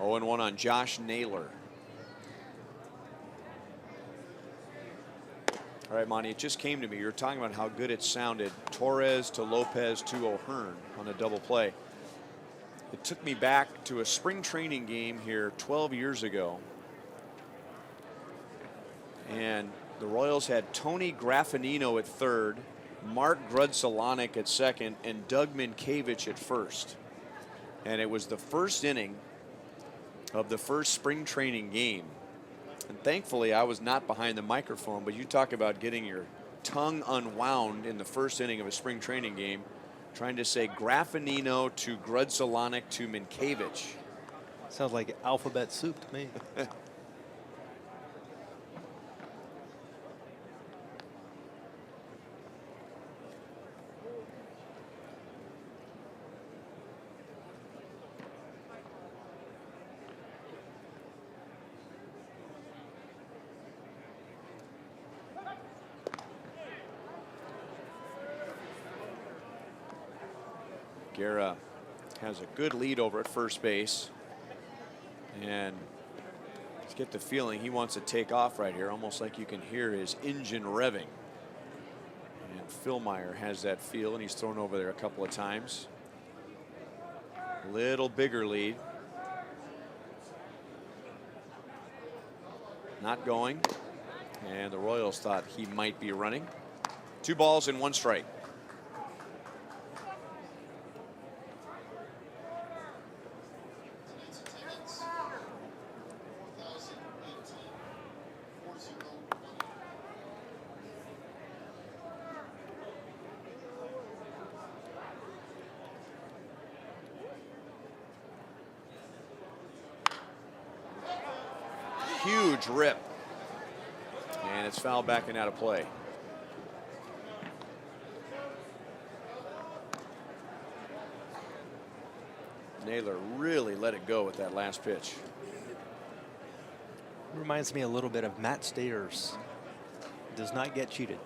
Oh and 1 on Josh Naylor. All right, Monty, it just came to me. You're talking about how good it sounded. Torres to Lopez to O'Hearn on a double play. It took me back to a spring training game here 12 years ago. And the Royals had Tony Graffinino at 3rd, Mark Grudzalanek at 2nd, and Doug Minkiewicz at 1st. And it was the 1st inning of the first spring training game. And thankfully I was not behind the microphone, but you talk about getting your tongue unwound in the 1st inning of a spring training game, trying to say Graffinino to Grudzalanek to Minkiewicz. Sounds like alphabet soup to me. Guerra has a good lead over at first base. And just get the feeling he wants to take off right here, almost like you can hear his engine revving. And Philmeyer has that feel, and he's thrown over there a couple of times. Little bigger lead. Not going. And the Royals thought he might be running. 2 balls and 1 strike. Huge rip. And it's fouled back and out of play. Naylor really let it go with that last pitch. Reminds me a little bit of Matt Stayers. Does not get cheated.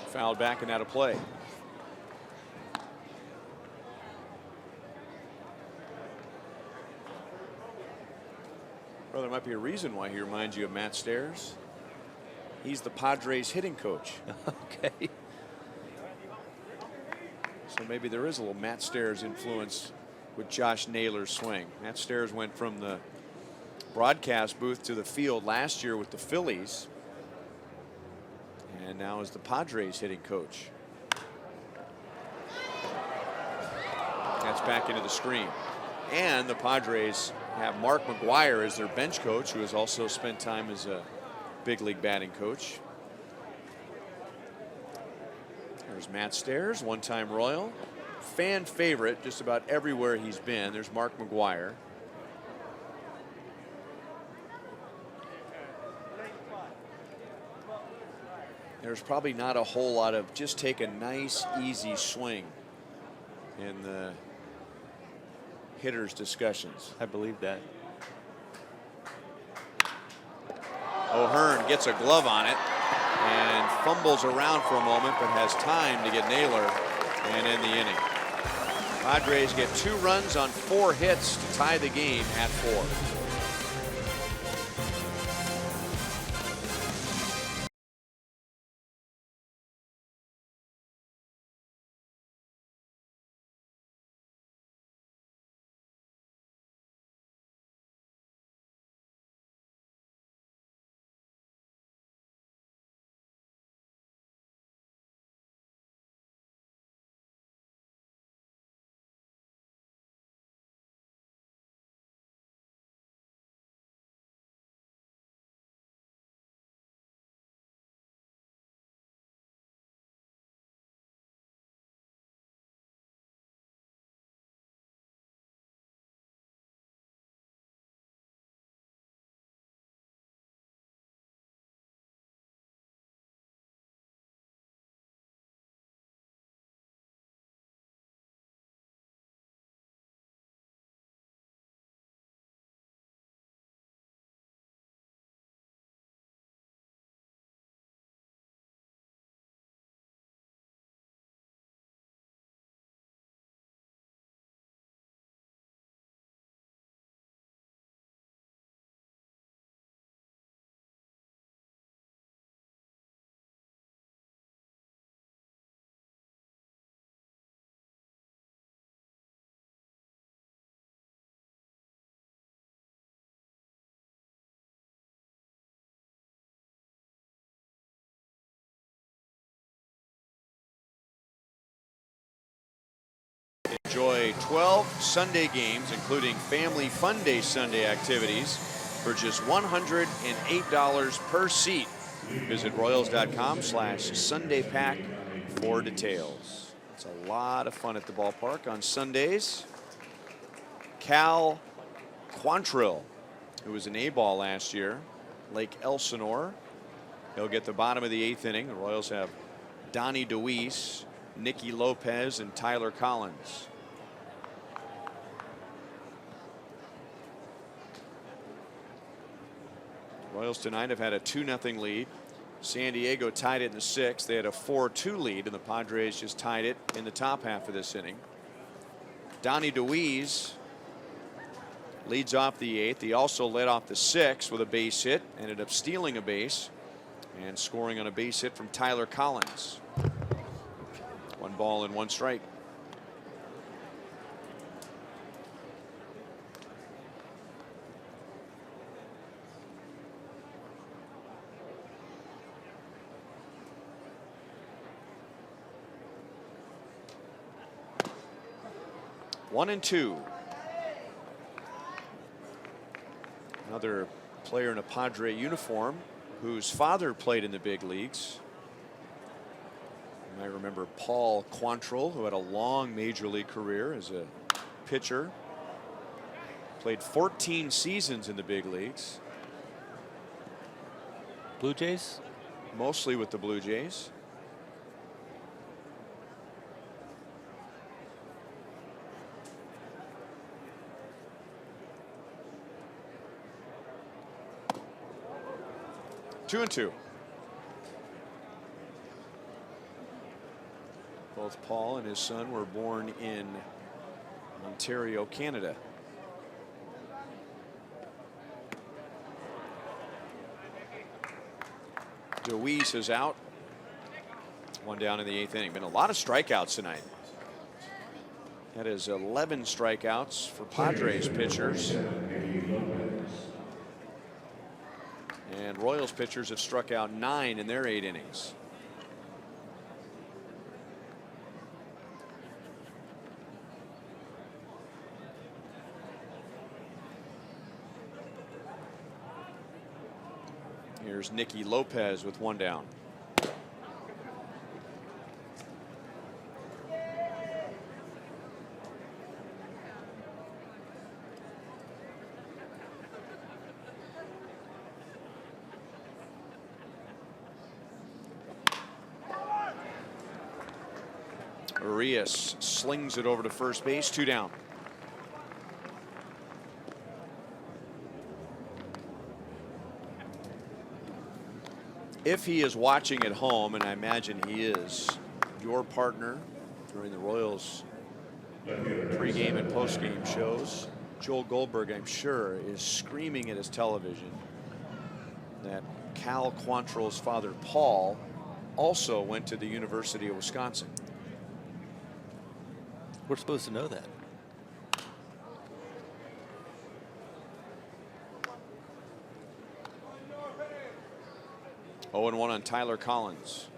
Fouled back and out of play. Well, there might be a reason why he reminds you of Matt Stairs. He's the Padres hitting coach. Okay. So maybe there is a little Matt Stairs influence with Josh Naylor's swing. Matt Stairs went from the broadcast booth to the field last year with the Phillies, and now is the Padres hitting coach. That's back into the screen. And the Padres have Mark McGuire as their bench coach, who has also spent time as a big league batting coach. There's Matt Stairs, one-time Royal. Fan favorite just about everywhere he's been. There's Mark McGuire. There's probably not a whole lot of just take a nice, easy swing in the hitters' discussions. I believe that. O'Hearn gets a glove on it and fumbles around for a moment, but has time to get Naylor and end the inning. Padres get 2 runs on 4 hits to tie the game at 4. Enjoy 12 Sunday games, including Family Fun Day Sunday activities, for just $108 per seat Visit Royals.com/Sunday Pack for details. It's a lot of fun at the ballpark on Sundays. Cal Quantrill, who was an A-ball last year, Lake Elsinore. He'll get the bottom of the 8th inning. The Royals have Donnie DeWeese, Nicky Lopez, and Tyler Collins. Royals tonight have had a 2-0 lead. San Diego tied it in the 6th. They had a 4-2 lead, and the Padres just tied it in the top half of this inning. Donnie DeWeese leads off the 8th. He also led off the 6th with a base hit, ended up stealing a base and scoring on a base hit from Tyler Collins. 1 ball and 1 strike. One and 2. Another player in a Padre uniform whose father played in the big leagues. You might remember Paul Quantrill, who had a long major league career as a pitcher. Played 14 seasons in the big leagues. Blue Jays? Mostly with the Blue Jays. Two and 2. Both Paul and his son were born in Ontario, Canada. DeWeese is out. 1 down in the 8th inning. Been a lot of strikeouts tonight. That is 11 strikeouts for Padres pitchers. And Royals pitchers have struck out 9 in their 8 innings. Here's Nicky Lopez with 1 down. Arias slings it over to first base, 2 down. If he is watching at home, and I imagine he is, your partner during the Royals pregame and postgame shows, Joel Goldberg, I'm sure, is screaming at his television that Cal Quantrill's father, Paul, also went to the University of Wisconsin. We're supposed to know that. Oh, and 1 on Tyler Collins.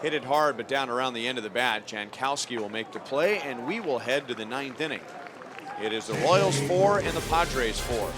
Hit it hard, but down around the end of the bat. Jankowski will make the play, and we will head to the 9th inning. It is the Royals 4 and the Padres 4.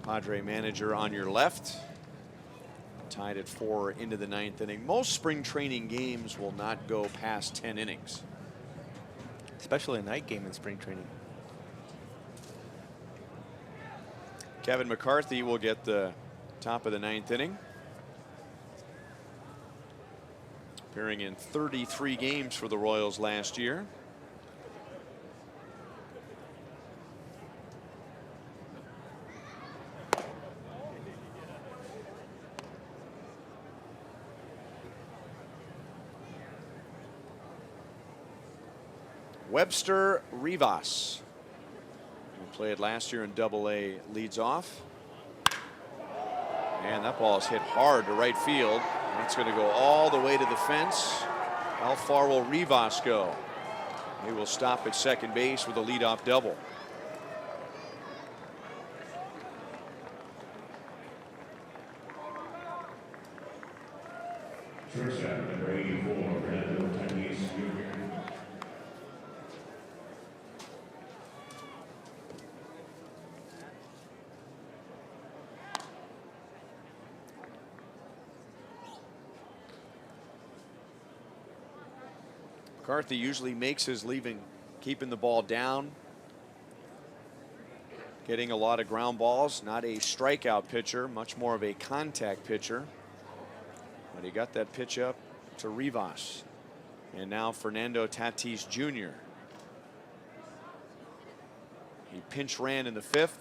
Padre manager on your left. Tied at 4 into the 9th inning. Most spring training games will not go past 10 innings. Especially a night game in spring training. Kevin McCarthy will get the top of the 9th inning. Appearing in 33 games for the Royals last year. Webster Rivas, who played last year in Double-A, leads off. And that ball is hit hard to right field. That's going to go all the way to the fence. How far will Rivas go? He will stop at second base with a leadoff double. Shortstop, number 84, Fernando Tatis Jr. McCarthy usually makes his living keeping the ball down, getting a lot of ground balls. Not a strikeout pitcher, much more of a contact pitcher. But he got that pitch up to Rivas. And now Fernando Tatis Jr. He pinch ran in the 5th,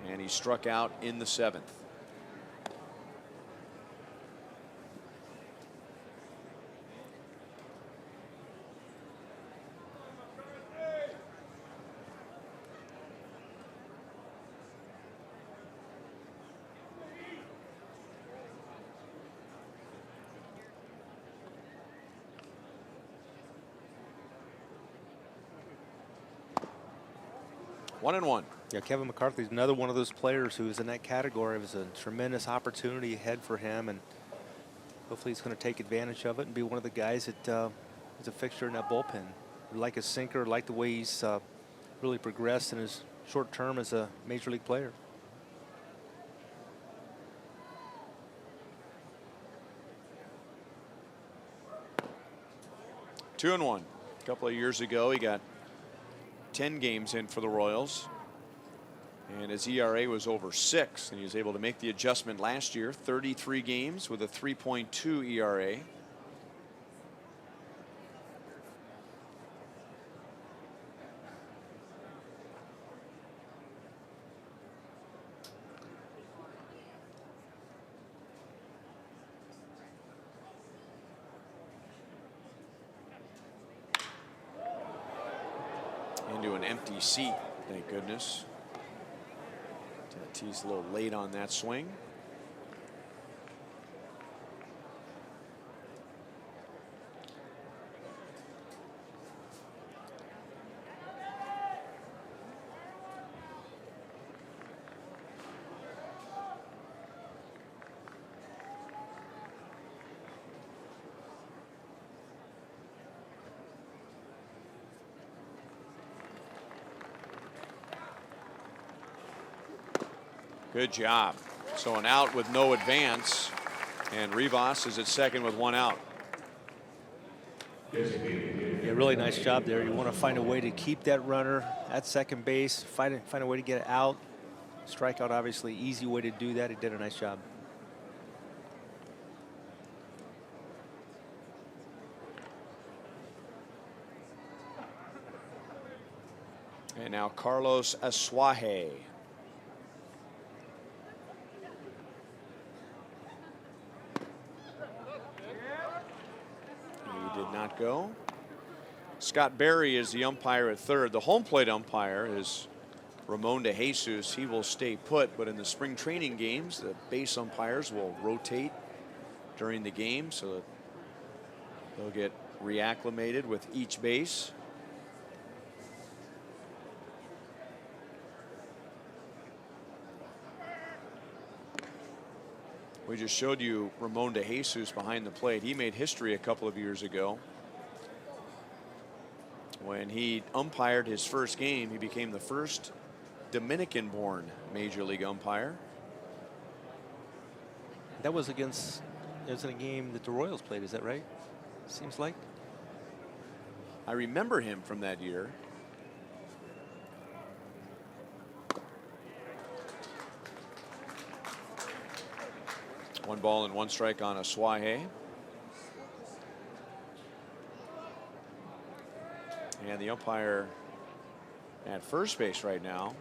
and he struck out in the 7th. One and one. Yeah, Kevin McCarthy is another one of those players who is in that category. It was a tremendous opportunity ahead for him, and hopefully he's going to take advantage of it and be one of the guys that is a fixture in that bullpen. Like his sinker, like the way he's really progressed in his short term as a major league player. Two and one. A couple of years ago, he got 10 games in for the Royals, and his ERA was over 6, and he was able to make the adjustment last year. 33 games with a 3.2 ERA. Into an empty seat, thank goodness. Tatis a little late on that swing. Good job. So an out with no advance, and Rivas is at second with 1 out. Yeah, really nice job there. You want to find a way to keep that runner at second base, find a way to get it out. Strikeout, obviously, easy way to do that. He did a nice job. And now Carlos Asuaje. Did not go. Scott Berry is the umpire at third. The home plate umpire is Ramon de Jesus. He will stay put, but in the spring training games, the base umpires will rotate during the game so that they'll get reacclimated with each base. We just showed you Ramon de Jesus behind the plate. He made history a couple of years ago. When he umpired his first game, he became the first Dominican-born Major League umpire. That was against, it was in a game that the Royals played, is that right? Seems like. I remember him from that year. One ball and one strike on Asuaje. And the umpire at first base right now,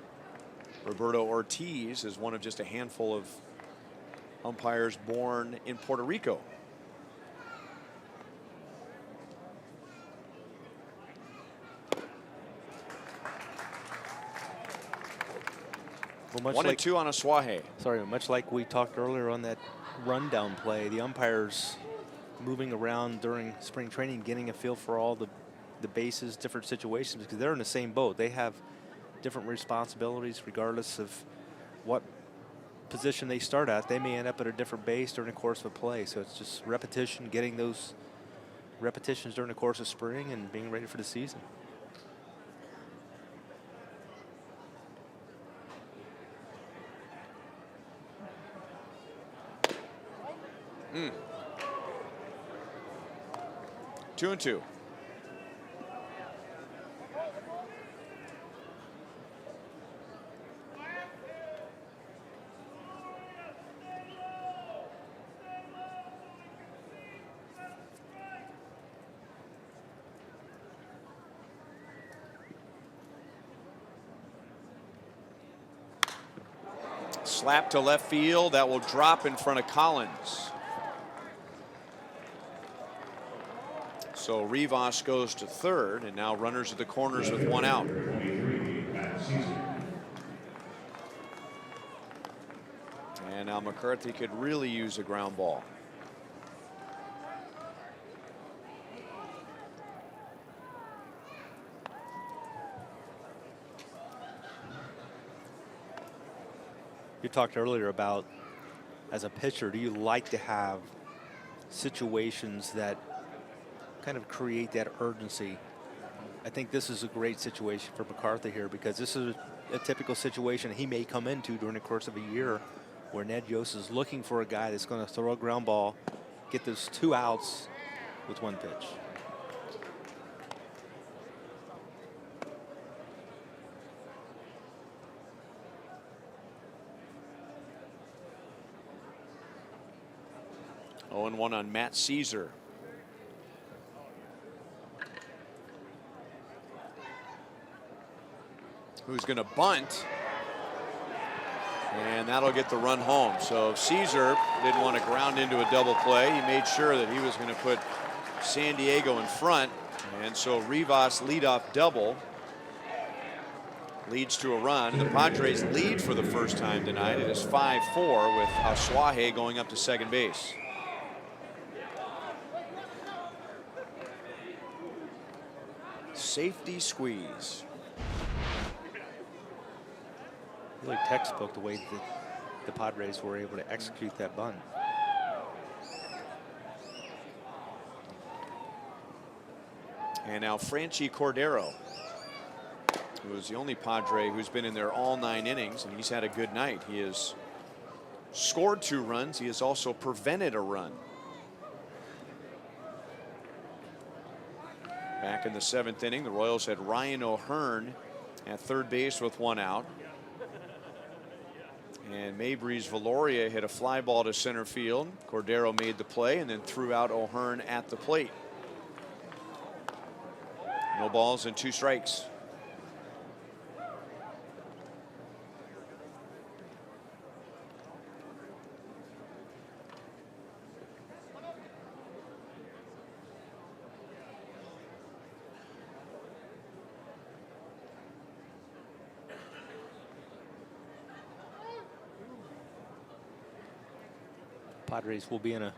Roberto Ortiz, is one of just a handful of umpires born in Puerto Rico. Well, 1-2 on Asuaje. Sorry, much like we talked earlier on that rundown play, the umpires moving around during spring training, getting a feel for all the bases, different situations, because they're in the same boat. They have different responsibilities regardless of what position they start at. They may end up at a different base during the course of a play. So it's just repetition, getting those repetitions during the course of spring and being ready for the season. Mm. 2-2. Slap to left field. That will drop in front of Collins. So Rivas goes to third, and now runners at the corners with one out. And now McCarthy could really use a ground ball. You talked earlier about, as a pitcher, do you like to have situations that kind of create that urgency? I think this is a great situation for McCarthy here, because this is a typical situation he may come into during the course of a year where Ned Yost is looking for a guy that's going to throw a ground ball, get those 2 outs with 1 pitch. Oh, and 1 on Matt Caesar. Who's going to bunt. And that'll get the run home. So Caesar didn't want to ground into a double play. He made sure that he was going to put San Diego in front. And so Rivas leadoff double leads to a run. And the Padres lead for the first time tonight. It is 5-4 with Asuaje going up to second base. Safety squeeze. Really textbook the way that the Padres were able to execute that bunt. And now Franchi Cordero, who is the only Padre who's been in there all 9 innings, and he's had a good night. He has scored 2 runs. He has also prevented a run. Back in the 7th inning, the Royals had Ryan O'Hearn at third base with 1 out. And Mabry's Valoria hit a fly ball to center field. Cordero made the play and then threw out O'Hearn at the plate. No balls and 2 strikes. Padres will be in a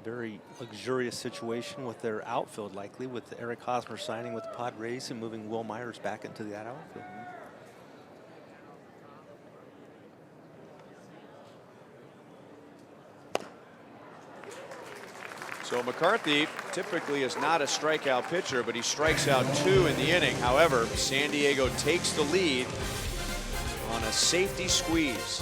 very luxurious situation with their outfield, likely, with Eric Hosmer signing with the Padres and moving Will Myers back into that outfield. So McCarthy typically is not a strikeout pitcher, but he strikes out 2 in the inning. However, San Diego takes the lead on a safety squeeze.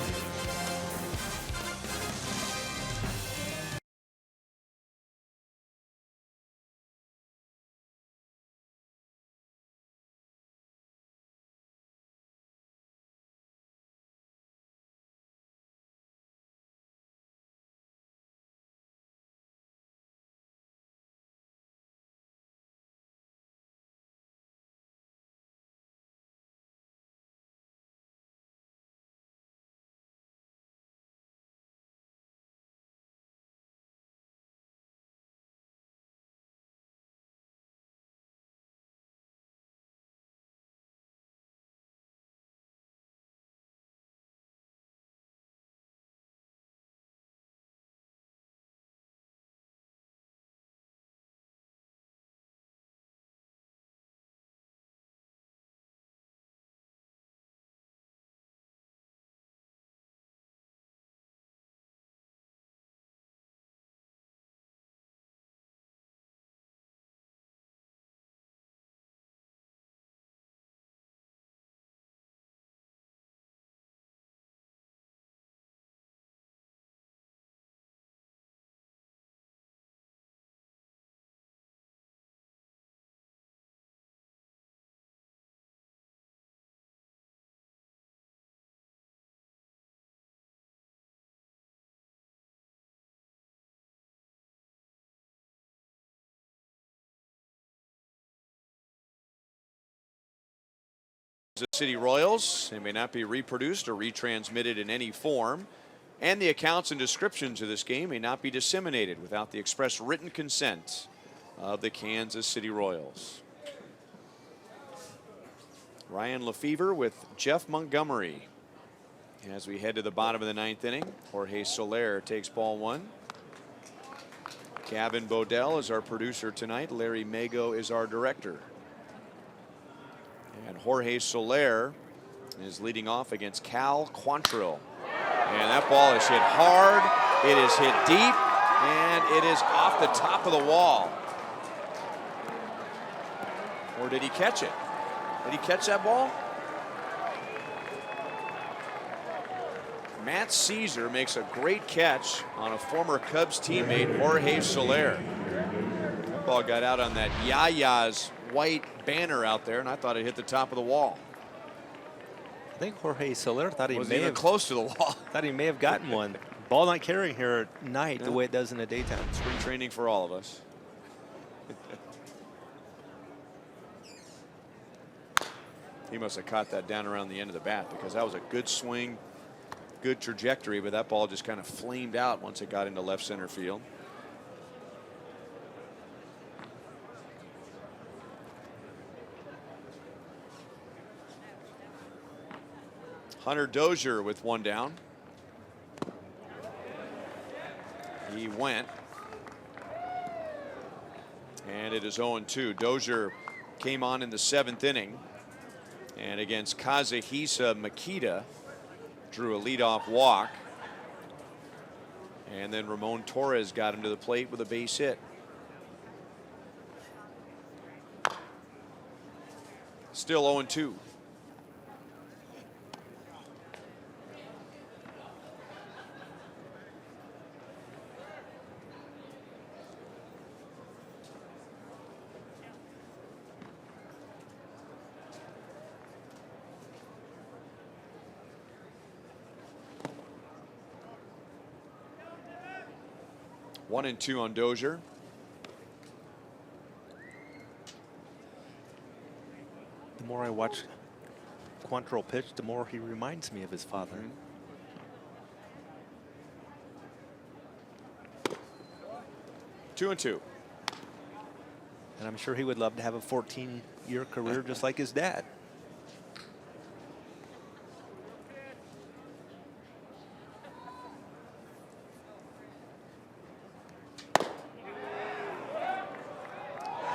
The City Royals. They may not be reproduced or retransmitted in any form, and the accounts and descriptions of this game may not be disseminated without the express written consent of the Kansas City Royals. Ryan Lefevre with Jeff Montgomery as we head to the bottom of the 9th inning. Jorge Soler takes ball 1. Gavin Bodell is our producer tonight. Larry Mago is our director. And Jorge Soler is leading off against Cal Quantrill. And that ball is hit hard, it is hit deep, and it is off the top of the wall. Or did he catch it? Did he catch that ball? Matt Caesar makes a great catch on a former Cubs teammate, Jorge Soler. That ball got out on that Yaya's white banner out there, and I thought it hit the top of the wall. I think Jorge Soler thought he may have close to the wall. Thought he may have gotten one. Ball not carrying here at night the way it does in the daytime. Spring training for all of us. He must have caught that down around the end of the bat, because that was a good swing, good trajectory, but that ball just kind of flamed out once it got into left center field. Hunter Dozier with 1 down. He went. And it is 0-2. Dozier came on in the 7th inning. And against Kazuhisa Makita, drew a leadoff walk. And then Ramon Torres got him to the plate with a base hit. Still 0-2. One and 2 on Dozier. The more I watch Quantrill pitch, the more he reminds me of his father. 2-2. And I'm sure he would love to have a 14-year career just like his dad.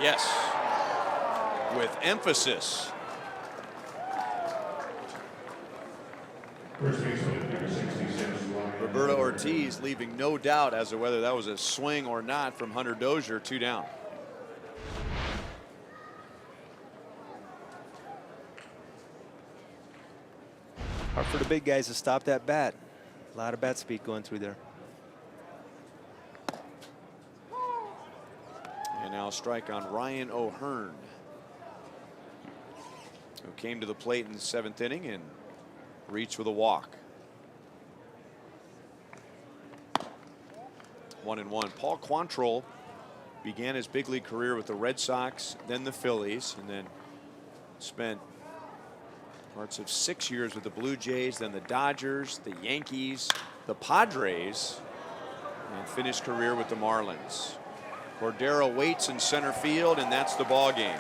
Yes, with emphasis. Roberto Ortiz leaving no doubt as to whether that was a swing or not from Hunter Dozier. 2 down. Hard for the big guys to stop that bat. A lot of bat speed going through there. And now a strike on Ryan O'Hearn, who came to the plate in the 7th inning and reached with a walk. 1-1. Paul Quantrill began his big league career with the Red Sox, then the Phillies, and then spent parts of 6 years with the Blue Jays, then the Dodgers, the Yankees, the Padres, and finished career with the Marlins. Cordero waits in center field, and that's the ball game.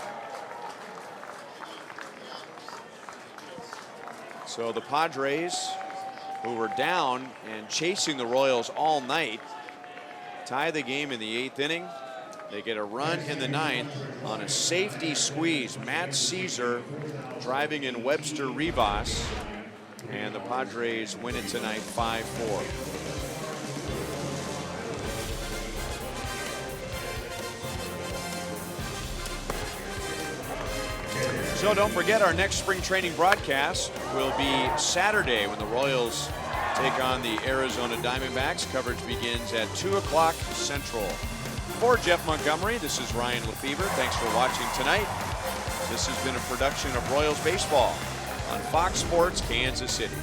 So the Padres, who were down and chasing the Royals all night, tie the game in the 8th inning. They get a run in the 9th on a safety squeeze. Matt Caesar driving in Webster Rivas, and the Padres win it tonight 5-4. So don't forget, our next spring training broadcast will be Saturday when the Royals take on the Arizona Diamondbacks. Coverage begins at 2 o'clock Central. For Jeff Montgomery, this is Ryan Lefebvre. Thanks for watching tonight. This has been a production of Royals Baseball on Fox Sports Kansas City.